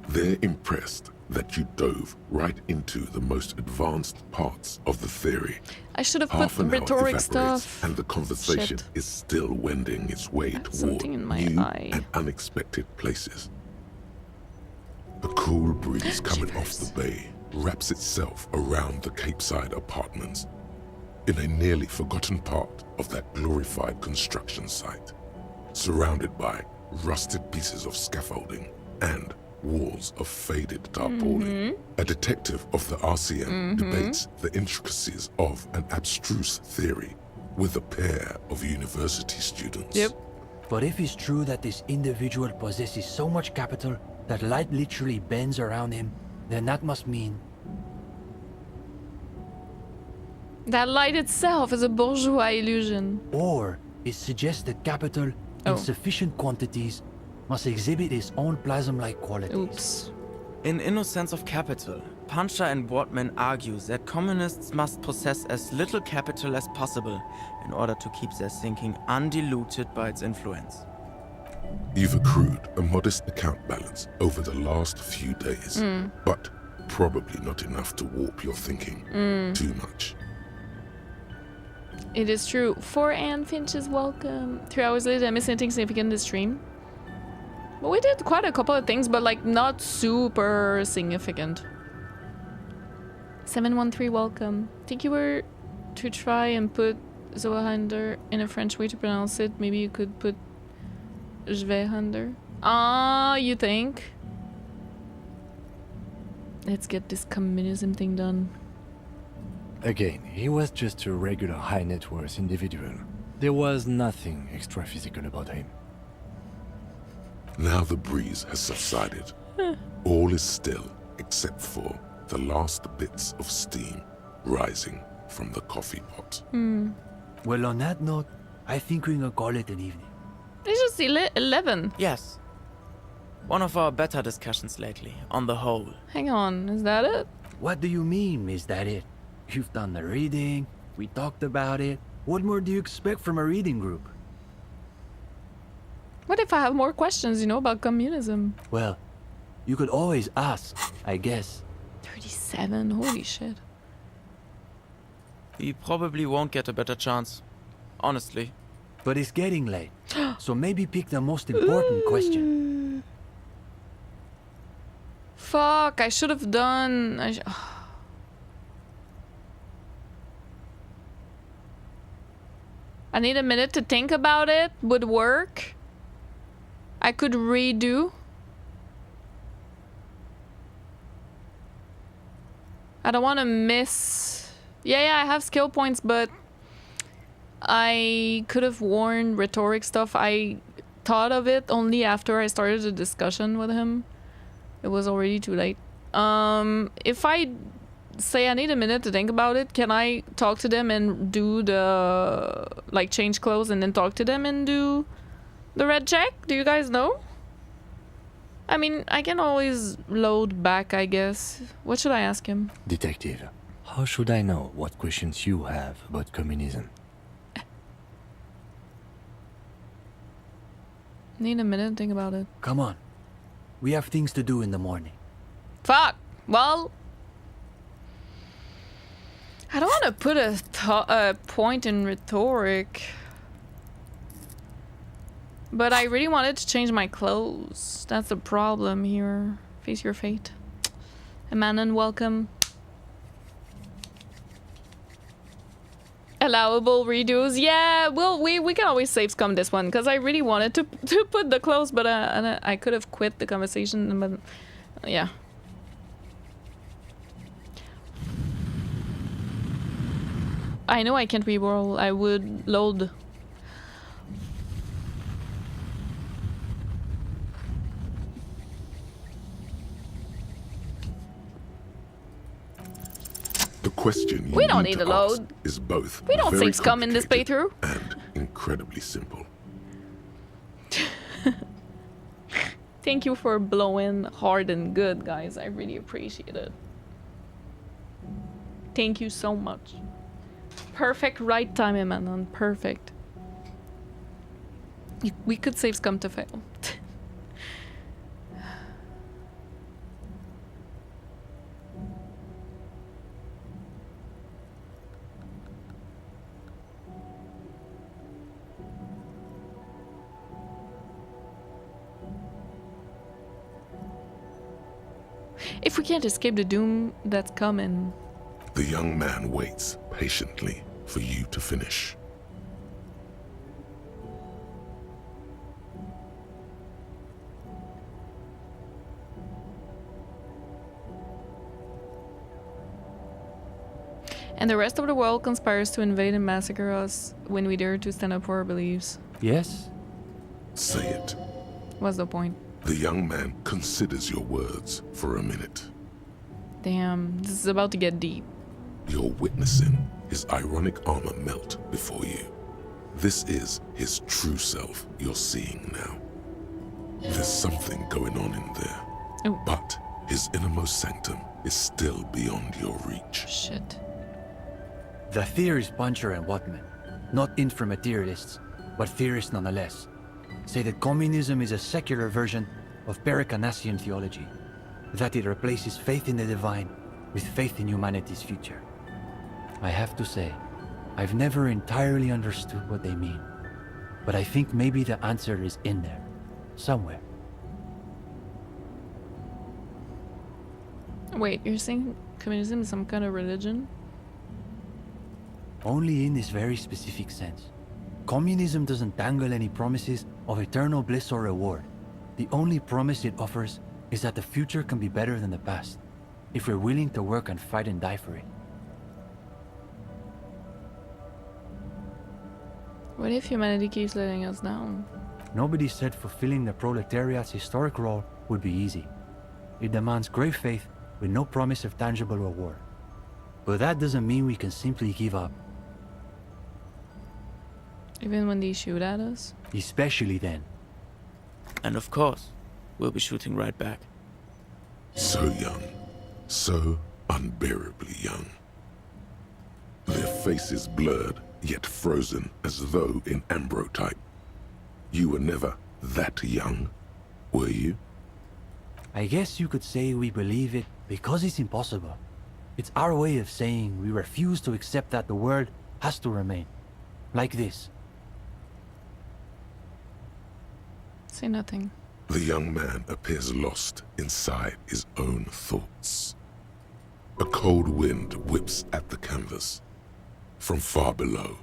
They're impressed that you dove right into the most advanced parts of the theory. I should have Half put an hour rhetoric evaporates, stuff. and the conversation Shit. is still wending its way toward something in my new eye. and unexpected places. A cool breeze coming off the bay wraps itself around the Capeside apartments in a nearly forgotten part of that glorified construction site, surrounded by rusted pieces of scaffolding and walls of faded tarpaulin. A detective of the RCM debates the intricacies of an abstruse theory with a pair of university students. Yep. But if it's true that this individual possesses so much capital that light literally bends around him, then that must mean... That light itself is a bourgeois illusion. Or it suggests that capital, in sufficient quantities, must exhibit its own plasm-like qualities. Oops. In Innocence of Capital, Puncher and Wortman argues that communists must possess as little capital as possible in order to keep their thinking undiluted by its influence. You've accrued a modest account balance over the last few days, but probably not enough to warp your thinking too much. It is true. 4 Anne Finches, welcome. 3 hours later, I missed anything significant in the stream. But we did quite a couple of things, but like not super significant. 713, welcome. Think you were to try and put Zoahander in a French way to pronounce it. Maybe you could put Jvehander. Ah, you think? Let's get this communism thing done. Again, he was just a regular high net worth individual. There was nothing extra physical about him. Now the breeze has subsided. All is still except for the last bits of steam rising from the coffee pot. Well, on that note, I think we can call it an evening. It's just 11. Yes. One of our better discussions lately, on the whole. Hang on, is that it? What do you mean, is that it? You've done the reading, we talked about it. What more do you expect from a reading group? What if I have more questions, you know, about communism? Well, you could always ask, I guess. 37, holy shit. We probably won't get a better chance. Honestly. But it's getting late, so maybe pick the most important question. Fuck, I should have done... I need a minute to think about it. Would work. I could redo. I don't want to miss... Yeah, I have skill points, but... I could have worn rhetoric stuff. I thought of it only after I started the discussion with him. It was already too late. If I say I need a minute to think about it, can I talk to them and do the... like change clothes and then talk to them and do the red check? Do you guys know? I mean, I can always load back, I guess. What should I ask him? Detective, how should I know what questions you have about communism? Need a minute to think about it. Come on. We have things to do in the morning. Fuck! Well... I don't want to put a point in rhetoric. But I really wanted to change my clothes. That's the problem here. Face your fate. Emanon, welcome. Allowable redos. Yeah, well, we can always save scum this one because I really wanted to put the clothes, but I could have quit the conversation. But yeah. I know I can't reroll. I would load. The question you We don't need need to a ask load. is both We don't very save scum in this playthrough. and incredibly simple. Thank you for blowing hard and good, guys. I really appreciate it. Thank you so much. Perfect right time, Emanon. Perfect. We could save scum to fail. If we can't escape the doom that's coming. The young man waits patiently for you to finish. And the rest of the world conspires to invade and massacre us when we dare to stand up for our beliefs. Yes? Say it. What's the point? The young man considers your words for a minute. Damn, this is about to get deep. You're witnessing his ironic armor melt before you. This is his true self you're seeing now. There's something going on in there. Oh. But his innermost sanctum is still beyond your reach. Shit. The theorist Puncher and Watman, not inframaterialists, but theorists nonetheless, say that communism is a secular version of Pericanassian theology, that it replaces faith in the divine with faith in humanity's future. I have to say, I've never entirely understood what they mean, but I think maybe the answer is in there, somewhere. Wait, you're saying communism is some kind of religion? Only in this very specific sense. Communism doesn't dangle any promises of eternal bliss or reward. The only promise it offers is that the future can be better than the past, if we're willing to work and fight and die for it. What if humanity keeps letting us down? Nobody said fulfilling the proletariat's historic role would be easy. It demands great faith with no promise of tangible reward. But that doesn't mean we can simply give up. Even when they shoot at us? Especially then. And of course, we'll be shooting right back. So young, so unbearably young. Their faces blurred, yet frozen as though in ambrotype. You were never that young, were you? I guess you could say we believe it because it's impossible. It's our way of saying we refuse to accept that the world has to remain. Like this. Say nothing. The young man appears lost inside his own thoughts. A cold wind whips at the canvas. From far below,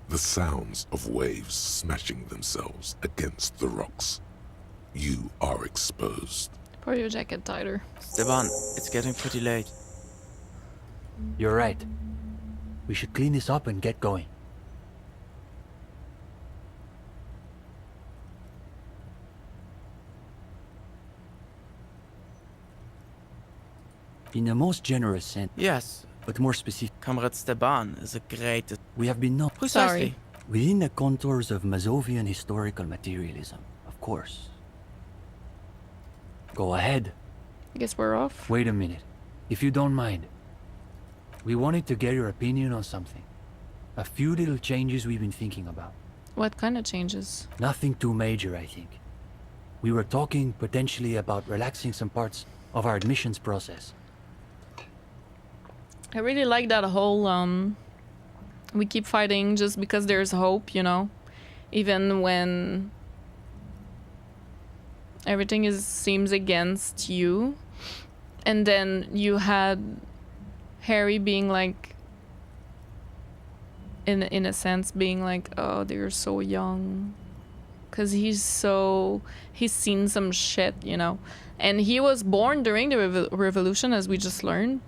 the sounds of waves smashing themselves against the rocks. You are exposed. Pull your jacket tighter. Esteban, it's getting pretty late. You're right. We should clean this up and get going. In the most generous sense. Yes. But more specific. Comrade Esteban is a great... We have been known. Precisely. Within the contours of Mazovian historical materialism, of course. Go ahead. I guess we're off. Wait a minute. If you don't mind. We wanted to get your opinion on something. A few little changes we've been thinking about. What kind of changes? Nothing too major, I think. We were talking potentially about relaxing some parts of our admissions process. I really like that whole, we keep fighting just because there's hope, you know? Even when everything seems against you. And then you had Harry being like, in a sense, being like, oh, they're so young. Because he's seen some shit, you know? And he was born during the revolution, as we just learned.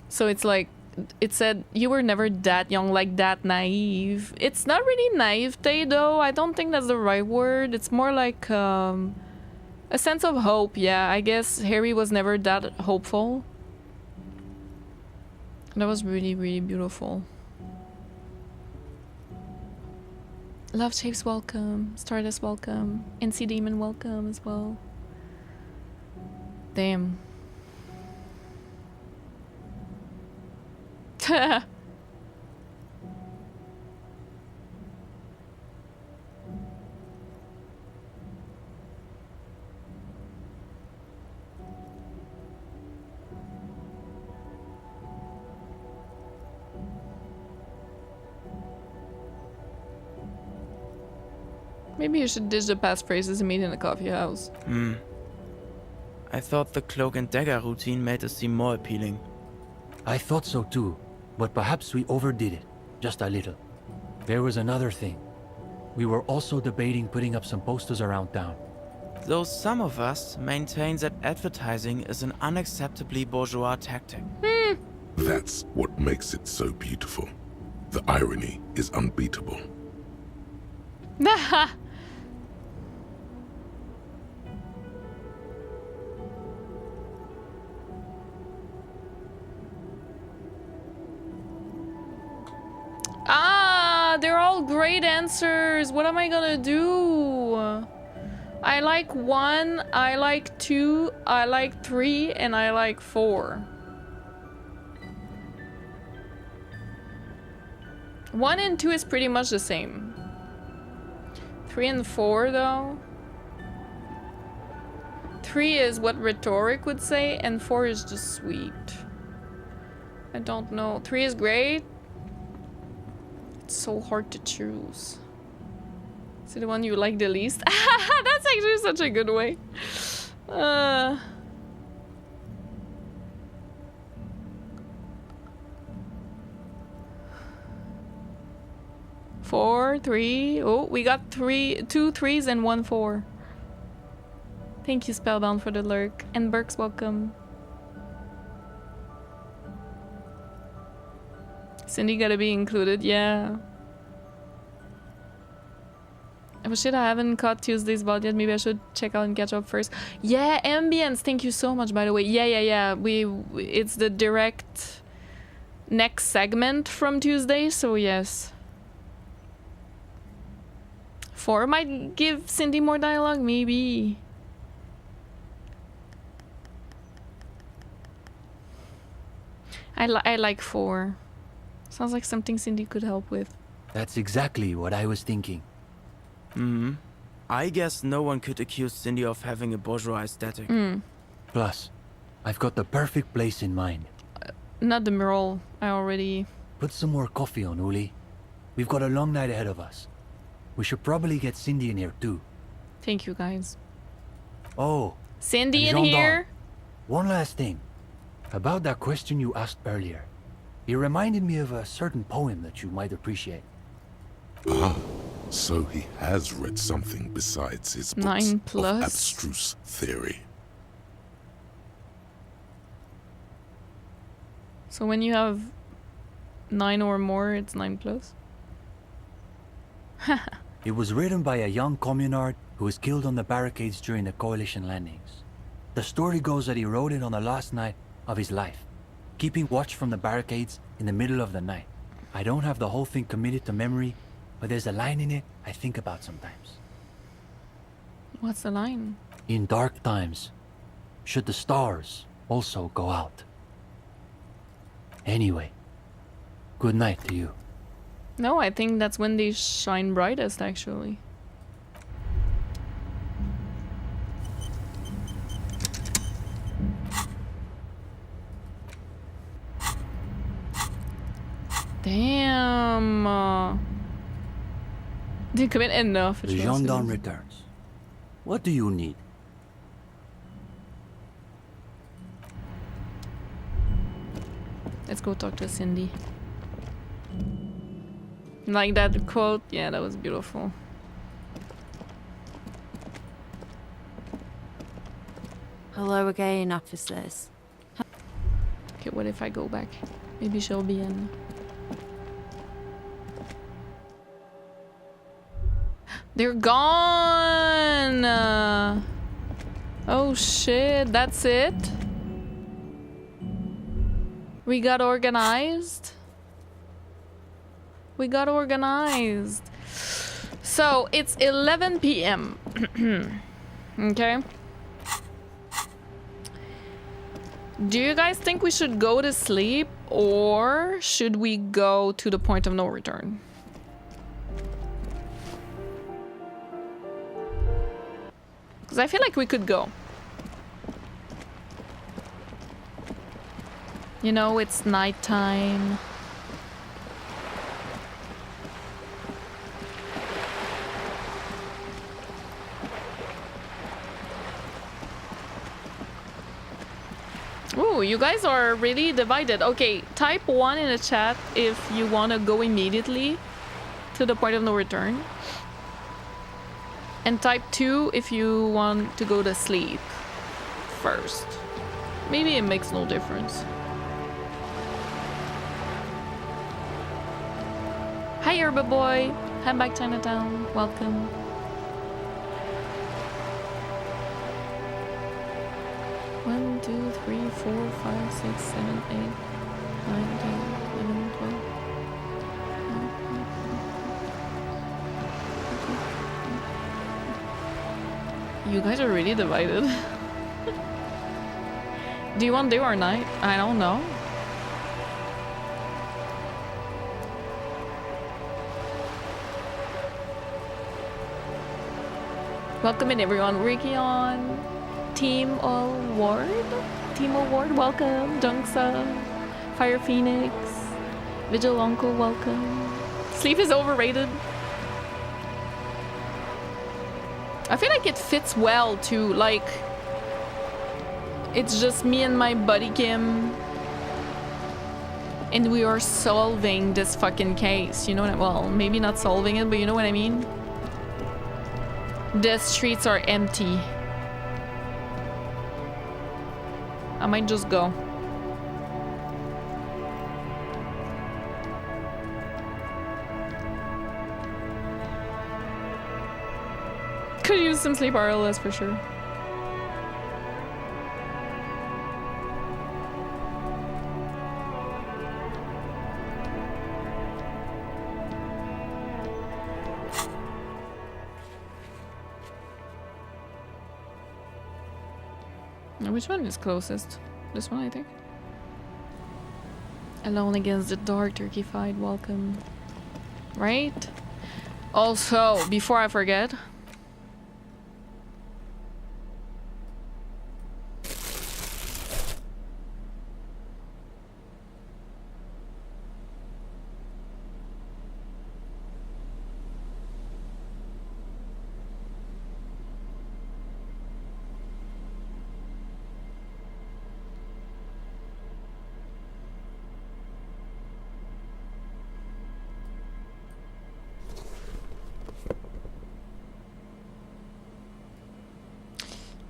So it's like, it said, you were never that young, like that naive. It's not really naivete, though. I don't think that's the right word. It's more like a sense of hope, yeah. I guess Harry was never that hopeful. That was really, really beautiful. Love Shapes, welcome. Stardust, welcome. NC Demon, welcome as well. Damn. Maybe you should ditch the passphrases and meet in a coffee house. I thought the cloak and dagger routine made us seem more appealing. I thought so too, but perhaps we overdid it. Just a little. There was another thing. We were also debating putting up some posters around town. Though some of us maintain that advertising is an unacceptably bourgeois tactic. That's what makes it so beautiful. The irony is unbeatable. They're all great answers. What am I gonna do? I like 1, I like 2, I like 3, and I like 4. 1 and 2 is pretty much the same. 3 and 4 though. 3 is what rhetoric would say, and 4 is just sweet. I don't know. 3 is great. It's so hard to choose. Is it the one you like the least? That's actually such a good way. 4, 3. Oh, we got 2 3s and 1 4. Thank you, Spellbound, for the lurk. And Burke's welcome. Cindy gotta be included, yeah. Oh shit, I haven't caught Tuesday's VOD yet. Maybe I should check out and catch up first. Yeah, Ambience, thank you so much, by the way. Yeah. It's the direct next segment from Tuesday, so yes. 4 might give Cindy more dialogue, maybe. I like 4. Sounds like something Cindy could help with. That's exactly what I was thinking. I guess no one could accuse Cindy of having a bourgeois aesthetic. Plus, I've got the perfect place in mind. Not the mural. I already... Put some more coffee on, Uli. We've got a long night ahead of us. We should probably get Cindy in here too. Thank you, guys. Oh. Cindy in here? One last thing. About that question you asked earlier. It reminded me of a certain poem that you might appreciate. Ah, so he has read something besides his books 9+. of abstruse theory. So when you have 9 or more, it's 9+. It was written by a young communard who was killed on the barricades during the Coalition landings. The story goes that he wrote it on the last night of his life, keeping watch from the barricades in the middle of the night. I don't have the whole thing committed to memory, but there's a line in it I think about sometimes. What's the line? In dark times, should the stars also go out? Anyway, good night to you. No, I think that's when they shine brightest, actually. Damn. Didn't commit enough. The gendarme returns. What do you need? Let's go talk to Cindy. Like that quote? Yeah, that was beautiful. Hello again, officers. Okay, what if I go back? Maybe she'll be in. They're gone! Oh shit, that's it? We got organized? We got organized. So, it's 11 p.m. Okay? Do you guys think we should go to sleep or should we go to the point of no return? Because I feel like we could go. You know, it's nighttime. Ooh, you guys are really divided. Okay, type 1 in the chat if you want to go immediately to the point of no return. And type 2 if you want to go to sleep first. Maybe it makes no difference. Hi, Herba Boy. Hi back, Chinatown. Welcome. One, 2, 3, 4, 5, 6, 7, 8, 9, 10, 11, 12. You guys are really divided. Do you want day or night? I don't know. Welcome in everyone. Ricky on Team Award. Team Award, welcome. Junksa, Fire Phoenix, Vigil Uncle, welcome. Sleep is overrated. I feel like it fits well too, like it's just me and my buddy Kim and we are solving this fucking case, you know what I mean? Well, maybe not solving it, but you know what I mean? The streets are empty. I might just go. Could use some sleep RLS for sure. Which one is closest? This one, I think. Alone against the dark, turkey fight, welcome. Right? Also, before I forget,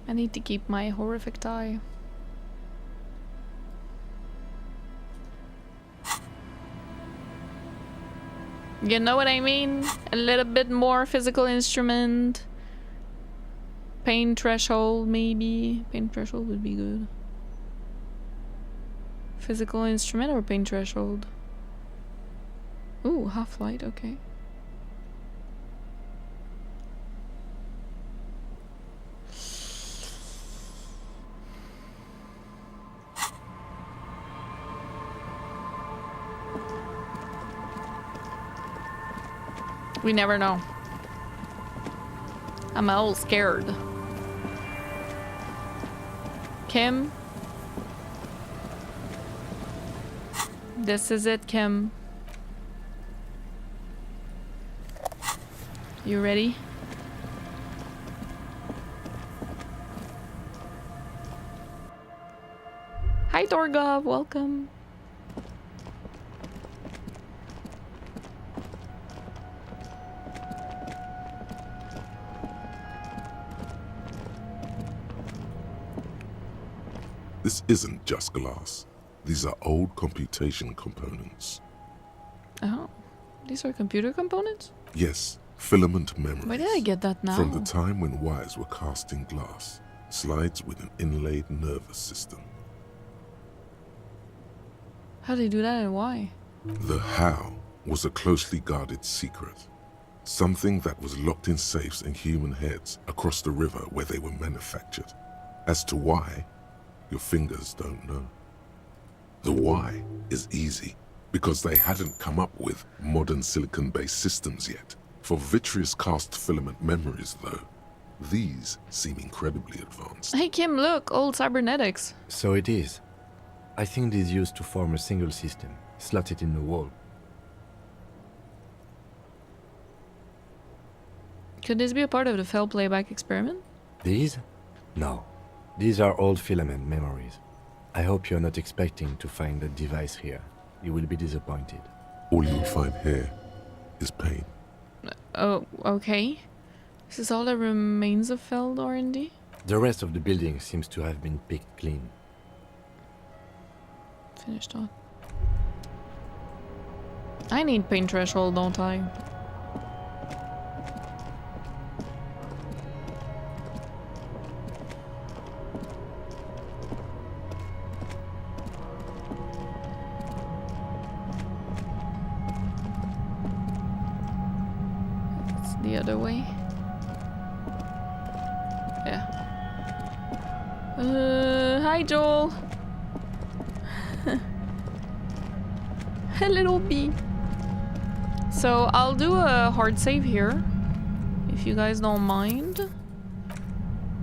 I need to keep my horrific tie. You know what I mean? A little bit more physical instrument. Pain threshold, maybe. Pain threshold would be good. Physical instrument or pain threshold? Ooh, half-light, okay. We never know. I'm a little scared. Kim? This is it, Kim. You ready? Hi, Dorgov. Welcome. This isn't just glass. These are old computation components. Oh, these are computer components? Yes, filament memories. Where did I get that now? From the time when wires were cast in glass, slides with an inlaid nervous system. How did they do that and why? The how was a closely guarded secret. Something that was locked in safes in human heads across the river where they were manufactured. As to why, your fingers don't know. The why is easy, because they hadn't come up with modern silicon-based systems yet. For vitreous cast filament memories, though, these seem incredibly advanced. Hey Kim, look, old cybernetics. So it is. I think it is used to form a single system, slotted in the wall. Could this be a part of the failed playback experiment? These? No. These are old filament memories. I hope you're not expecting to find that device here. You will be disappointed. All you'll find here is pain. Oh, okay. This is all that remains of failed R&D? The rest of the building seems to have been picked clean. Finished on. I need pain threshold, don't I? It's the other way. Yeah. Hi Joel. A little bee. So I'll do a hard save here, if you guys don't mind.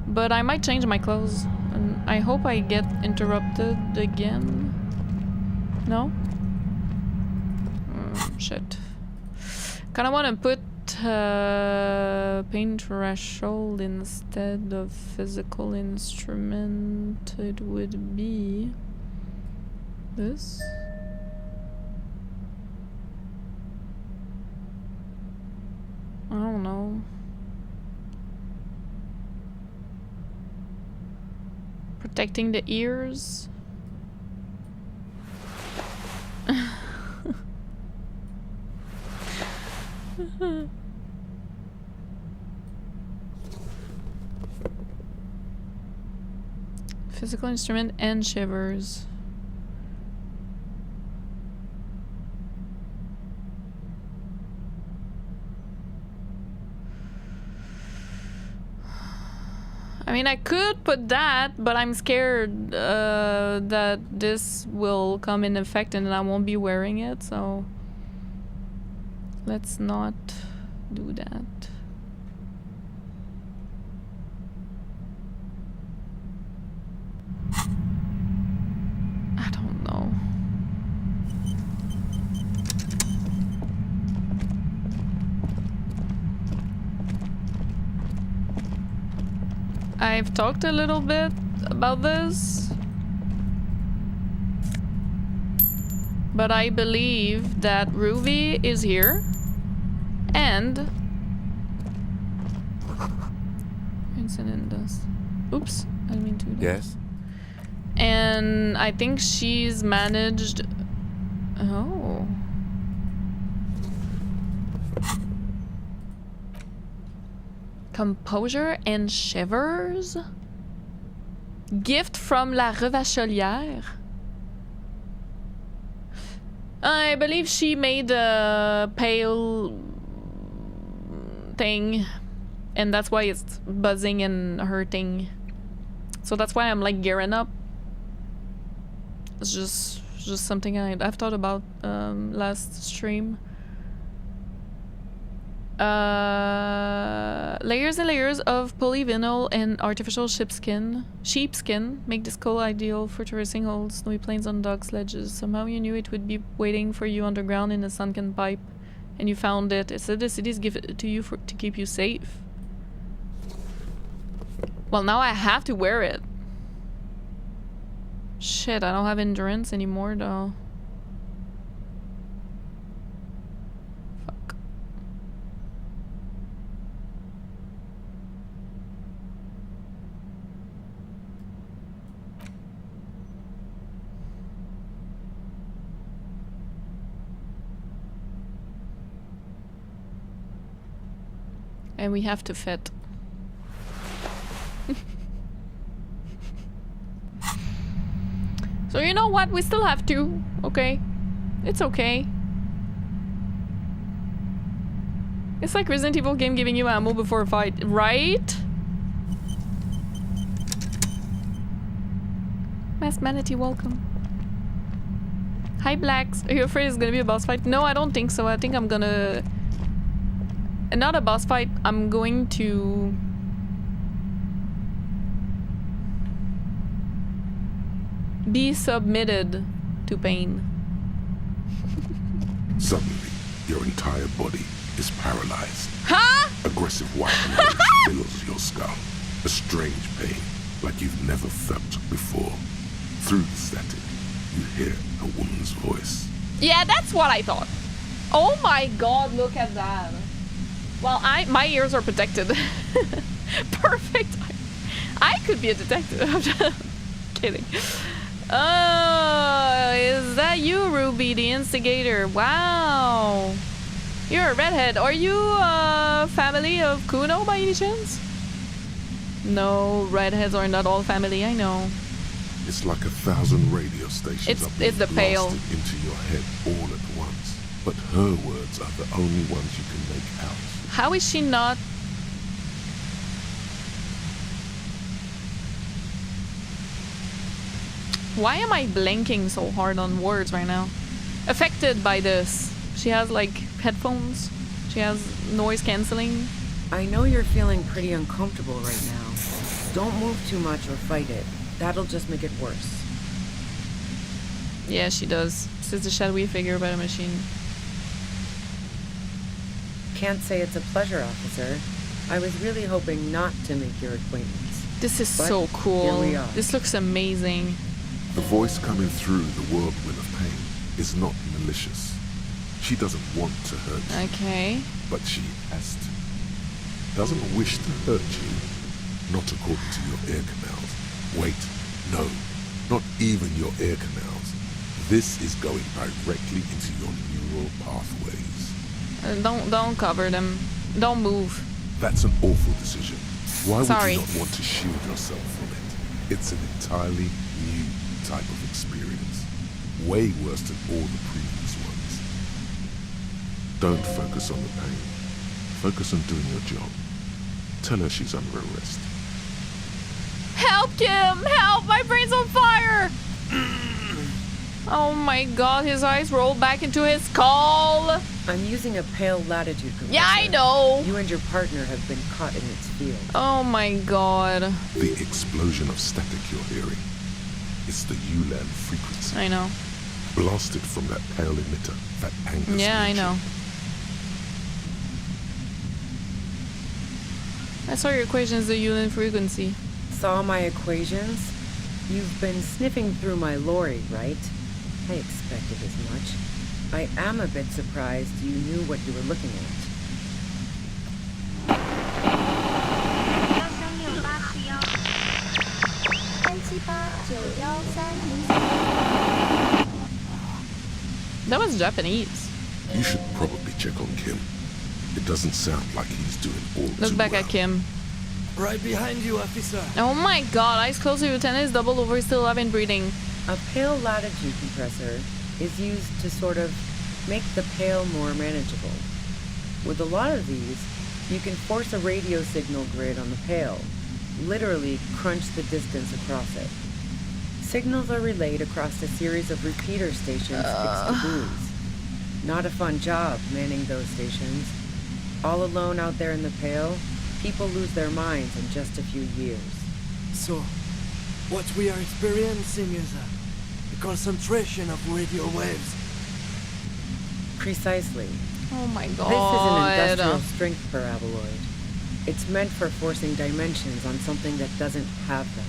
But I might change my clothes, and I hope I get interrupted again. No? Shit. Kinda wanna put pain threshold instead of physical instrument. It would be this. I don't know. Protecting the ears. Physical instrument and shivers. I mean, I could put that, but I'm scared that this will come in effect and I won't be wearing it, so let's not do that. I don't know. I've talked a little bit about this, but I believe that Ruby is here, and incident does. Oops, I didn't mean to. Yes. And I think she's managed. Oh. Composure and shivers. Gift from La Revacholière. I believe she made a pale thing, and that's why it's buzzing and hurting. So that's why I'm like gearing up. It's just something I've thought about last stream. Layers and layers of polyvinyl and artificial sheepskin make this coal ideal for traversing old snowy plains on dog sledges. Somehow you knew it would be waiting for you underground in a sunken pipe, and you found it. It said the cities give it to you to keep you safe. Well, now I have to wear it. Shit, I don't have endurance anymore though. And we have to fit. So you know what? We still have to. Okay. It's okay. It's like Resident Evil game giving you ammo before a fight, right? Masked Manatee, welcome. Hi, Blacks. Are you afraid it's gonna be a boss fight? No, I don't think so. I think I'm gonna... Not a boss fight. I'm going to... be submitted to pain. Suddenly, your entire body is paralyzed. Huh? Aggressive white noise fills your skull. A strange pain, like you've never felt before. Through the static, you hear a woman's voice. Yeah, that's what I thought. Oh my god, look at that. Well, my ears are protected. Perfect. I could be a detective. I'm just kidding. Oh, is that you, Ruby, the instigator? Wow. You're a redhead. Are you a family of Kuno by any chance? No, redheads are not all family, I know. It's like 1,000 radio stations It's the pale. blasted into your head all at once. But her words are the only ones you can make out. How is she not? Why am I blanking so hard on words right now? Affected by this. She has like headphones. She has noise cancelling. I know you're feeling pretty uncomfortable right now. Don't move too much or fight it. That'll just make it worse. Yeah, she does. This is the shadowy figure by the machine. Can't say it's a pleasure, officer. I was really hoping not to make your acquaintance. This is But so cool. Here we are. This looks amazing. The voice coming through the whirlwind of pain is not malicious. She doesn't want to hurt you. Okay. But she has to. Doesn't wish to hurt you. Not according to your ear canals. Wait, no. Not even your ear canals. This is going directly into your neural pathways. Don't cover them. Don't move. That's an awful decision. Why Sorry. would you not want to shield yourself from it? It's an entirely new type of experience. Way worse than all the previous ones. Don't focus on the pain. Focus on doing your job. Tell her she's under arrest. Help, Kim! Help! My brain's on fire! Oh my god, his eyes rolled back into his skull! I'm using a pale latitude compressor. Yeah, I know! You and your partner have been caught in its field. Oh my god. The explosion of static you're hearing. It's the ULAN frequency. I know. Blasted from that pale emitter, that Angus Yeah, I nature. know. I saw your equation is the ULAN frequency. Saw my equations? You've been sniffing through my lorry, right? I expected as much. I am a bit surprised you knew what you were looking at. That was Japanese. You should probably check on Kim. It doesn't sound like he's doing all Look too back well. at Kim. Right behind you, officer. Oh my god, eyes closed to your tennis, double over, still having breathing. A pale latitude compressor is used to sort of make the pale more manageable. With a lot of these, you can force a radio signal grid on the pale, literally crunch the distance across it. Signals are relayed across a series of repeater stations fixed to buoys. Not a fun job manning those stations. All alone out there in the pale, people lose their minds in just a few years. So, what we are experiencing is a concentration of radio waves. Precisely. Oh my This is god. an industrial strength paraboloid. It's meant for forcing dimensions on something that doesn't have them.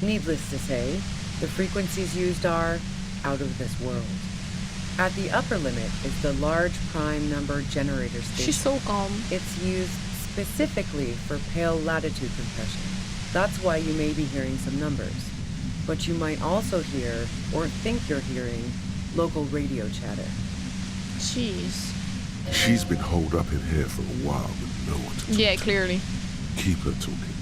Needless to say, the frequencies used are out of this world. At the upper limit is the large prime number generator station. She's so calm. It's used specifically for pale latitude compression. That's why you may be hearing some numbers. But you might also hear, or think you're hearing, local radio chatter. Jeez. She's been holed up in here for a while with no one to talk Yeah, to. clearly. Keep her talking,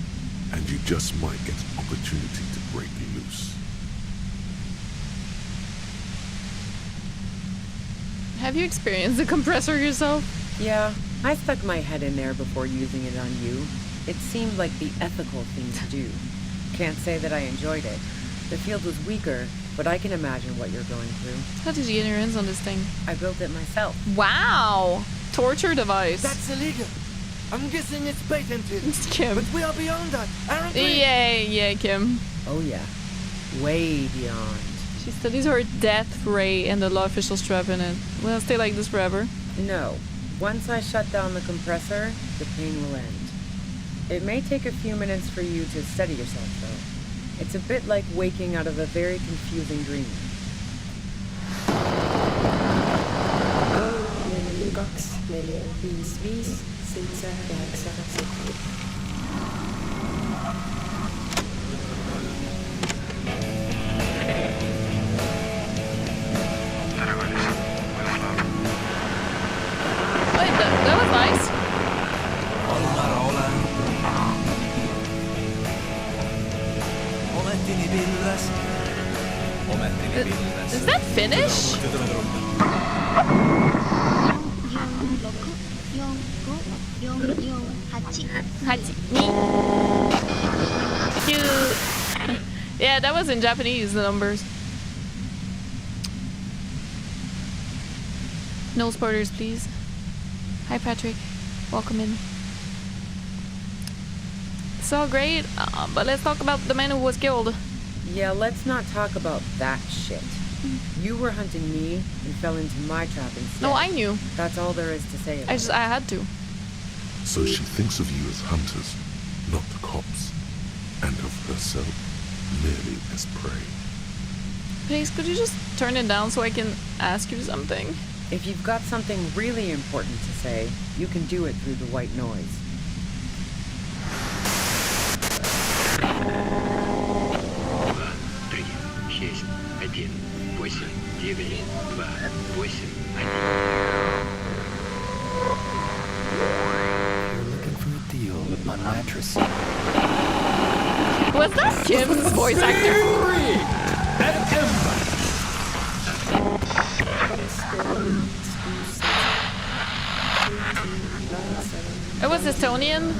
and you just might get an opportunity to break loose. Have you experienced the compressor yourself? Yeah, I stuck my head in there before using it on you. It seemed like the ethical thing to do. Can't say that I enjoyed it. The field was weaker, but I can imagine what you're going through. How did you get your hands on this thing? I built it myself. Wow! Torture device. That's illegal. I'm guessing it's patented. It's Kim. But we are beyond that, aren't we? Yeah, Kim. Oh yeah. Way beyond. She studies her death ray and the law official strap in it. Will it stay like this forever? No. Once I shut down the compressor, the pain will end. It may take a few minutes for you to steady yourself, though. It's a bit like waking out of a very confusing dream. That was nice. Is that Finnish? Yeah, that was in Japanese, the numbers. No spoilers, please. Hi, Patrick. Welcome in. It's all great, but let's talk about the man who was killed. Yeah, let's not talk about that shit. You were hunting me and fell into my trap instead. No, I knew. That's all there is to say about it. I had to. So she thinks of you as hunters, not cops, and of herself merely as prey. Please, could you just turn it down so I can ask you something? If you've got something really important to say, you can do it through the white noise. On mattress. Was that Kim's voice actor? It was Estonian.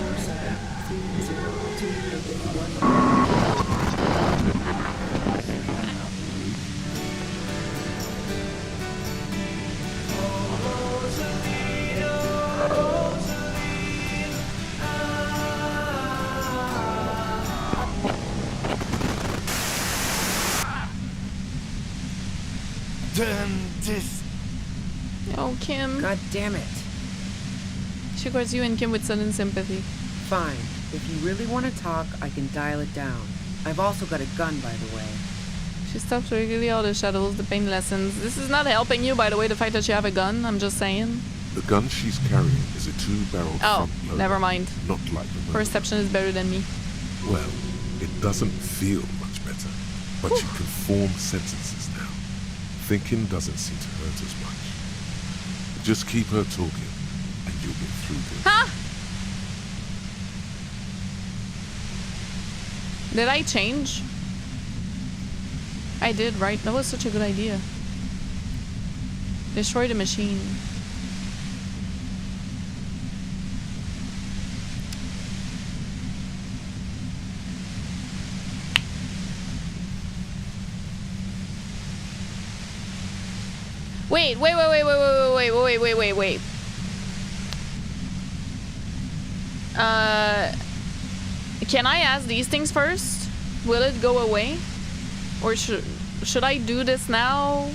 Oh, Kim. God damn it. She regards you and Kim with sudden sympathy. Fine. If you really want to talk, I can dial it down. I've also got a gun, by the way. She stops regularly all the shadows, the pain lessens. This is not helping you, by the way, the fact that you have a gun. I'm just saying. The gun she's carrying is a two-barreled Oh, front loader, never mind. Not like the Perception is better than me. Well, it doesn't feel much better, but you can form sentences now. Thinking doesn't seem to hurt as much. Just keep her talking, and you'll get through this. Huh? Did I change? I did, right? That was such a good idea. Destroy the machine. Wait. Can I ask these things first? Will it go away? Or should I do this now?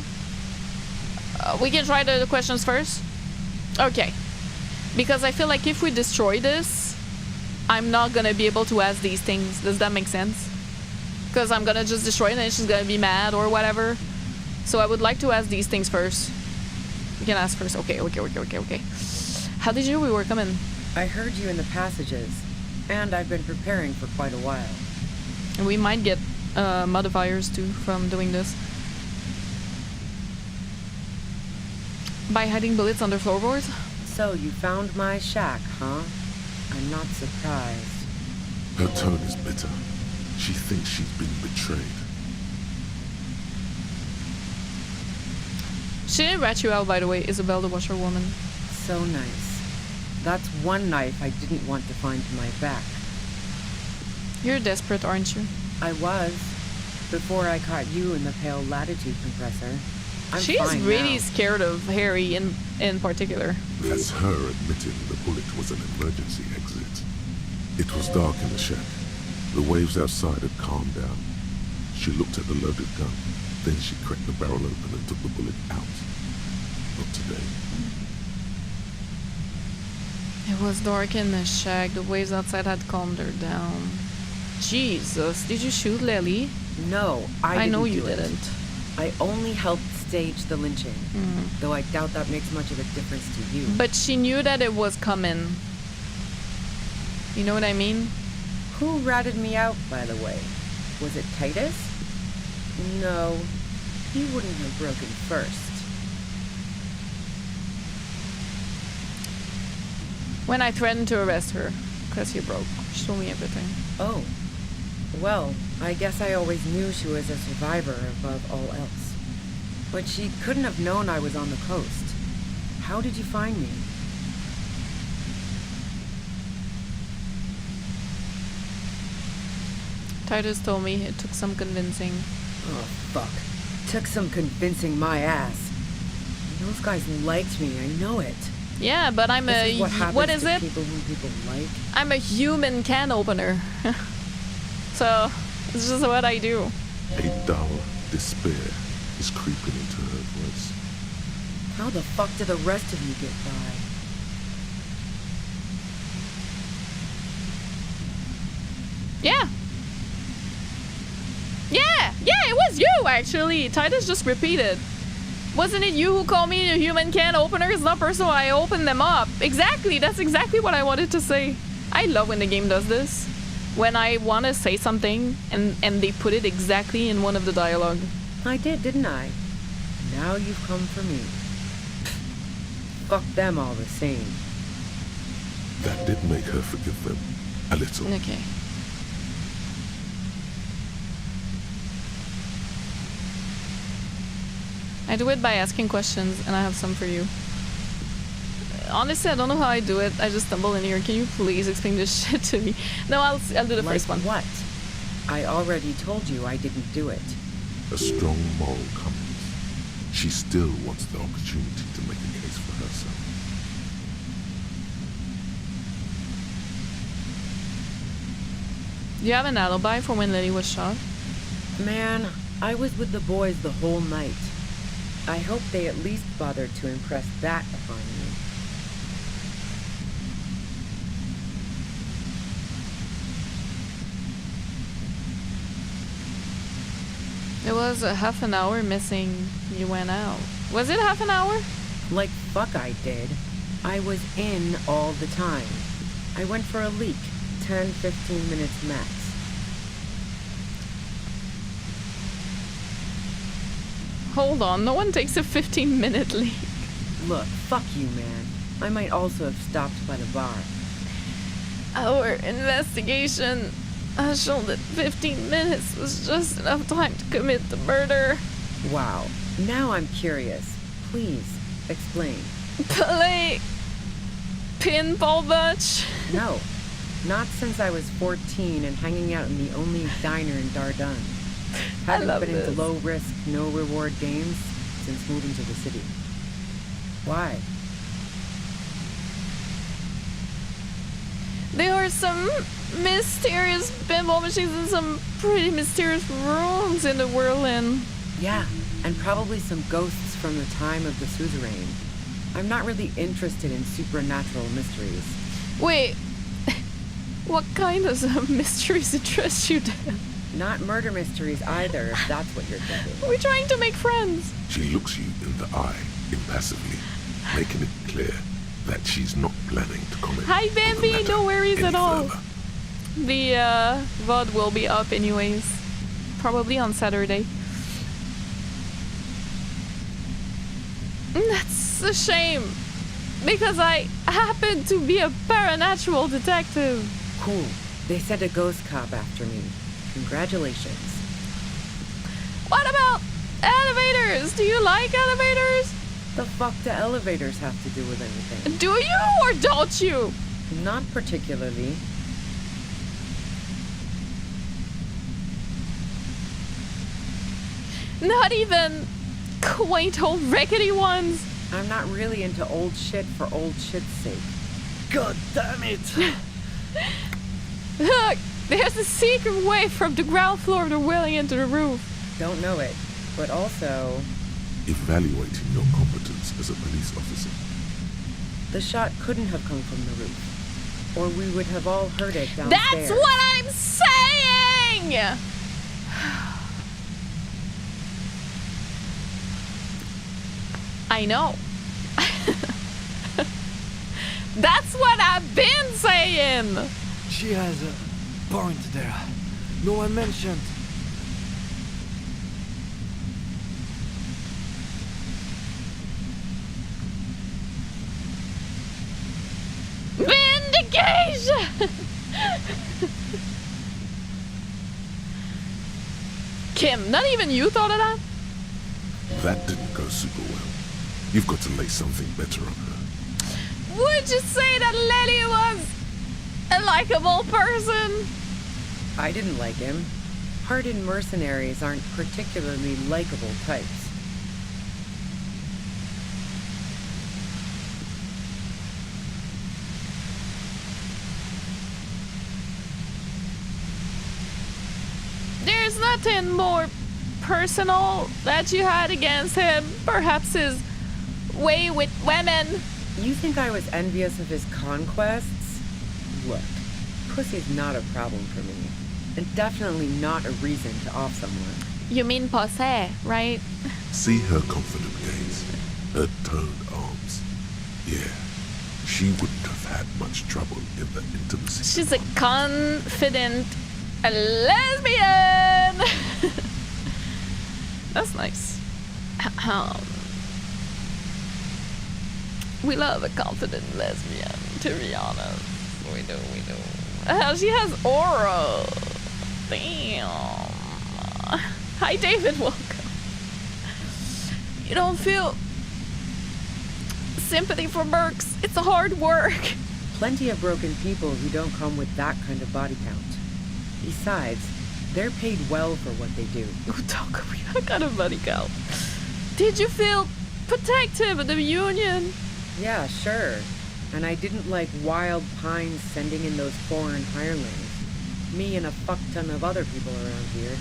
We can try the questions first? Okay. Because I feel like if we destroy this, I'm not gonna be able to ask these things. Does that make sense? Because I'm gonna just destroy it and she's gonna be mad or whatever. So I would like to ask these things first. We can ask first. Okay. How did you know we were coming? I heard you in the passages, and I've been preparing for quite a while. And we might get modifiers too from doing this. By hiding bullets under floorboards? So you found my shack, huh? I'm not surprised. Her tone is bitter. She thinks she's been betrayed. She didn't rat you out, by the way, Isabel the washerwoman. So nice. That's one knife I didn't want to find to my back. You're desperate, aren't you? I was. Before I caught you in the pale latitude compressor. She's really now. scared of Harry in particular. That's her admitting the bullet was an emergency exit. It was dark in the shack. The waves outside had calmed down. She looked at the loaded gun. Then she cracked the barrel open and took the bullet out. Not today. It was dark in the shack. The waves outside had calmed her down. Jesus, did you shoot Lily? No, I didn't know you do it. didn't. I only helped stage the lynching, though I doubt that makes much of a difference to you. But she knew that it was coming. You know what I mean? Who ratted me out, by the way? Was it Titus? No, he wouldn't have broken first. When I threatened to arrest her, because you broke. She told me everything. Oh. Well, I guess I always knew she was a survivor above all else. But she couldn't have known I was on the coast. How did you find me? Titus told me it took some convincing. Oh, fuck. Took some convincing my ass. Those guys liked me, I know it. Yeah, but I'm This is what is to it? People who people like. I'm a human can opener. So, it's just what I do. A dull despair is creeping into her voice. How the fuck did the rest of you get by? Yeah. Yeah, it was you, actually. Titus just repeated. Wasn't it you who called me a human can opener? It's not personal, I opened them up. Exactly, that's exactly what I wanted to say. I love when the game does this. When I want to say something and they put it exactly in one of the dialogue. I did, didn't I? Now you've come for me. Fuck them all the same. That did make her forgive them a little. Okay. I do it by asking questions, and I have some for you. Honestly, I don't know how I do it. I just stumble in here. Can you please explain this shit to me? No, I'll do the first one. What? I already told you I didn't do it. A strong moral compass. She still wants the opportunity to make a case for herself. Do you have an alibi for when Lily was shot? Man, I was with the boys the whole night. I hope they at least bothered to impress that upon you. It was a half an hour missing. You went out. Was it half an hour? Like fuck I did. I was in all the time. I went for a leak. 10-15 minutes max. Hold on, no one takes a 15-minute leak. Look, fuck you, man. I might also have stopped by the bar. Our investigation has shown that 15 minutes was just enough time to commit the murder. Wow. Now I'm curious. Please, explain. Play pinball much? No. Not since I was 14 and hanging out in the only diner in Dardenne. Haven't been into low-risk, no-reward games since moving to the city. Why? There are some mysterious pinball machines in some pretty mysterious rooms in the whirlwind. Yeah, and probably some ghosts from the time of the suzerain. I'm not really interested in supernatural mysteries. Wait, what kind of mysteries interest you then? Not murder mysteries either, if that's what you're getting. We're trying to make friends. She looks you in the eye, impassively, making it clear that she's not planning to comment. Hi, Bambi. No worries at all. Further. The VOD will be up anyways. Probably on Saturday. That's a shame. Because I happen to be a paranatural detective. Cool. They sent a ghost cop after me. Congratulations. What about elevators? Do you like elevators? The fuck do elevators have to do with anything? Do you or don't you? Not particularly. Not even quaint old rickety ones? I'm not really into old shit for old shit's sake. God damn it! Look, there's a secret way from the ground floor of the building into the roof. Don't know it, but also... Evaluating your competence as a police officer. The shot couldn't have come from the roof. or we would have all heard it downstairs. That's what I'm saying! I know. That's what I've been saying! She has a point there. No one mentioned. Vindication! Kim, not even you thought of that? That didn't go super well. You've got to lay something better on her. Would you say that Lily was a likable person? I didn't like him. Hardened mercenaries aren't particularly likable types. There's nothing more personal that you had against him. Perhaps his way with women. You think I was envious of his conquests? Look, pussy's not a problem for me. And definitely not a reason to off someone. You mean posse, right? See her confident gaze, her toned arms. Yeah, she wouldn't have had much trouble in the intimacy. She's a confident lesbian! That's nice. We love a confident lesbian, to be honest. We do. She has aura. Damn. Hi, David. Welcome. You don't feel sympathy for mercs. It's a hard work. Plenty of broken people who don't come with that kind of body count. Besides, they're paid well for what they do. What kind of body count? Did you feel protective of the Union? Yeah, sure. And I didn't like Wild Pines sending in those foreign hirelings. Me and a fuck ton of other people around here.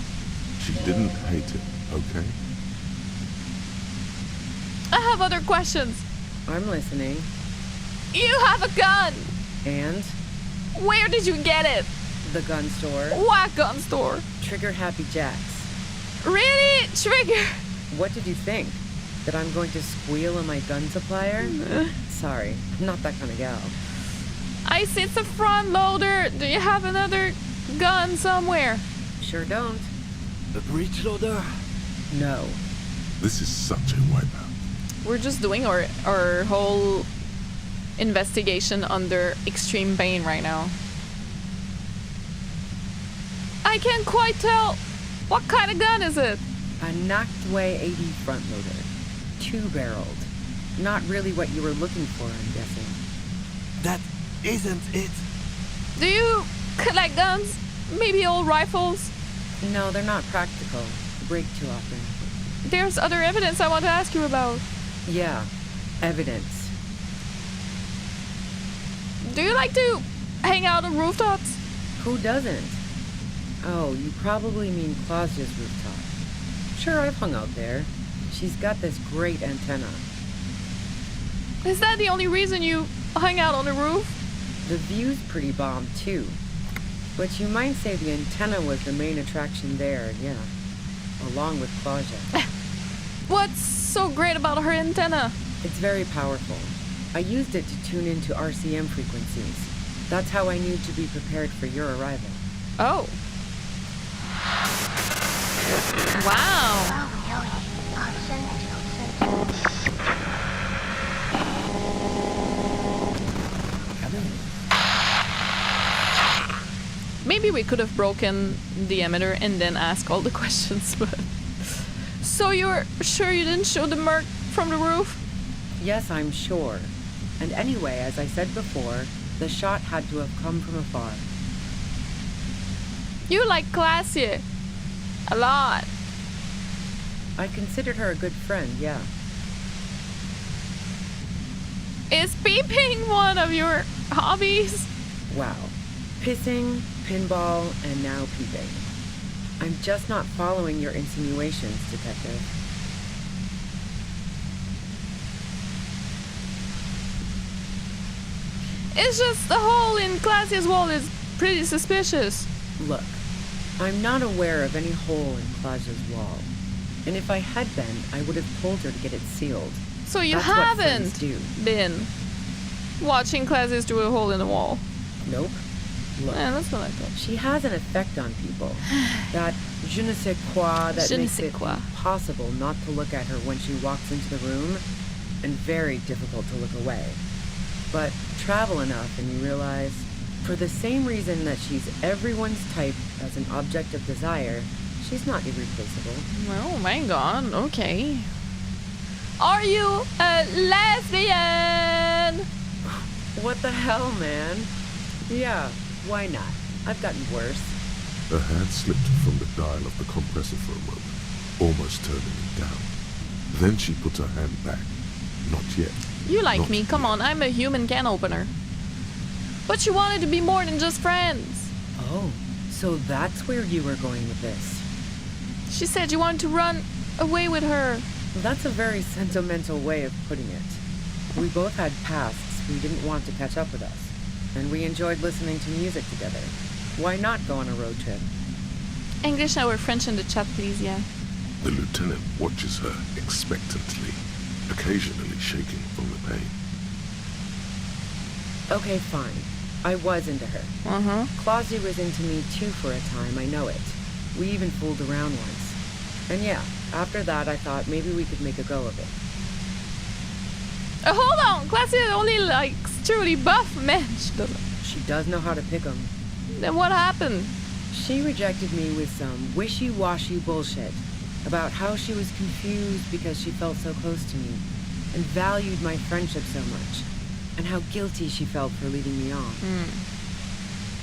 She didn't hate it, okay? I have other questions. I'm listening. You have a gun! And? Where did you get it? The gun store. What gun store? Trigger Happy Jacks. Really? Trigger? What did you think? That I'm going to squeal on my gun supplier? Sorry, I'm not that kind of gal. I see it's a front loader. Do you have another gun somewhere? Sure don't. A breech loader? No. This is such a wipeout. We're just doing our whole investigation under extreme pain right now. I can't quite tell. What kind of gun is it? A Nachtway 80 front loader. 2-barreled. Not really what you were looking for, I'm guessing. That isn't it. Do you collect guns? Maybe old rifles? No, they're not practical. Break too often. There's other evidence I want to ask you about. Yeah, evidence. Do you like to hang out on rooftops? Who doesn't? Oh, you probably mean Claudia's rooftop. Sure, I've hung out there. She's got this great antenna. Is that the only reason you hung out on the roof? The view's pretty bomb, too. But you might say the antenna was the main attraction there, yeah. Along with Claudia. What's so great about her antenna? It's very powerful. I used it to tune into RCM frequencies. That's how I knew to be prepared for your arrival. Oh. Wow. Maybe we could have broken the emitter and then asked all the questions, but... So you're sure you didn't show the merc from the roof? Yes, I'm sure. And anyway, as I said before, the shot had to have come from afar. You like Claudia a lot. I considered her a good friend, yeah. Is peeping one of your hobbies? Wow. Pissing, pinball, and now peeping. I'm just not following your insinuations, Detective. It's just the hole in Classia's wall is pretty suspicious. Look, I'm not aware of any hole in Claudia's wall. And if I had been, I would have told her to get it sealed. So you That's what friends haven't do. been watching Classia's through a hole in the wall. Nope. Look, Yeah, that's what I thought. she has an effect on people. That je ne sais quoi that Je ne makes sais it quoi. impossible not to look at her when she walks into the room, and very difficult to look away. But travel enough and you realize, for the same reason that she's everyone's type as an object of desire, she's not irreplaceable. Oh my god, okay. Are you a lesbian? What the hell, man? Yeah, why not? I've gotten worse. Her hand slipped from the dial of the compressor for a moment, almost turning it down. Then she put her hand back. Not yet. You like Not me, come on, I'm a human can opener. But you wanted to be more than just friends. Oh, so that's where you were going with this. She said you wanted to run away with her. That's a very sentimental way of putting it. We both had pasts who didn't want to catch up with us, and we enjoyed listening to music together. Why not go on a road trip? English or French in the chat, please, yeah. The lieutenant watches her expectantly, occasionally shaking from the pain. Okay, fine. I was into her. Uh-huh. Claudia was into me too for a time, I know it. We even fooled around once. And yeah, after that I thought maybe we could make a go of it. Hold on, Claudia only likes truly buff men. She does know how to pick 'em. Then what happened? She rejected me with some wishy-washy bullshit about how she was confused because she felt so close to me and valued my friendship so much, and how guilty she felt for leading me on.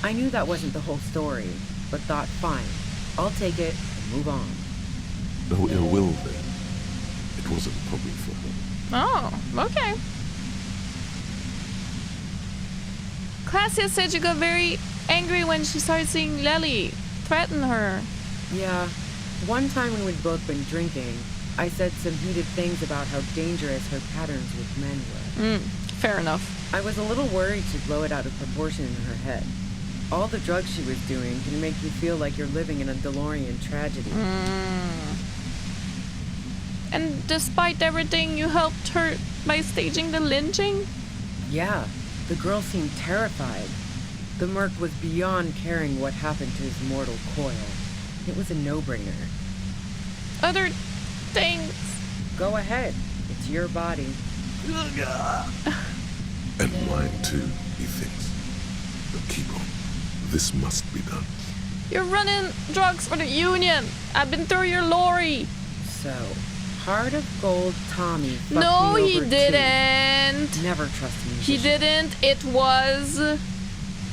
I knew that wasn't the whole story, but thought, fine, I'll take it and move on. No ill will then. It wasn't a problem for her. Oh, okay. Classia said you got very angry when she started seeing Lely threaten her. Yeah, one time when we'd both been drinking, I said some heated things about how dangerous her patterns with men were. Fair enough. I was a little worried she'd blow it out of proportion in her head. All the drugs she was doing can make you feel like you're living in a DeLorean tragedy. And despite everything, you helped her by staging the lynching? Yeah, the girl seemed terrified. The merc was beyond caring what happened to his mortal coil. It was a no-brainer. Other things? Go ahead. It's your body. And mine too, he thinks. But keep on. This must be done. You're running drugs for the Union. I've been through your lorry. So, Heart of Gold Tommy fucked No, me he over didn't. Too. Never trust me. He didn't. It was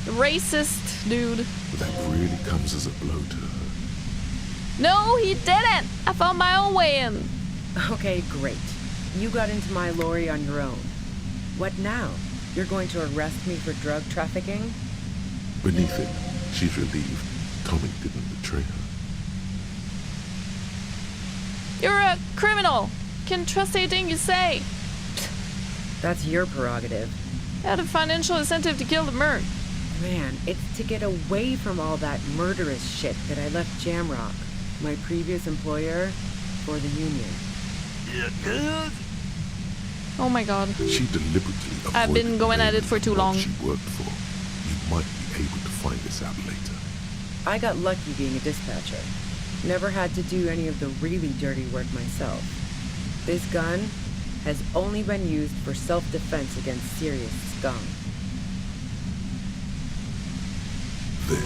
racist, dude. That really comes as a blow to her. No, he didn't. I found my own way in. Okay, great. You got into my lorry on your own. What now? You're going to arrest me for drug trafficking? Beneath it, she's relieved Tommy didn't betray her. You're a criminal. Can trust anything you say. That's your prerogative. I had a financial incentive to kill the merc. Man, it's to get away from all that murderous shit that I left Jamrock, my previous employer, for the Union. Oh my god. She deliberately avoided I've been going at it for too long. She worked for. You might be able to find this out later. I got lucky being a dispatcher. Never had to do any of the really dirty work myself. This gun has only been used for self-defense against serious scum. There.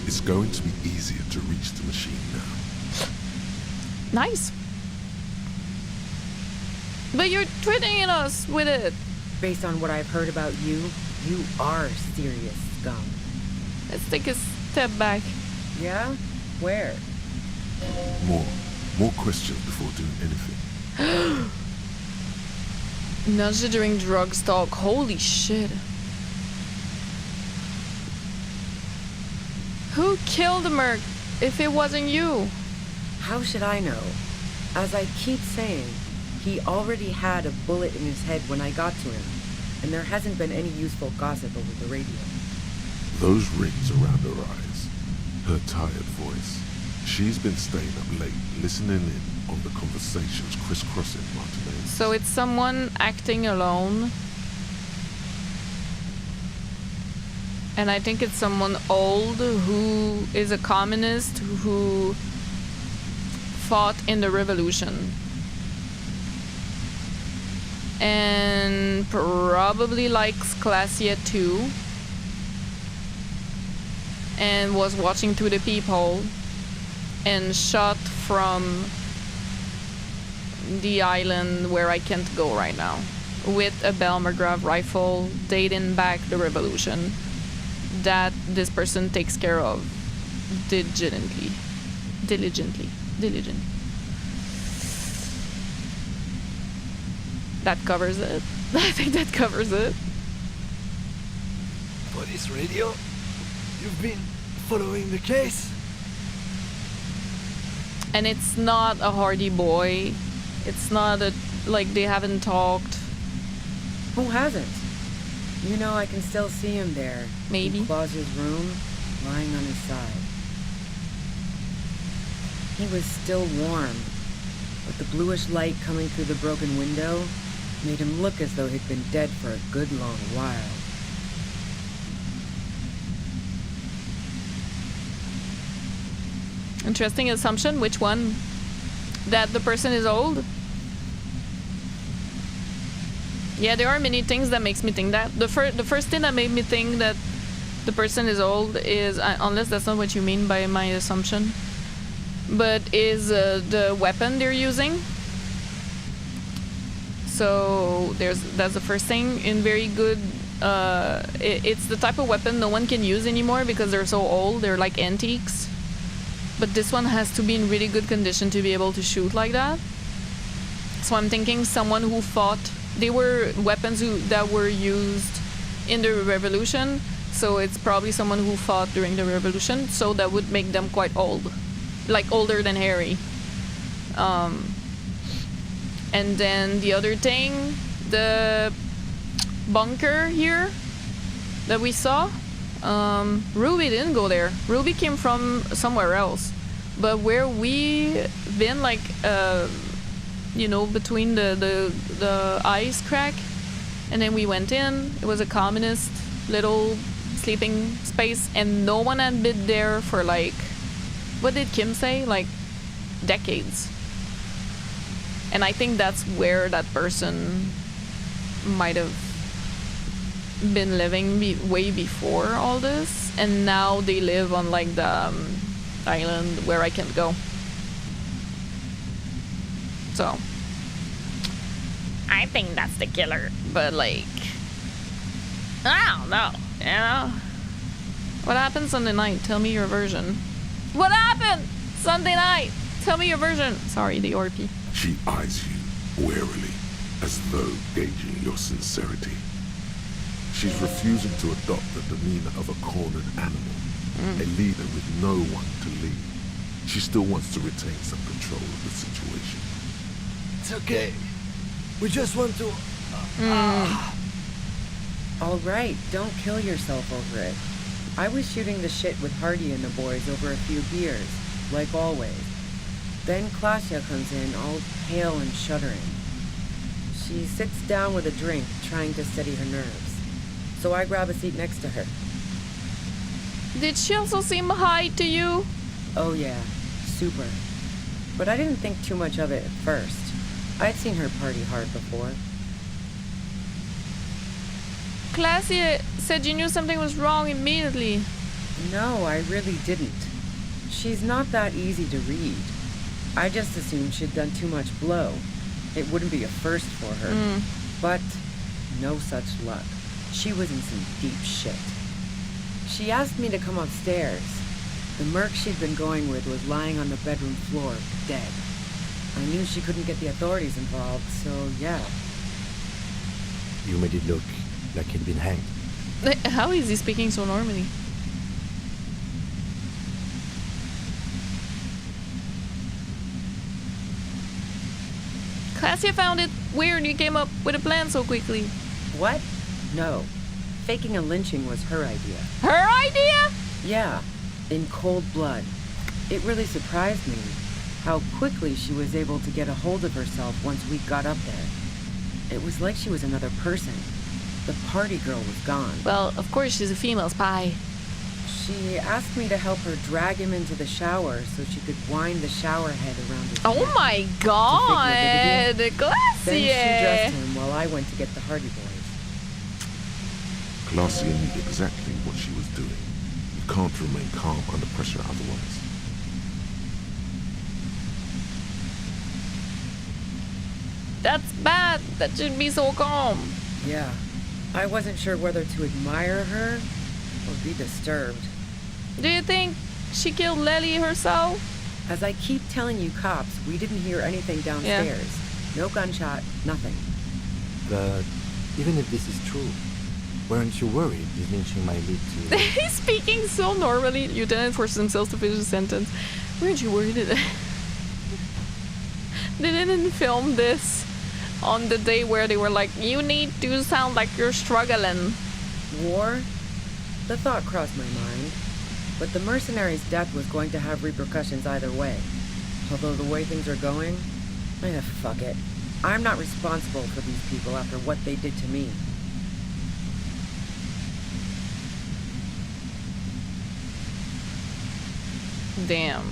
It's going to be easier to reach the machine now. Nice. But you're threatening us with it. Based on what I've heard about you, you are serious scum. Let's take a step back. Yeah? Where? More questions before doing anything. Nausea during drugs talk. Holy shit. Who killed the merc if it wasn't you? How should I know? As I keep saying, he already had a bullet in his head when I got to him, and there hasn't been any useful gossip over the radio. Those rings around her eyes, her tired voice. She's been staying up late, listening in on the conversations crisscrossing Martinez. So it's someone acting alone. And I think it's someone old who is a communist who fought in the revolution. And probably likes Glacia too. And was watching through the peephole and shot from the island where I can't go right now with a Bell McGraw rifle dating back the revolution that this person takes care of diligently. That covers it. I think that covers it. For this radio, you've been following the case? And it's not a Hardy boy. It's not a, like, they haven't talked. Who hasn't? You know, I can still see him there. Maybe. In Clausia's room, lying on his side. He was still warm, but the bluish light coming through the broken window made him look as though he'd been dead for a good long while. Interesting assumption. Which one? That the person is old? Yeah, there are many things that makes me think that. The first thing that made me think that the person is old is, unless that's not what you mean by my assumption, but is the weapon they're using. So that's the first thing. In very good, it's the type of weapon no one can use anymore because they're so old. They're like antiques. But this one has to be in really good condition to be able to shoot like that. So I'm thinking someone who fought. They were weapons that were used in the revolution. So it's probably someone who fought during the revolution. So that would make them quite old, like older than Harry. And then the other thing, the bunker here that we saw. Ruby didn't go there. Ruby came from somewhere else. But where we been, like, you know, between the ice crack, and then we went in. It was a communist little sleeping space, and no one had been there for, like, what did Kim say? Like, decades. And I think that's where that person might have been living way before all this, and now they live on, like, the island where I can't go. So I think that's the killer, but, like, I don't know, you know? What happened Sunday night? Tell me your version. What happened Sunday night? Tell me your version. Sorry, the ORP. She eyes you warily, as though gauging your sincerity. She's refusing to adopt the demeanor of a cornered animal, a leader with no one to lead. She still wants to retain some control of the situation. It's okay. We just want to... All right, don't kill yourself over it. I was shooting the shit with Hardy and the boys over a few beers, like always. Then Glacia comes in, all pale and shuddering. She sits down with a drink, trying to steady her nerves. So I grab a seat next to her. Did she also seem high to you? Oh yeah, super. But I didn't think too much of it at first. I'd seen her party hard before. Glacia said you knew something was wrong immediately. No, I really didn't. She's not that easy to read. I just assumed she'd done too much blow. It wouldn't be a first for her. But no such luck. She was in some deep shit. She asked me to come upstairs. The merc she'd been going with was lying on the bedroom floor, dead. I knew she couldn't get the authorities involved, so yeah. You made it look like he'd been hanged. How is he speaking so normally? Glacia found it weird you came up with a plan so quickly. What? No. Faking a lynching was her idea. Her idea? Yeah, in cold blood. It really surprised me how quickly she was able to get a hold of herself once we got up there. It was like she was another person. The party girl was gone. Well, of course she's a female spy. She asked me to help her drag him into the shower so she could wind the shower head around his Oh neck. my god! Glacier! Then she dressed him while I went to get the Hardy Boys. Glacier knew exactly what she was doing. You can't remain calm under pressure otherwise. That's bad. That should be so calm. Yeah. I wasn't sure whether to admire her or be disturbed. Do you think she killed Lely herself? As I keep telling you cops, we didn't hear anything downstairs. No gunshot, nothing. But even if this is true, weren't you worried this lynching might lead to... He's speaking so normally. Lieutenant forces themselves to finish the sentence. Weren't you worried that they didn't film this on the day where they were like, you need to sound like you're struggling? War? The thought crossed my mind. But the mercenary's death was going to have repercussions either way. Although the way things are going, fuck it. I'm not responsible for these people after what they did to me. Damn.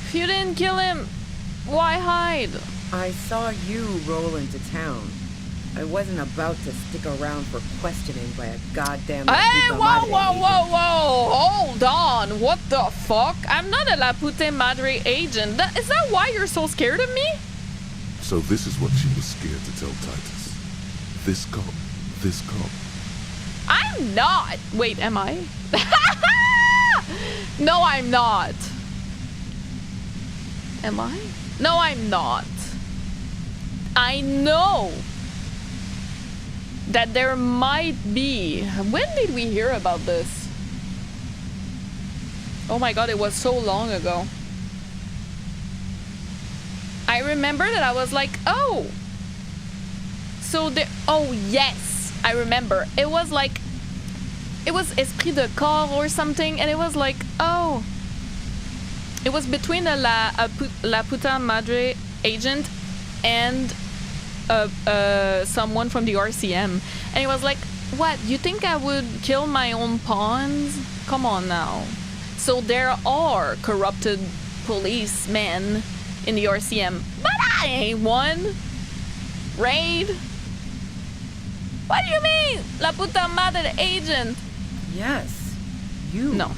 If you didn't kill him, why hide? I saw you roll into town. I wasn't about to stick around for questioning by a goddamn... Hey, whoa! Hold on! What the fuck? I'm not a La Puta Madre agent. Is that why you're so scared of me? So this is what she was scared to tell Titus. This cop. I'm not! Wait, am I? No, I'm not. Am I? No, I'm not. I know that there might be... When did we hear about this? Oh my god, it was so long ago. I remember that I was like, oh. So there... Oh, yes. I remember. It was like... It was Esprit de Corps or something, and it was like, oh. It was between a La Puta Madre agent and someone from the RCM, and he was like, what, you think I would kill my own pawns? Come on now. So there are corrupted policemen in the RCM, but I ain't one. Raid? What do you mean? La Puta Madre agent? Yes, you. No.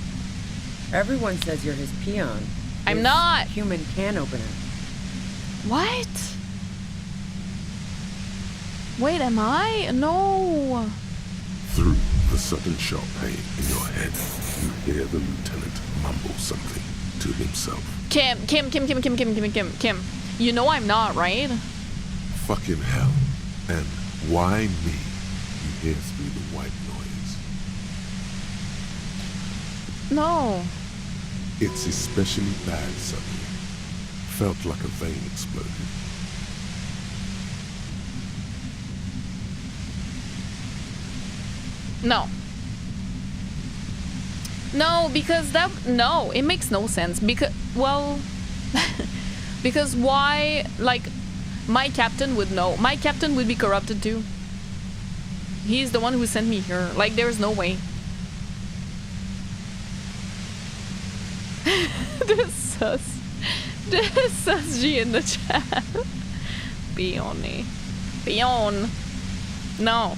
Everyone says you're his peon. I'm not. Human can opener. What? Wait, am I? No. Through the sudden sharp pain in your head, you hear the lieutenant mumble something to himself. Kim. You know I'm not, right? Fucking hell. And why me? You hear through the white noise. No. It's especially bad suddenly. Felt like a vein exploded. No. No, because that... No, it makes no sense. Because... Well... because why... Like... My captain would know. My captain would be corrupted too. He's the one who sent me here. Like, there's no way. This sus G in the chat. Peony. Peon. No.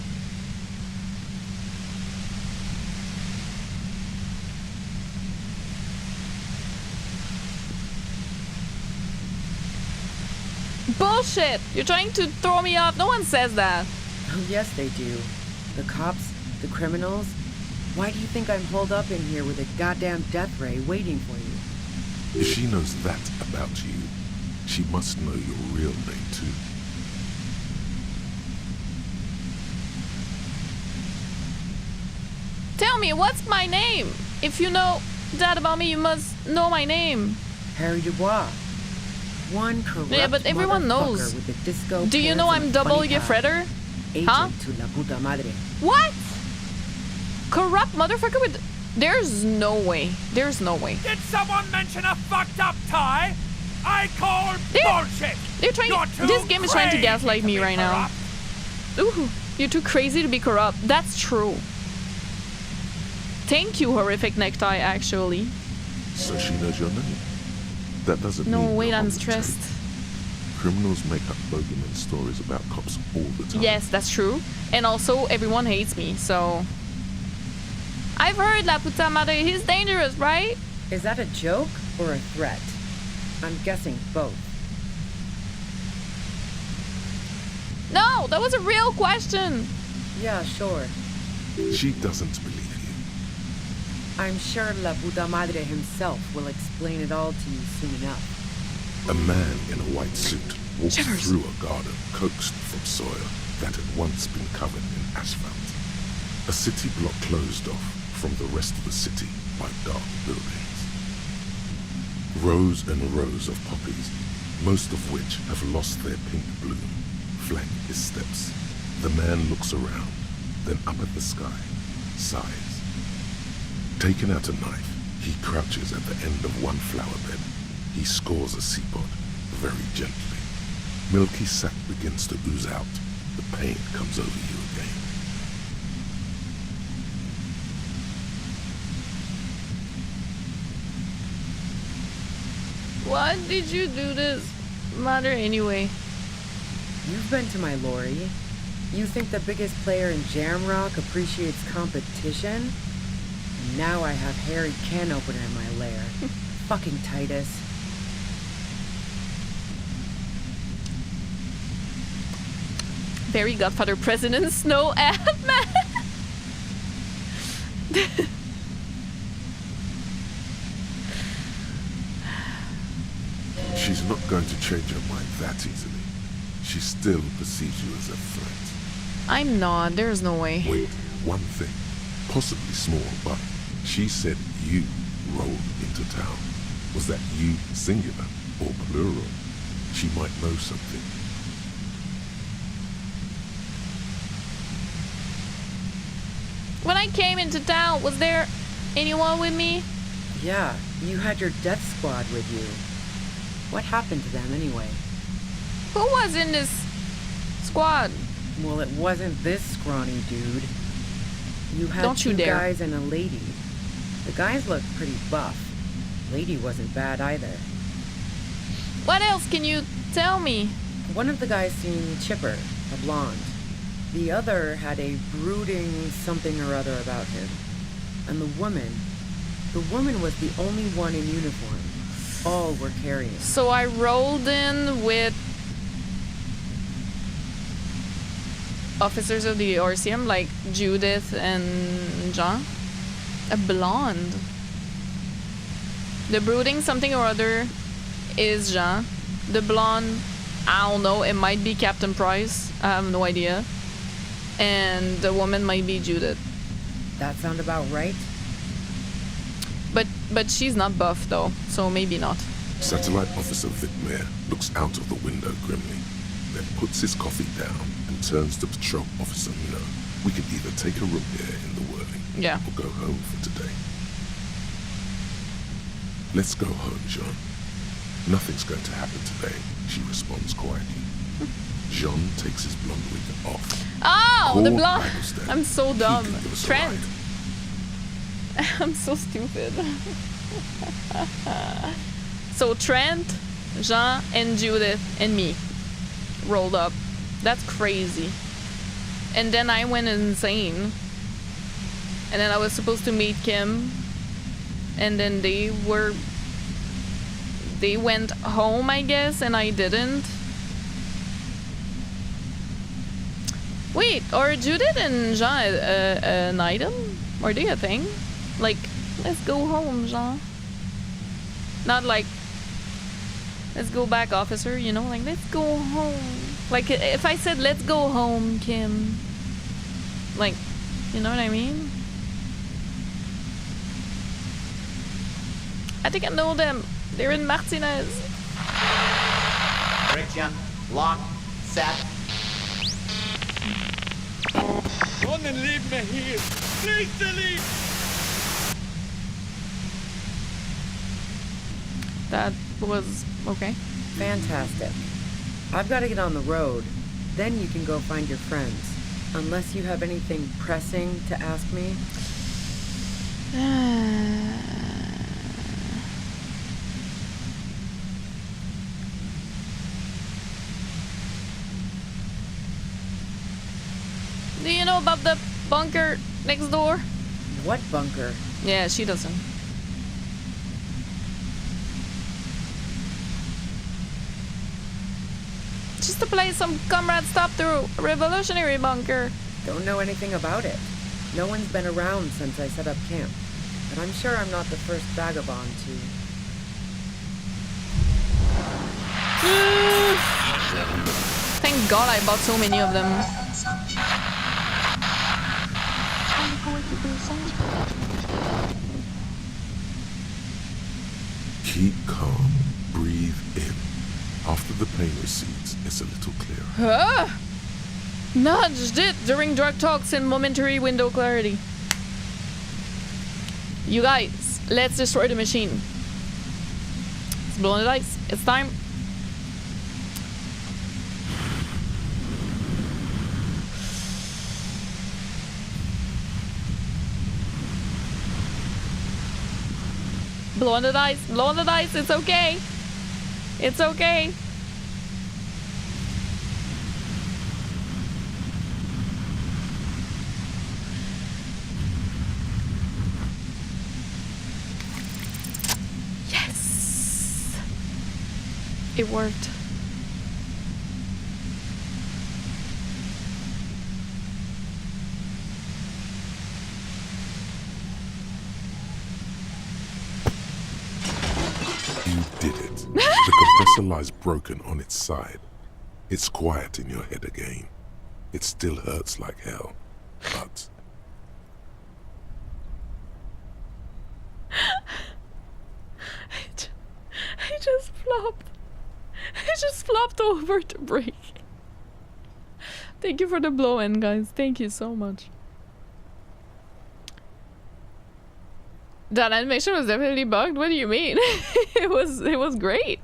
Bullshit! You're trying to throw me off. No one says that. Oh, yes, they do. The cops, the criminals. Why do you think I'm holed up in here with a goddamn death ray waiting for you? If she knows that about you, she must know your real name too. Tell me, what's my name? If you know that about me, you must know my name. Harry Dubois. one corrupt Yeah, but everyone knows. motherfucker with the disco Do you pants know and I'm a double funny hat. Evrart? Agent Huh? to la puta madre. What? Corrupt motherfucker with... There's no way. There's no way. Did someone mention a fucked up tie? I call bullshit. They're trying. You're too This game is trying to crazy gaslight me be right now. Ooh, you're too crazy to be corrupt. That's true. Thank you, horrific necktie. Actually. So she knows your name. That doesn't No, mean wait, you're on I'm the stressed. tape. Criminals make up bogeyman stories about cops all the time. Yes, that's true. And also, everyone hates me, so... I've heard La Puta Madre, he's dangerous, right? Is that a joke or a threat? I'm guessing both. No, that was a real question. Yeah, sure. She doesn't believe you. I'm sure La Puta Madre himself will explain it all to you soon enough. A man in a white suit walks through a garden coaxed from soil that had once been covered in asphalt. A city block closed off from the rest of the city by dark buildings. Rows and rows of poppies, most of which have lost their pink bloom, flank his steps. The man looks around, then up at the sky, sighs. Taking out a knife, he crouches at the end of one flower bed. He scores a seapod, very gently. Milky sap begins to ooze out. The pain comes over you again. Why did you do this? Matter anyway. You've been to my lorry. You think the biggest player in Jamrock appreciates competition? And now I have Harry can opener in my lair. Fucking Titus. Very Godfather President Snow man. She's not going to change her mind that easily. She still perceives you as a threat. I'm not. There's no way. Wait, one thing. Possibly small, but she said you rolled into town. Was that you singular or plural? She might know something. When I came into town, was there anyone with me? Yeah, you had your death squad with you. What happened to them anyway? Who was in this squad? Well, it wasn't this scrawny dude. You had Don't you two dare. guys and a lady. The guys looked pretty buff. Lady wasn't bad either. What else can you tell me? One of the guys seemed chipper, a blonde. The other had a brooding something or other about him. And the woman was the only one in uniform. All were carrying. So I rolled in with officers of the ELYSIUM, like Judith and Jean. A blonde. The brooding something or other is Jean. The blonde, I don't know, it might be Captain Price. I have no idea. And the woman might be Judith. That sound about right? But she's not buff though, so maybe not. Satellite Officer Vitmere looks out of the window grimly, then puts his coffee down and turns to Patrol Officer Minot. We could either take a room here in the whirling, Yeah. or go home for today. Let's go home, Jean. Nothing's going to happen today, she responds quietly. Jean takes his blonde wig off. Oh, the Call blonde. Eccleston. I'm so He dumb. can give us a Trent. ride. I'm so stupid. So Trent, Jean, and Judith, and me rolled up. That's crazy. And then I went insane. And then I was supposed to meet Kim. And then they went home, I guess, and I didn't. Wait, are Judith and Jean an item? Are they a thing? Like, let's go home, Jean. Not like, let's go back, officer, you know? Like, let's go home. Like, if I said, let's go home, Kim. Like, you know what I mean? I think I know them. They're in Martinez. Gotcha. Lock. Set. Don't leave me here. Please delete. That was okay. Fantastic. I've got to get on the road. Then you can go find your friends. Unless you have anything pressing to ask me. Do you know about the bunker next door? What bunker? Yeah, she doesn't. Just a place some comrades stopped through. A revolutionary bunker. Don't know anything about it. No one's been around since I set up camp. But I'm sure I'm not the first vagabond to... Thank God I bought so many of them. Keep calm. Breathe in. After the pain recedes, it's a little clearer. Ah! Nudged it during drug talks and momentary window clarity. You guys, let's destroy the machine. It's blowing the dice. It's time. Blowing the dice. Blowing the dice. It's okay. It's okay. Yes. It worked. You did it. The compressor lies broken on its side. It's quiet in your head again. It still hurts like hell, but... I just flopped. I just flopped over to break. Thank you for the blow-in, guys. Thank you so much. That animation was definitely bugged. What do you mean? it was great.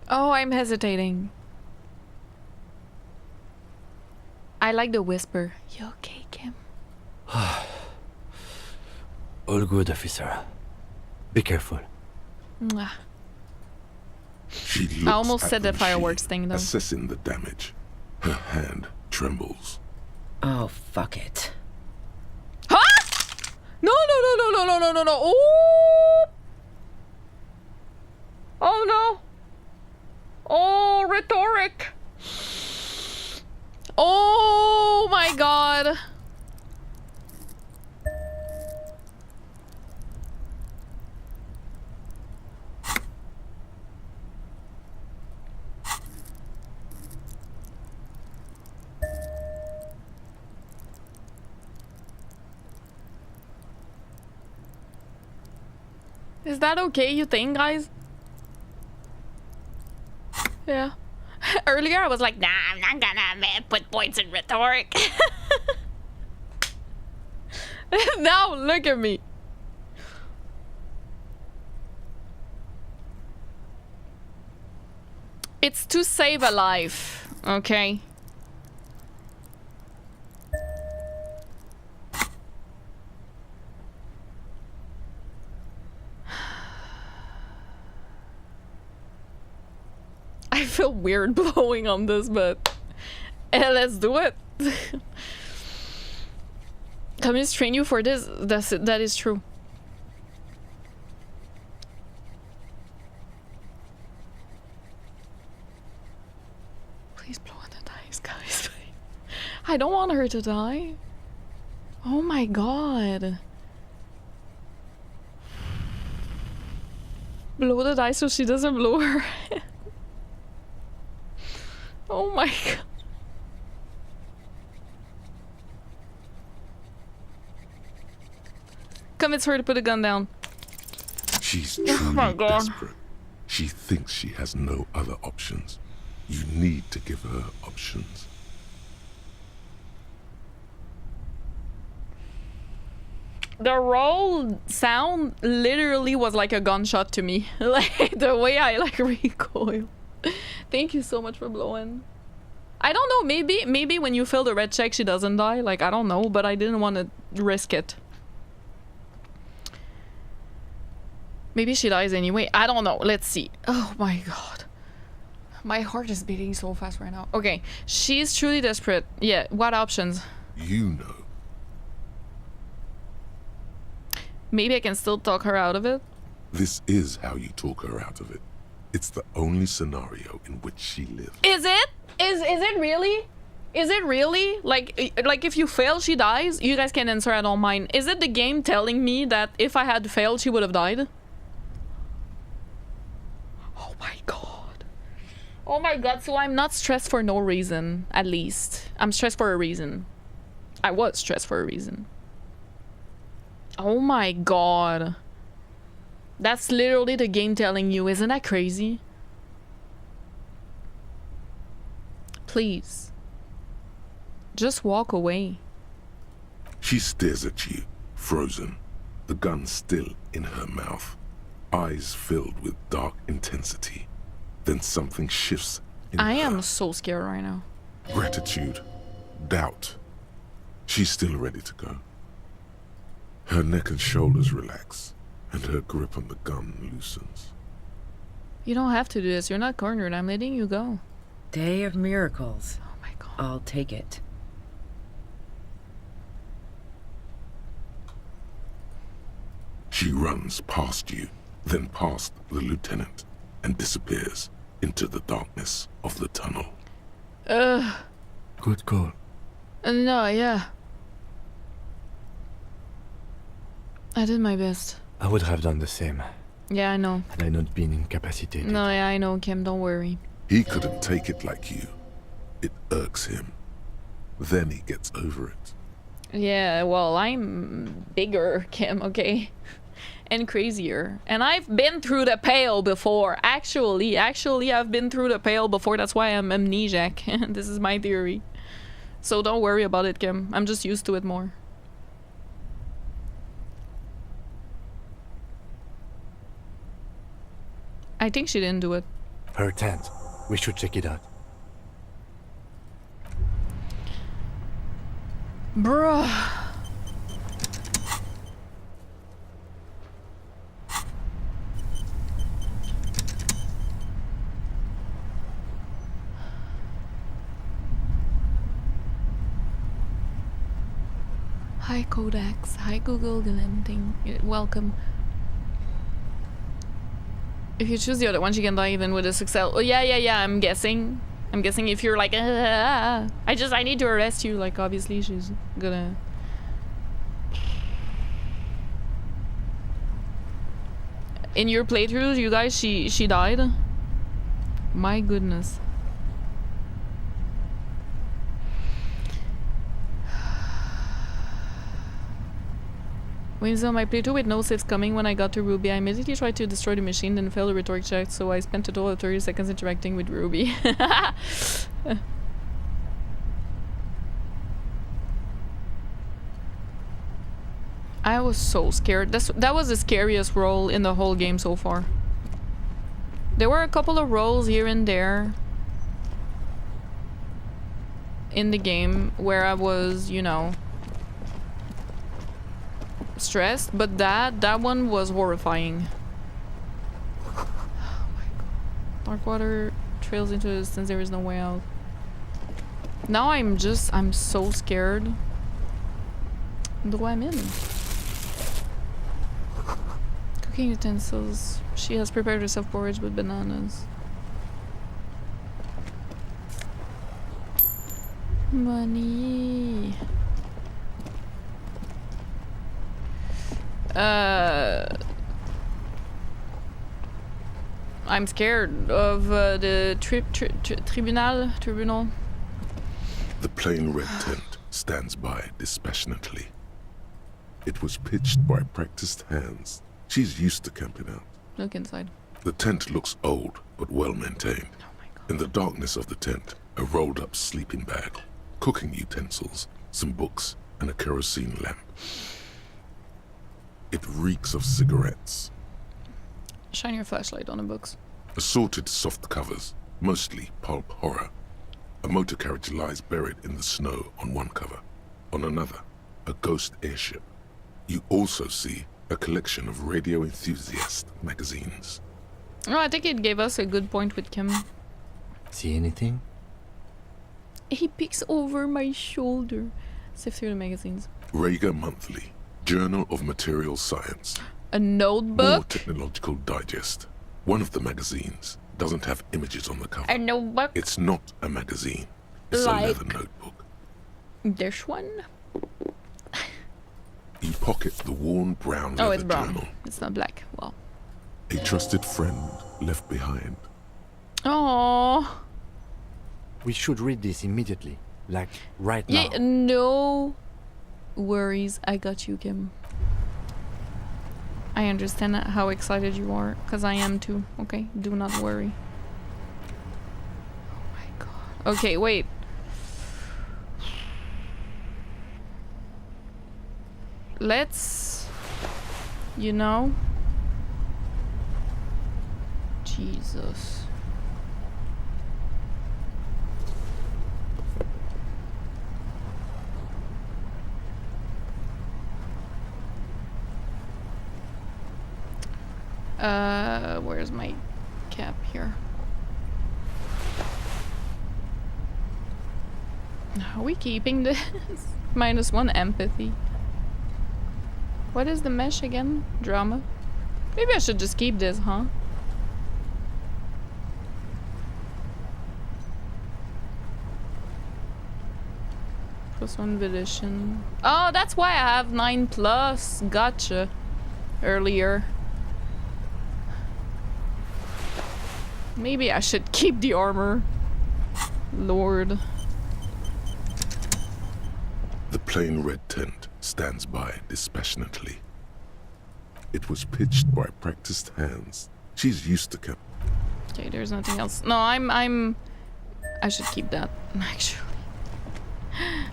Oh, I'm hesitating. I like the whisper. You okay, Kim? All good, officer. Be careful. Mwah. She looks I almost at said the the fireworks machine, thing though. assessing the damage. Her hand trembles. Oh, fuck it. Huh? No, no, no, no, no, no, no, no, no. Oh! Oh no. Oh, rhetoric. Oh my god. Is that okay, you think, guys? Yeah. Earlier I was like, nah, I'm not gonna put points in rhetoric. Now look at me. It's to save a life, okay? I feel weird blowing on this, but let's do it. Communists train you for this. That is true. Please blow on the dice, guys. I don't want her to die. Oh my god. Blow the dice so she doesn't blow her head. Oh my god. Convince her to put a gun down. She's Oh my truly God. desperate. She thinks she has no other options. You need to give her options. The roll sound literally was like a gunshot to me. Like the way I like recoil. Thank you so much for blowing. I don't know, maybe when you fill the red check she doesn't die. Like I don't know, but I didn't want to risk it. Maybe she dies anyway. I don't know. Let's see. Oh my god. My heart is beating so fast right now. Okay. She's truly desperate. Yeah. What options? You know. Maybe I can still talk her out of it. This is how you talk her out of it. It's the only scenario in which she lives. Is it? Is it really? Is it really? Like if you fail, she dies? You guys can answer, I don't mind. Is it the game telling me that if I had failed, she would have died? Oh my god. Oh my god, so I'm not stressed for no reason, at least. I'm stressed for a reason. I was stressed for a reason. Oh my god. That's literally the game telling you, isn't that crazy? Please. Just walk away. She stares at you, frozen, the gun still in her mouth, eyes filled with dark intensity. Then something shifts in I her. am so scared right now. Gratitude, doubt. She's still ready to go. Her neck and shoulders relax, and her grip on the gun loosens. You don't have to do this. You're not cornered. I'm letting you go. Day of miracles. Oh my god. I'll take it. She runs past you, then past the lieutenant, and disappears into the darkness of the tunnel. Good call. No, yeah. I did my best. I would have done the same Yeah, I know. had I not been incapacitated. No, yeah, I know, Kim. Don't worry. He couldn't take it like you. It irks him. Then he gets over it. Yeah, well, I'm bigger, Kim, okay? And crazier. And I've been through the pale before. Actually, I've been through the pale before. That's why I'm amnesiac. This is my theory. So don't worry about it, Kim. I'm just used to it more. I think she didn't do it. Her tent. We should check it out. Bruh. Hi Codex, hi Google Glimting, welcome. If you choose the other one, she can die even with a success. Oh yeah, I'm guessing. I'm guessing if you're like, I need to arrest you, like obviously she's gonna... In your playthrough, you guys, she died? My goodness. When it's on my playthrough with no saves coming when I got to Ruby, I immediately tried to destroy the machine, then failed a rhetoric check, so I spent a total of 30 seconds interacting with Ruby. I was so scared. That was the scariest roll in the whole game so far. There were a couple of rolls here and there in the game where I was, you know, stressed, but that one was horrifying. Oh my god. Dark water trails into the distance, there is no way out. Now I'm so scared. What do I'm in? Cooking utensils. She has prepared herself porridge with bananas. Money. I I'm scared of the tribunal. The plain red tent stands by dispassionately. It was pitched by practiced hands. She's used to camping out. Look inside. The tent looks old, but well maintained. Oh my God. In the darkness of the tent, a rolled up sleeping bag, cooking utensils, some books, and a kerosene lamp. It reeks of cigarettes. Shine your flashlight on the books. Assorted soft covers, mostly pulp horror. A motor carriage lies buried in the snow on one cover. On another, a ghost airship. You also see a collection of radio enthusiast magazines. Oh, I think it gave us a good point with Kim. See anything? He peeks over my shoulder. Sift through the magazines. Rager Monthly, Journal of Material Science. A More notebook? Technological Digest. One of the magazines doesn't have images on the cover. A notebook? It's not a magazine. It's a leather notebook. This one? You pocket the worn brown leather It's brown. journal. It's not black. Well. A trusted friend left behind. Oh. We should read this immediately. Like, right Yeah, now. no worries. I got you, Kim. I understand how excited you are, because I am too. Okay, do not worry. Oh my God. Okay, wait. Let's... You know... Jesus. Where's my cap here? Are we keeping this? -1 empathy. What is the mesh again? Drama? Maybe I should just keep this, huh? +1 edition. Oh, that's why I have 9+. Gotcha. Earlier. Maybe I should keep the armor. Lord. The plain red tent stands by dispassionately. It was pitched by practiced hands. She's used to camp. Okay, there's nothing else. No, I should keep that, actually.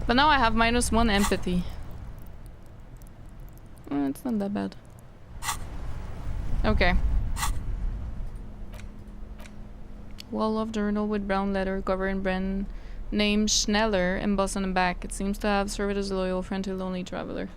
But now I have -1 empathy. It's not that bad. Okay. Wall of journal with brown letter cover in brand name Schneller embossed on the back. It seems to have served as a loyal friend to a lonely traveler.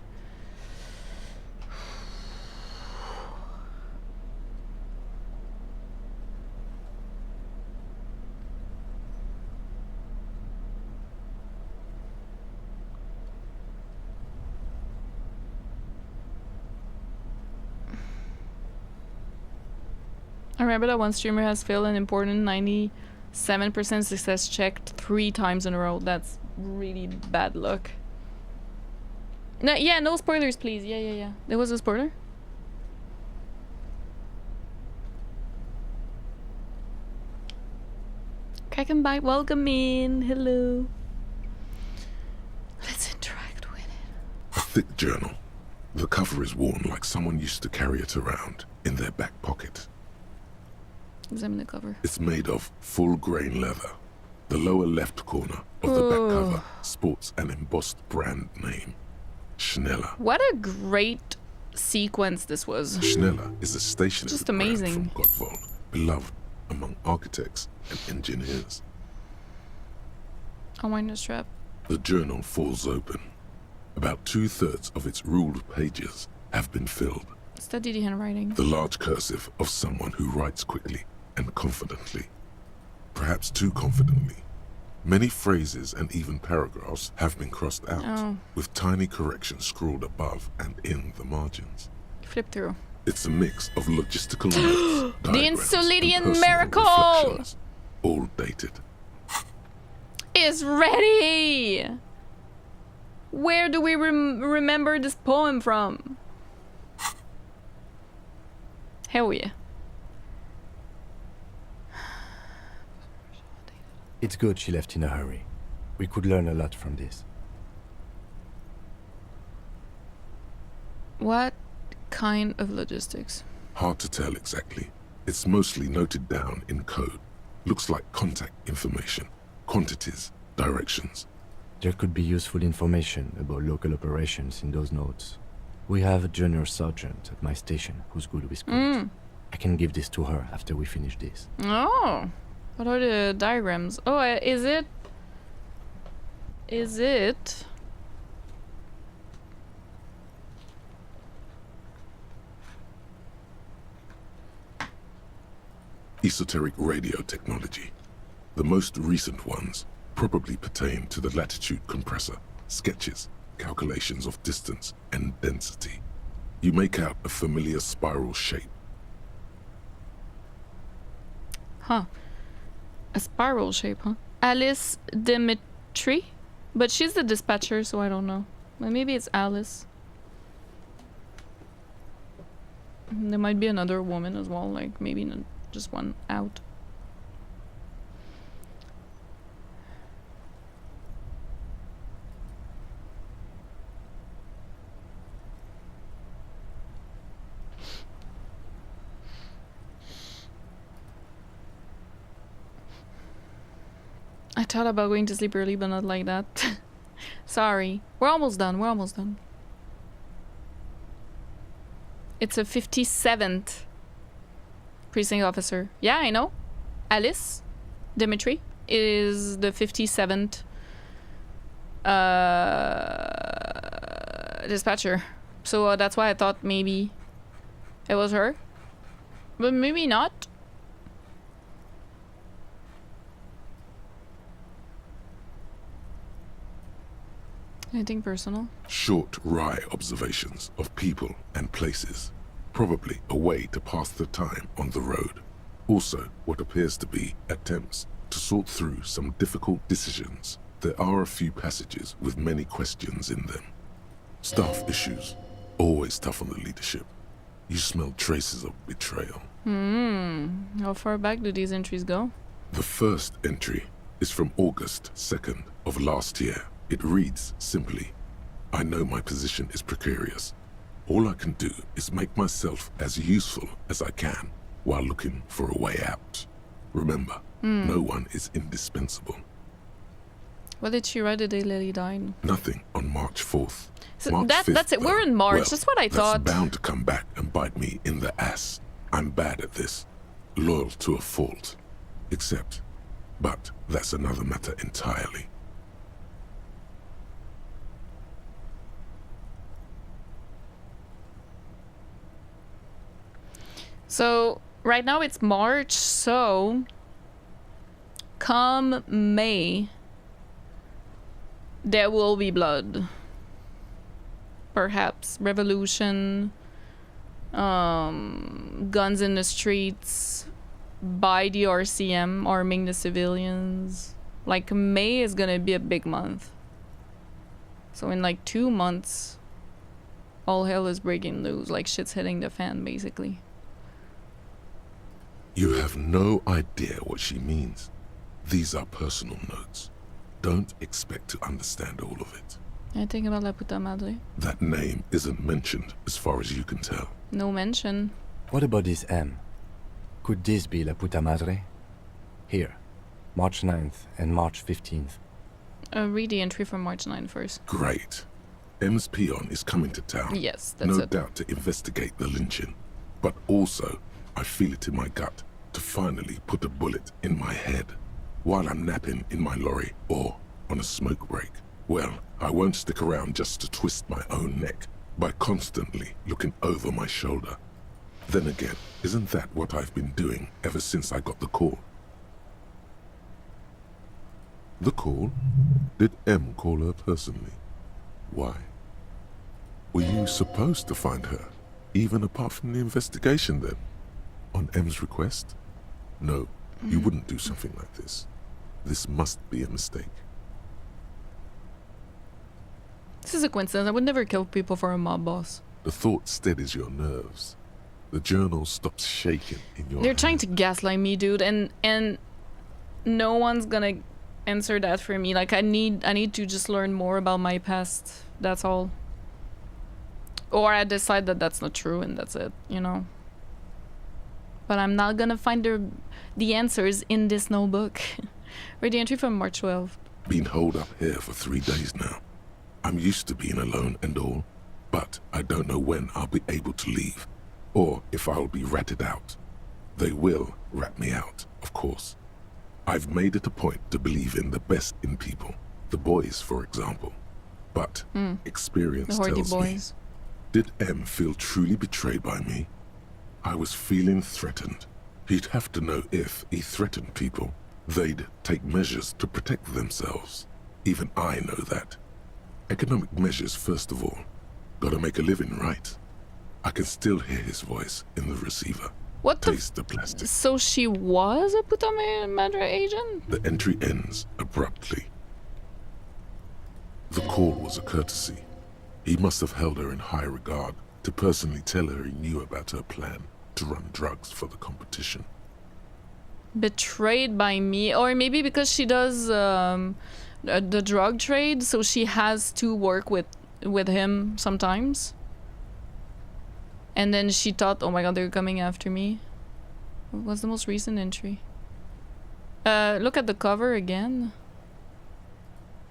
I remember that one streamer has failed an important 97% success check 3 times in a row. That's really bad luck. No, yeah, no spoilers, please. Yeah. There was a spoiler? Crack and bite, welcome in. Hello. Let's interact with it. A thick journal. The cover is worn like someone used to carry it around in their back pocket. Examine the cover. It's made of full-grain leather. The lower left corner of the back cover sports an embossed brand name. Schneller. What a great sequence this was. Schneller is a stationary Just brand amazing. from Gottwald, beloved among architects and engineers. I'll wind the strap. The journal falls open. About 2/3 of its ruled pages have been filled. Study the handwriting. The large cursive of someone who writes quickly and confidently. Perhaps too confidently. Many phrases and even paragraphs have been crossed out, with tiny corrections scrawled above and in the margins. Flip through. It's a mix of logistical notes, The diagrams, Insulidian and personal miracle reflections, all dated. is ready! Where do we remember this poem from? Hell yeah. It's good she left in a hurry. We could learn a lot from this. What kind of logistics? Hard to tell exactly. It's mostly noted down in code. Looks like contact information, quantities, directions. There could be useful information about local operations in those notes. We have a junior sergeant at my station who's good with codes. I can give this to her after we finish this. Oh, what are the diagrams? Oh, is it? Esoteric radio technology. The most recent ones probably pertain to the latitude compressor, sketches, calculations of distance and density. You make out a familiar spiral shape. Huh. A spiral shape, huh? Alice Dimitri? But she's the dispatcher, so I don't know. Well, maybe it's Alice. There might be another woman as well, like maybe just one out. I thought about going to sleep early, but not like that. Sorry. We're almost done. We're almost done. It's a 57th precinct officer. Yeah, I know. Alice Dimitri is the 57th dispatcher. So that's why I thought maybe it was her. But maybe not. Anything personal? Short, wry observations of people and places. Probably a way to pass the time on the road. Also, what appears to be attempts to sort through some difficult decisions. There are a few passages with many questions in them. Staff issues. Always tough on the leadership. You smell traces of betrayal. How far back do these entries go? The first entry is from August 2nd of last year. It reads simply, I know my position is precarious. All I can do is make myself as useful as I can while looking for a way out. Remember, no one is indispensable. What did she write the day Lily died? Nothing on March 4th. So March that's 5th, it. We're in March. well, That's what I thought. That's bound to come back and bite me in the ass. I'm bad at this. Loyal to a fault. But that's another matter entirely. So right now it's March, so come May there will be blood. Perhaps revolution, guns in the streets, by the RCM arming the civilians. Like May is gonna be a big month. So in like 2 months all hell is breaking loose, like shit's hitting the fan basically. You have no idea what she means. These are personal notes. Don't expect to understand all of it. Anything about La Puta Madre? That name isn't mentioned as far as you can tell. No mention. What about this M? Could this be La Puta Madre? Here, March 9th and March 15th. Read the entry from March 9 first. Great. M's peon is coming to town. Yes, that's no it. doubt to investigate the lynching. But also, I feel it in my gut to finally put a bullet in my head while I'm napping in my lorry or on a smoke break. Well, I won't stick around just to twist my own neck by constantly looking over my shoulder. Then again, isn't that what I've been doing ever since I got the call? The call? Did M call her personally? Why? Were you supposed to find her, even apart from the investigation then? On M's request? No, you wouldn't do something like this. This must be a mistake. This is a coincidence. I would never kill people for a mob boss. The thought steadies your nerves. The journal stops shaking in your They're trying to gaslight me, dude, and no one's gonna answer that for me. Like I need to just learn more about my past. That's all. Or I decide that that's not true and that's it, you know. But I'm not gonna find the answers in this notebook. Read the entry from March 12th. Been holed up here for 3 days now. I'm used to being alone and all, but I don't know when I'll be able to leave, or if I'll be ratted out. They will rat me out, of course. I've made it a point to believe in the best in people, the boys, for example. But experience tells me, did M feel truly betrayed by me? I was feeling threatened. He'd have to know if he threatened people, they'd take measures to protect themselves. Even I know that. Economic measures first of all. Gotta make a living, right? I can still hear his voice in the receiver. What Taste the plastic. So she was a Puta Madre agent? The entry ends abruptly. The call was a courtesy. He must have held her in high regard to personally tell her he knew about her plan to run drugs for the competition. Betrayed by me, or maybe because she does the drug trade, so she has to work with him sometimes. And then she thought, oh my god, they're coming after me. What was the most recent entry? Look at the cover again.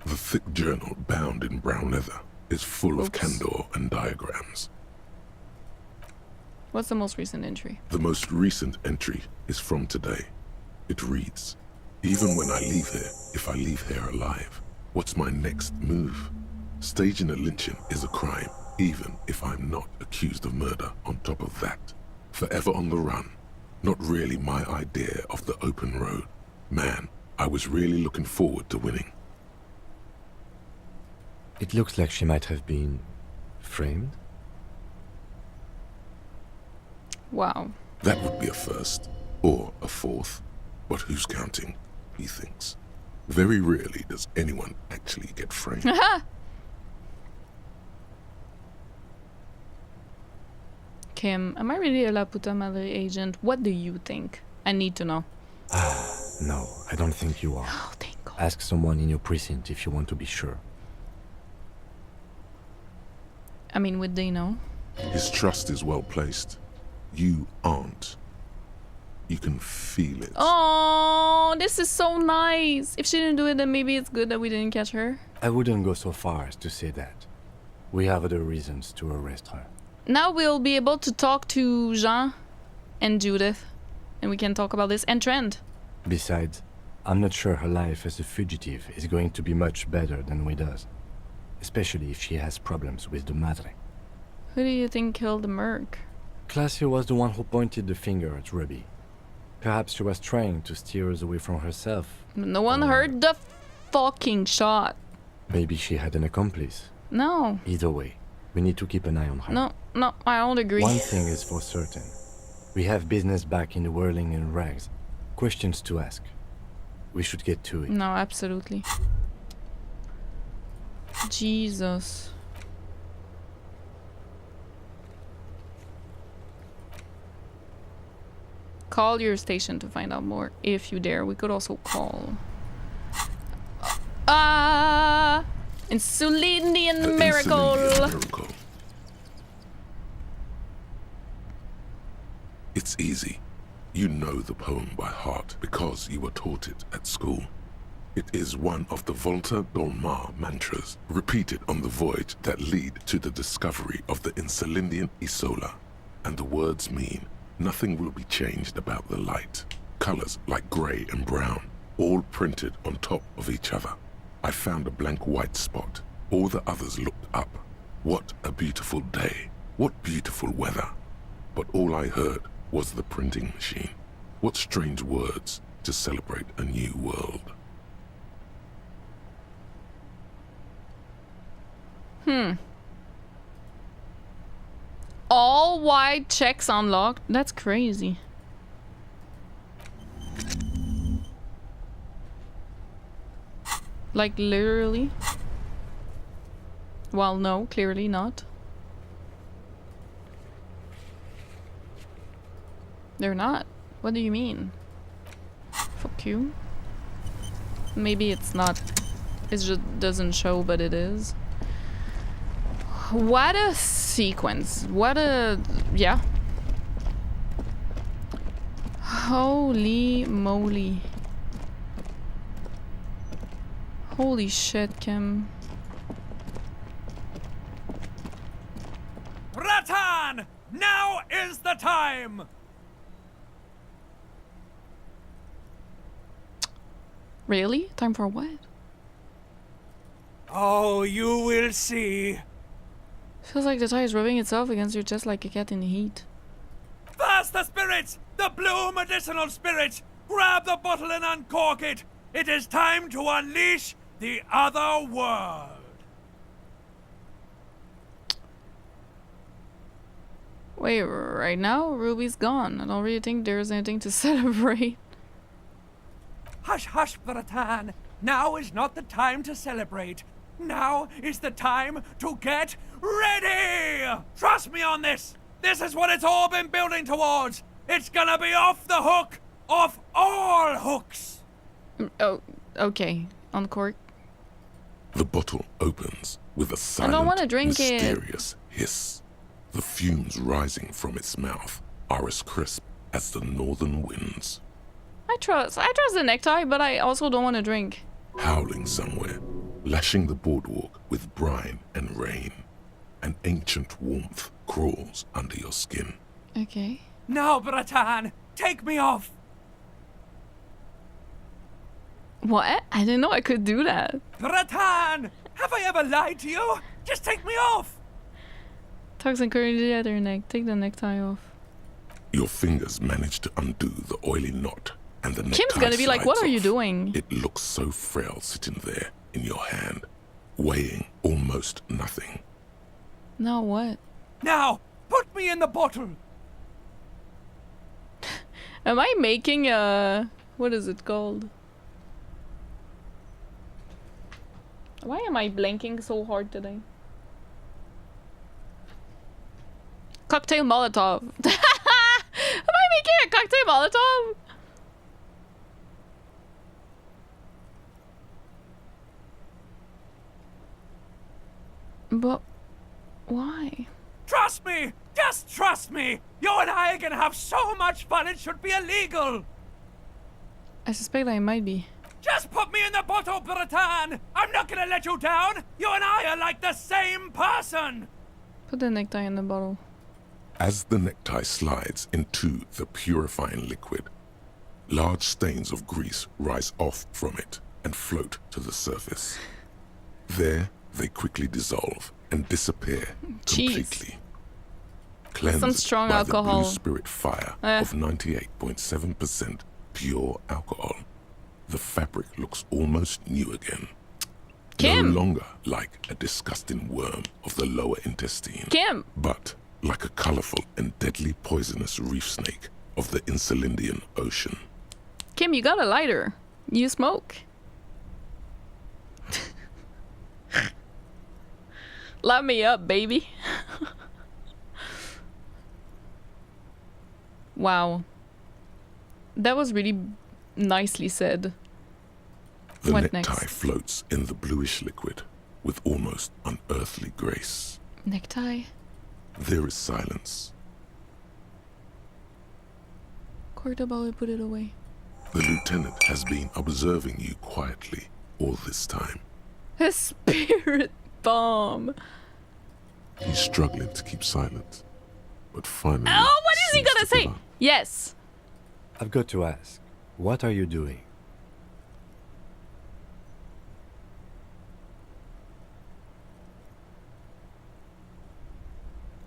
The thick journal, bound in brown leather, is full of candor and diagrams. What's the most recent entry? The most recent entry is from today. It reads, even when I leave here, if I leave here alive, what's my next move? Staging a lynching is a crime, even if I'm not accused of murder on top of that. Forever on the run. Not really my idea of the open road. Man, I was really looking forward to winning. It looks like she might have been framed. Wow. That would be a first, or a fourth. But who's counting, he thinks. Very rarely does anyone actually get framed. Kim, am I really a La Puta Madre agent? What do you think? I need to know. No, I don't think you are. Oh, thank God. Ask someone in your precinct if you want to be sure. I mean, would they know? His trust is well placed. You aren't. You can feel it. Oh, this is so nice. If she didn't do it, then maybe it's good that we didn't catch her. I wouldn't go so far as to say that. We have other reasons to arrest her. Now we'll be able to talk to Jean and Judith. And we can talk about this. And Trent. Besides, I'm not sure her life as a fugitive is going to be much better than we does. Especially if she has problems with the Madre. Who do you think killed the Merc? Classio was the one who pointed the finger at Ruby. Perhaps she was trying to steer us away from herself. No one heard the fucking shot. Maybe she had an accomplice. No. Either way, we need to keep an eye on her. No, I don't agree. One thing is for certain. We have business back in the whirling and rags. Questions to ask. We should get to it. No, absolutely. Jesus. Call your station to find out more, if you dare. We could also call. Insulinian miracle. It's easy. You know the poem by heart because you were taught it at school. It is one of the Volta Dolmar mantras repeated on the voyage that lead to the discovery of the Insulindian Isola. And the words mean, nothing will be changed about the light. Colors like gray and brown, all printed on top of each other. I found a blank white spot. All the others looked up. What a beautiful day. What beautiful weather. But all I heard was the printing machine. What strange words to celebrate a new world. All white checks unlocked? That's crazy. Like literally? Well, no, clearly not. They're not. What do you mean? Fuck you. Maybe it's not. It just doesn't show, but it is. What a sequence. What a... yeah. Holy moly. Holy shit, Kim. Ratan! Now is the time! Really? Time for what? Oh, you will see. Feels like the tie is rubbing itself against your chest like a cat in the heat. First the spirit! The blue medicinal spirit! Grab the bottle and uncork it! It is time to unleash the other world! Wait, right now? Ruby's gone. I don't really think there's anything to celebrate. Hush, hush, Ratan! Now is not the time to celebrate. Now is the time to get ready! Trust me on this! This is what it's all been building towards! It's gonna be off the hook! Off all hooks! Oh, okay. Uncork. The bottle opens with a I silent, don't want to drink mysterious hiss. The fumes rising from its mouth are as crisp as the northern winds. I trust the necktie, but I also don't want to drink. Howling somewhere, lashing the boardwalk with brine and rain. An ancient warmth crawls under your skin. Okay. Now, Ratan, take me off! What? I didn't know I could do that. Ratan! Have I ever lied to you? Just take me off! Tugs and curly at her neck. Take the necktie off. Your fingers manage to undo the oily knot, and the necktie Kim's gonna be like, what are you doing? It looks so frail sitting there in your hand, weighing almost nothing. Now what? Now, put me in the bottle! Am I making a... what is it called? Why am I blanking so hard today? Cocktail Molotov. Am I making a cocktail Molotov? But why? Trust me! Just trust me! You and I are gonna have so much fun it should be illegal! I suspect I might be. Just put me in the bottle, Ratan! I'm not gonna let you down! You and I are like the same person! Put the necktie in the bottle. As the necktie slides into the purifying liquid, large stains of grease rise off from it and float to the surface. There, they quickly dissolve and disappear completely. Cleansed Some strong by alcohol. the blue spirit fire of 98.7% pure alcohol. The fabric looks almost new again. Kim! No longer like a disgusting worm of the lower intestine. Kim! But like a colorful and deadly poisonous reef snake of the Insulindian Ocean. Kim, you got a lighter. You smoke. Light me up, baby. Wow. That was really nicely said. The What necktie next? floats in the bluish liquid with almost unearthly grace. Necktie? There is silence. Cork the ball and put it away. The lieutenant has been observing you quietly all this time. A spirit bomb. He's struggling to keep silent, but finally... Oh, what is he seems gonna to say? give up. Yes. I've got to ask, what are you doing?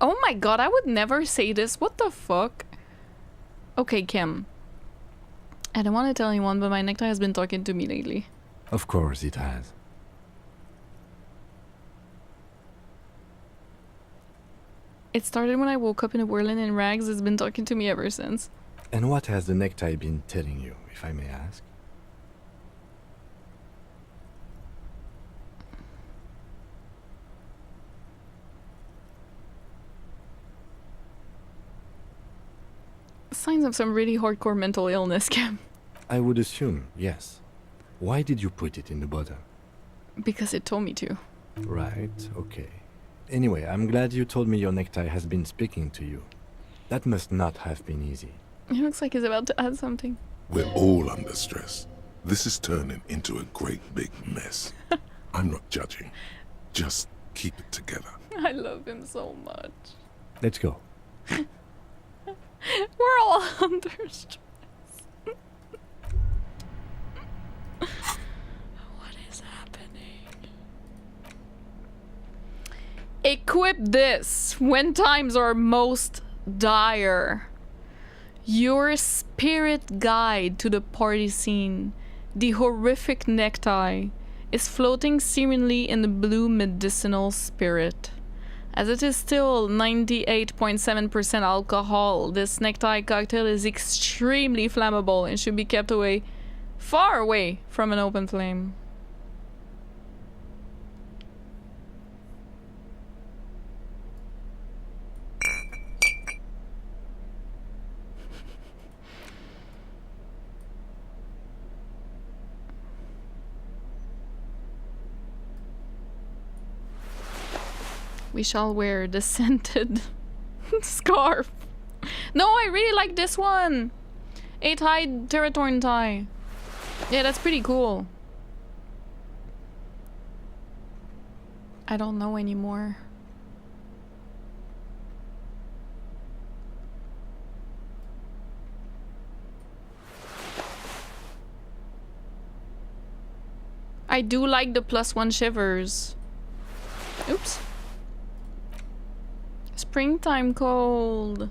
Oh my god, I would never say this. What the fuck? Okay, Kim. I don't want to tell anyone, but my necktie has been talking to me lately. Of course it has. It started when I woke up in a whirling in rags. It's been talking to me ever since. And what has the necktie been telling you, if I may ask? Signs of some really hardcore mental illness, Kim. I would assume, yes. Why did you put it in the bottom? Because it told me to. Right, okay. Anyway, I'm glad you told me your necktie has been speaking to you. That must not have been easy. It looks like he's about to add something. We're all under stress. This is turning into a great big mess. I'm not judging. Just keep it together. I love him so much. Let's go. We're all under stress. What is happening? Equip this when times are most dire. Your spirit guide to the party scene, the horrific necktie, is floating serenely in the blue medicinal spirit. As it is still 98.7% alcohol, this necktie cocktail is extremely flammable and should be kept away, far away from an open flame. We shall wear the scented scarf. No, I really like this one. 8-hide Terratorn tie. Yeah, that's pretty cool. I don't know anymore. I do like the +1 shivers. Oops. Springtime cold.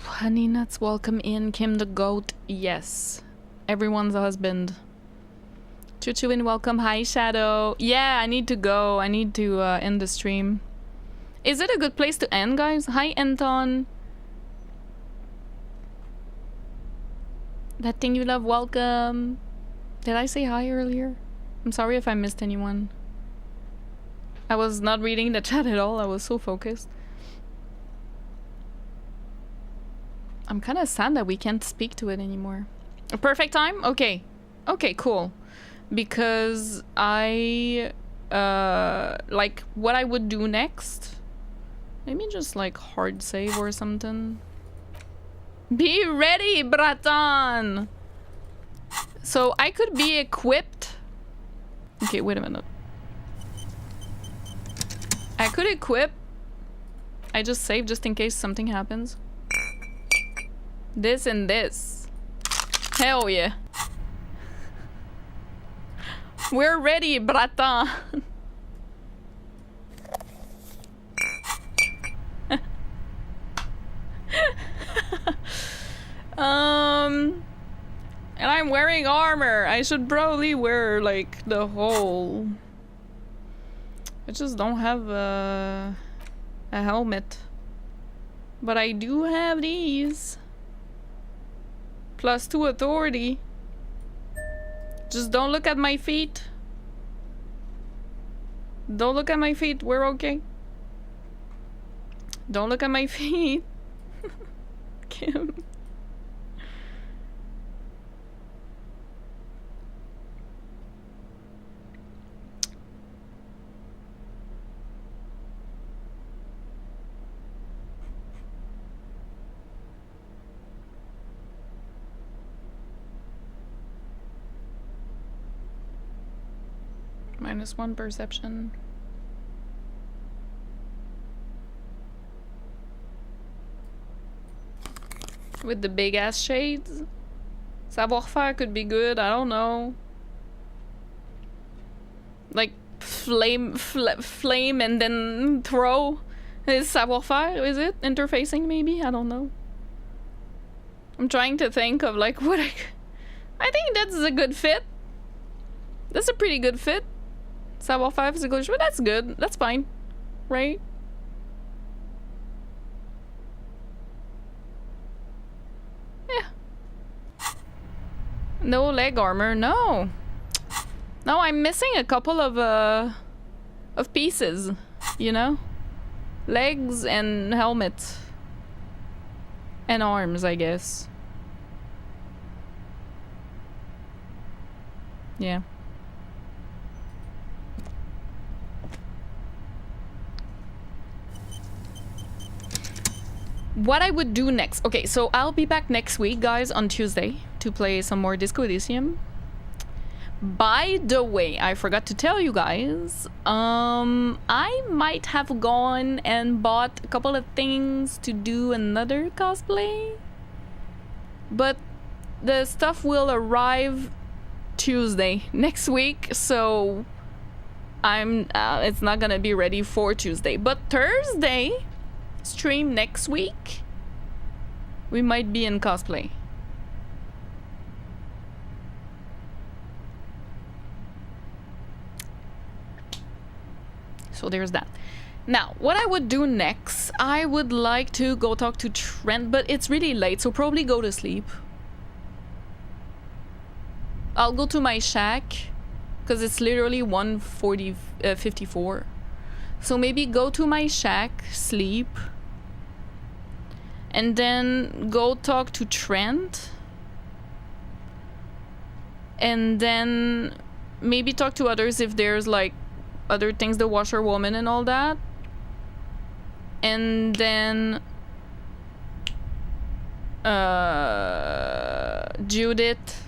Honey nuts, welcome in. Kim the goat, yes. Everyone's husband. Choo-choo and welcome. Hi Shadow. Yeah, I need to go. I need to end the stream. Is it a good place to end, guys? Hi Anton. That thing you love, welcome. Did I say hi earlier? I'm sorry if I missed anyone. I was not reading the chat at all. I was so focused. I'm kind of sad that we can't speak to it anymore. A perfect time? Okay. Okay, cool. Because I... like, what I would do next... Maybe just, like, hard save or something. Be ready, Bratan! So I could be equipped. Okay, wait a minute. I could equip. I just save just in case something happens. This and this. Hell yeah. We're ready, Bratan. And I'm wearing armor. I should probably wear like the whole. I just don't have a helmet. But I do have these. +2 authority. Just don't look at my feet. Don't look at my feet. We're okay. Don't look at my feet. Kim. -1 perception. With the big ass shades? Savoir-faire could be good, I don't know. Like flame and then throw is savoir-faire, is it? Interfacing maybe? I don't know. I'm trying to think of like what I think that's a good fit. That's a pretty good fit. Savoir-faire physical, but that's good. That's fine. Right? Yeah. No leg armor, no. No, I'm missing a couple of pieces, you know? Legs and helmet. And arms, I guess. Yeah. What I would do next. Okay, so I'll be back next week, guys, on Tuesday to play some more Disco Elysium. By the way, I forgot to tell you guys, I might have gone and bought a couple of things to do another cosplay. But the stuff will arrive Tuesday next week, so it's not gonna be ready for Tuesday. But Thursday, stream next week, we might be in cosplay. So there's that. Now, what I would do next, I would like to go talk to Trent, but it's really late, so probably go to sleep. I'll go to my shack, because it's literally 1:54. So maybe go to my shack, sleep, and then go talk to Trent. And then maybe talk to others if there's like other things, the washerwoman and all that. And then Judith.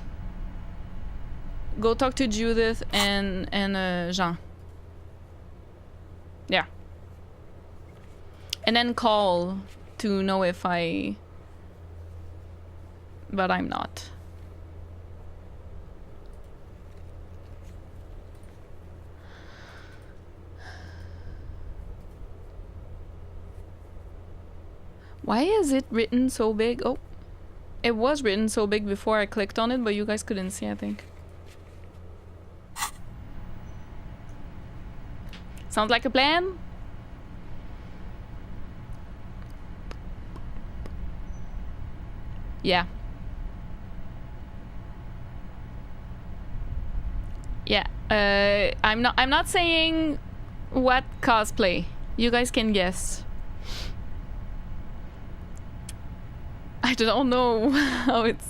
Go talk to Judith and Jean. Yeah. And then call to know if I... But I'm not. Why is it written so big? Oh, it was written so big before I clicked on it, but you guys couldn't see, I think. Sounds like a plan? Yeah. Yeah. I'm not saying what cosplay. You guys can guess. I don't know how it's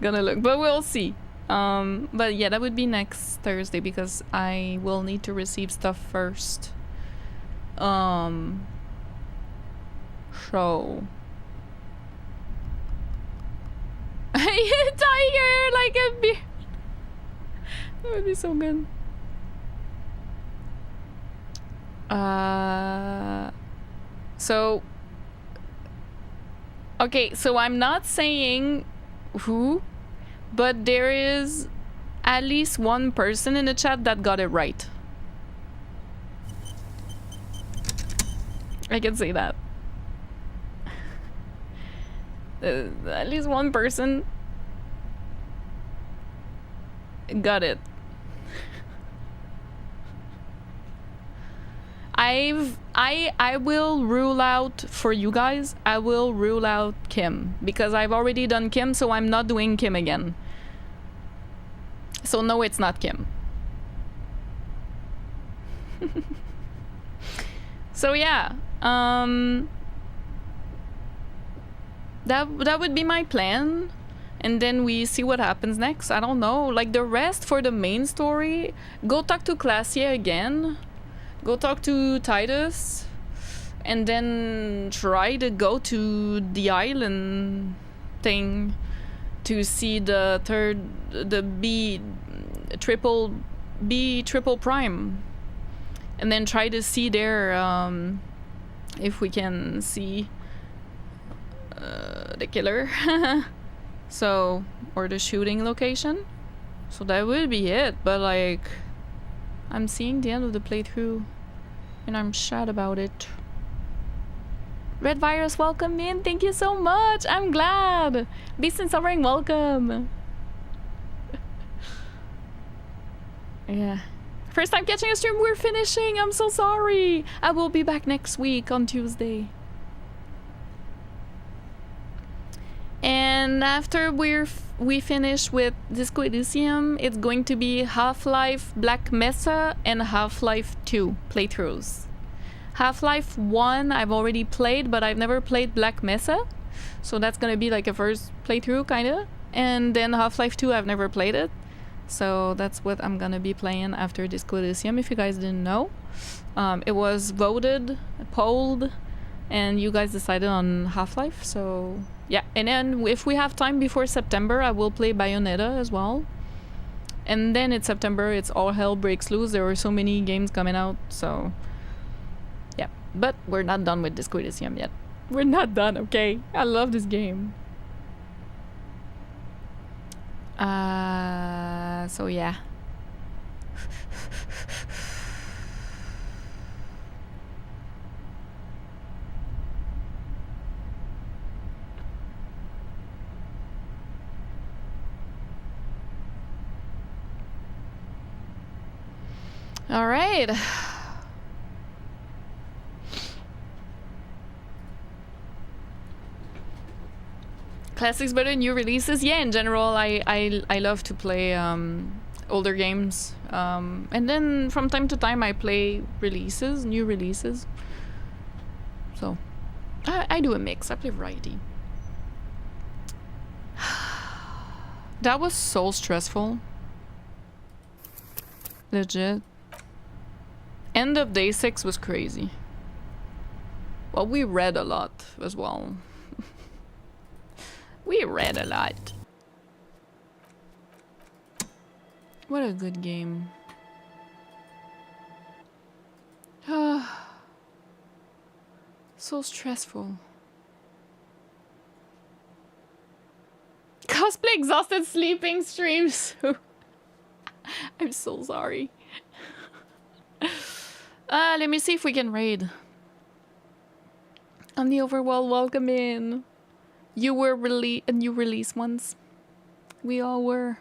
gonna look, but we'll see. But yeah, that would be next Thursday because I will need to receive stuff first. So tiger like a beer. That would be so good. So okay, so I'm not saying who, but there is at least one person in the chat that got it right. I can say that. At least one person got it. I will rule out for you guys. I will rule out Kim because I've already done Kim, so I'm not doing Kim again. So no, it's not Kim. So yeah, that would be my plan, and then we see what happens next. I don't know, like the rest for the main story. Go talk to Classier again. Go talk to Titus, and then try to go to the island thing to see the B triple prime, and then try to see there if we can see the killer. So, or the shooting location. So that would be it, but like I'm seeing the end of the playthrough and I'm sad about it. Red Virus, welcome in. Thank you so much. I'm glad. Beast and Suffering, welcome. Yeah. First time catching a stream, we're finishing. I'm so sorry. I will be back next week on Tuesday. And after we finish with Disco Elysium, it's going to be Half-Life Black Mesa and Half-Life 2 playthroughs. Half-Life 1 I've already played, but I've never played Black Mesa. So that's gonna be like a first playthrough, kinda. And then Half-Life 2, I've never played it. So that's what I'm gonna be playing after Disco Elysium, if you guys didn't know. It was voted, polled, and you guys decided on Half-Life, so yeah. And then if we have time before September, I will play Bayonetta as well. And then in September, it's all hell breaks loose. There are so many games coming out, so yeah. But we're not done with Disco Elysium yet. We're not done, okay? I love this game. So yeah. All right. Classics better than new releases? Yeah, in general, I love to play older games. And then from time to time I play releases, new releases. So I do a mix, I play variety. That was so stressful. Legit. End of day 6 was crazy. Well, we read a lot as well. We read a lot. What a good game. So stressful. Cosplay exhausted sleeping streams. I'm so sorry. Let me see if we can raid. On the overworld, welcome in. You were a new release once. We all were.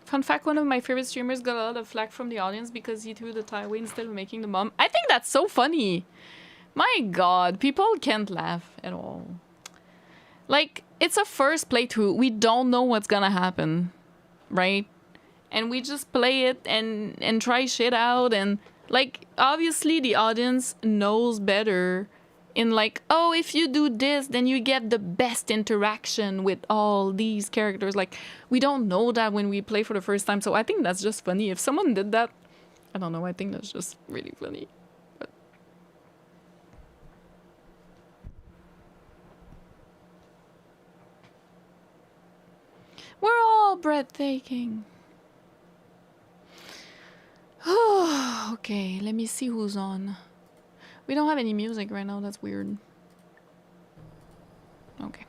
Fun fact, one of my favorite streamers got a lot of flack from the audience because he threw the tie away instead of making the bomb. I think that's so funny. My god, people can't laugh at all. Like, it's a first playthrough. We don't know what's gonna happen, right? And we just play it and try shit out, and like, obviously the audience knows better in like, oh, if you do this, then you get the best interaction with all these characters. Like, we don't know that when we play for the first time, so I think that's just funny. If someone did that, I don't know, I think that's just really funny. But we're all breathtaking. Okay, let me see who's on. We don't have any music right now, that's weird. Okay.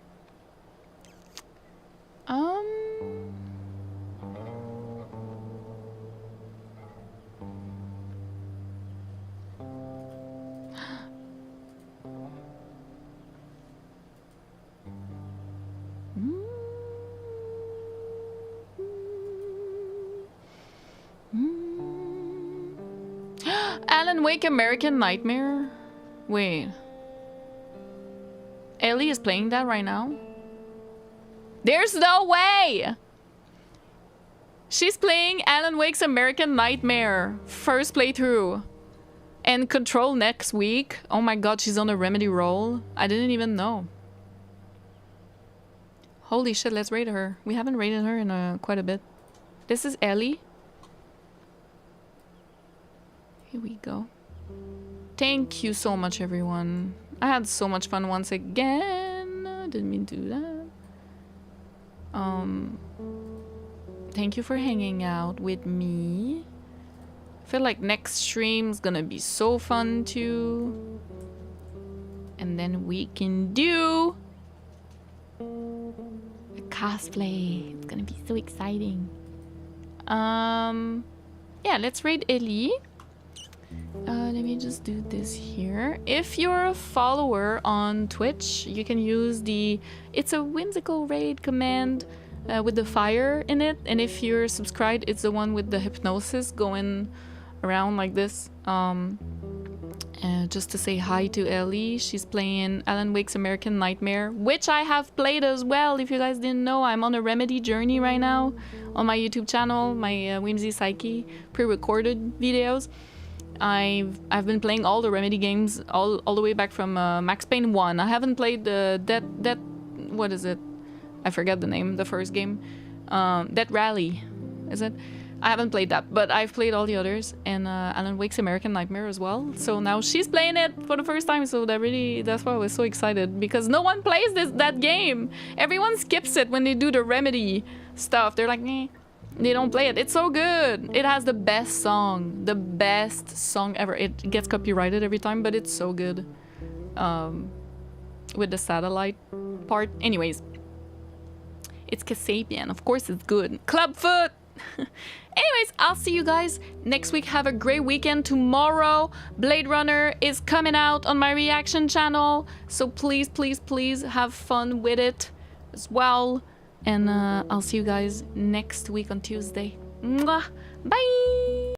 Alan Wake American Nightmare? Wait. Ellie is playing that right now? There's no way! She's playing Alan Wake's American Nightmare. First playthrough. And Control next week. Oh my god, she's on a Remedy roll. I didn't even know. Holy shit, let's raid her. We haven't raided her in quite a bit. This is Ellie. Here we go. Thank you so much, everyone. I had so much fun once again. Didn't mean to do that. Thank you for hanging out with me. I feel like next stream's gonna be so fun too. And then we can do a cosplay. It's gonna be so exciting. Yeah, let's raid Ellie. Let me just do this here. If you're a follower on Twitch, you can use the "It's a whimsical raid" command with the fire in it. And if you're subscribed, it's the one with the hypnosis going around like this. Just to say hi to Ellie. She's playing Alan Wake's American Nightmare, which I have played as well. If you guys didn't know, I'm on a Remedy journey right now on my YouTube channel, my Whimsy Psyche pre-recorded videos. I've been playing all the Remedy games all the way back from Max Payne 1. I haven't played that what is it? I forget the name. The first game, Death Rally, is it? I haven't played that, but I've played all the others, and Alan Wake's American Nightmare as well. So now she's playing it for the first time, so that's why I was so excited, because no one plays that game. Everyone skips it when they do the Remedy stuff. They're like, eh. They don't play it. It's so good. It has the best song ever. It gets copyrighted every time, but it's so good. With the satellite part. Anyways, it's Kasabian. Of course, it's good. Clubfoot. Anyways, I'll see you guys next week. Have a great weekend. Tomorrow, Blade Runner is coming out on my reaction channel. So please, please, please have fun with it as well. And I'll see you guys next week on Tuesday. Mwah. Bye!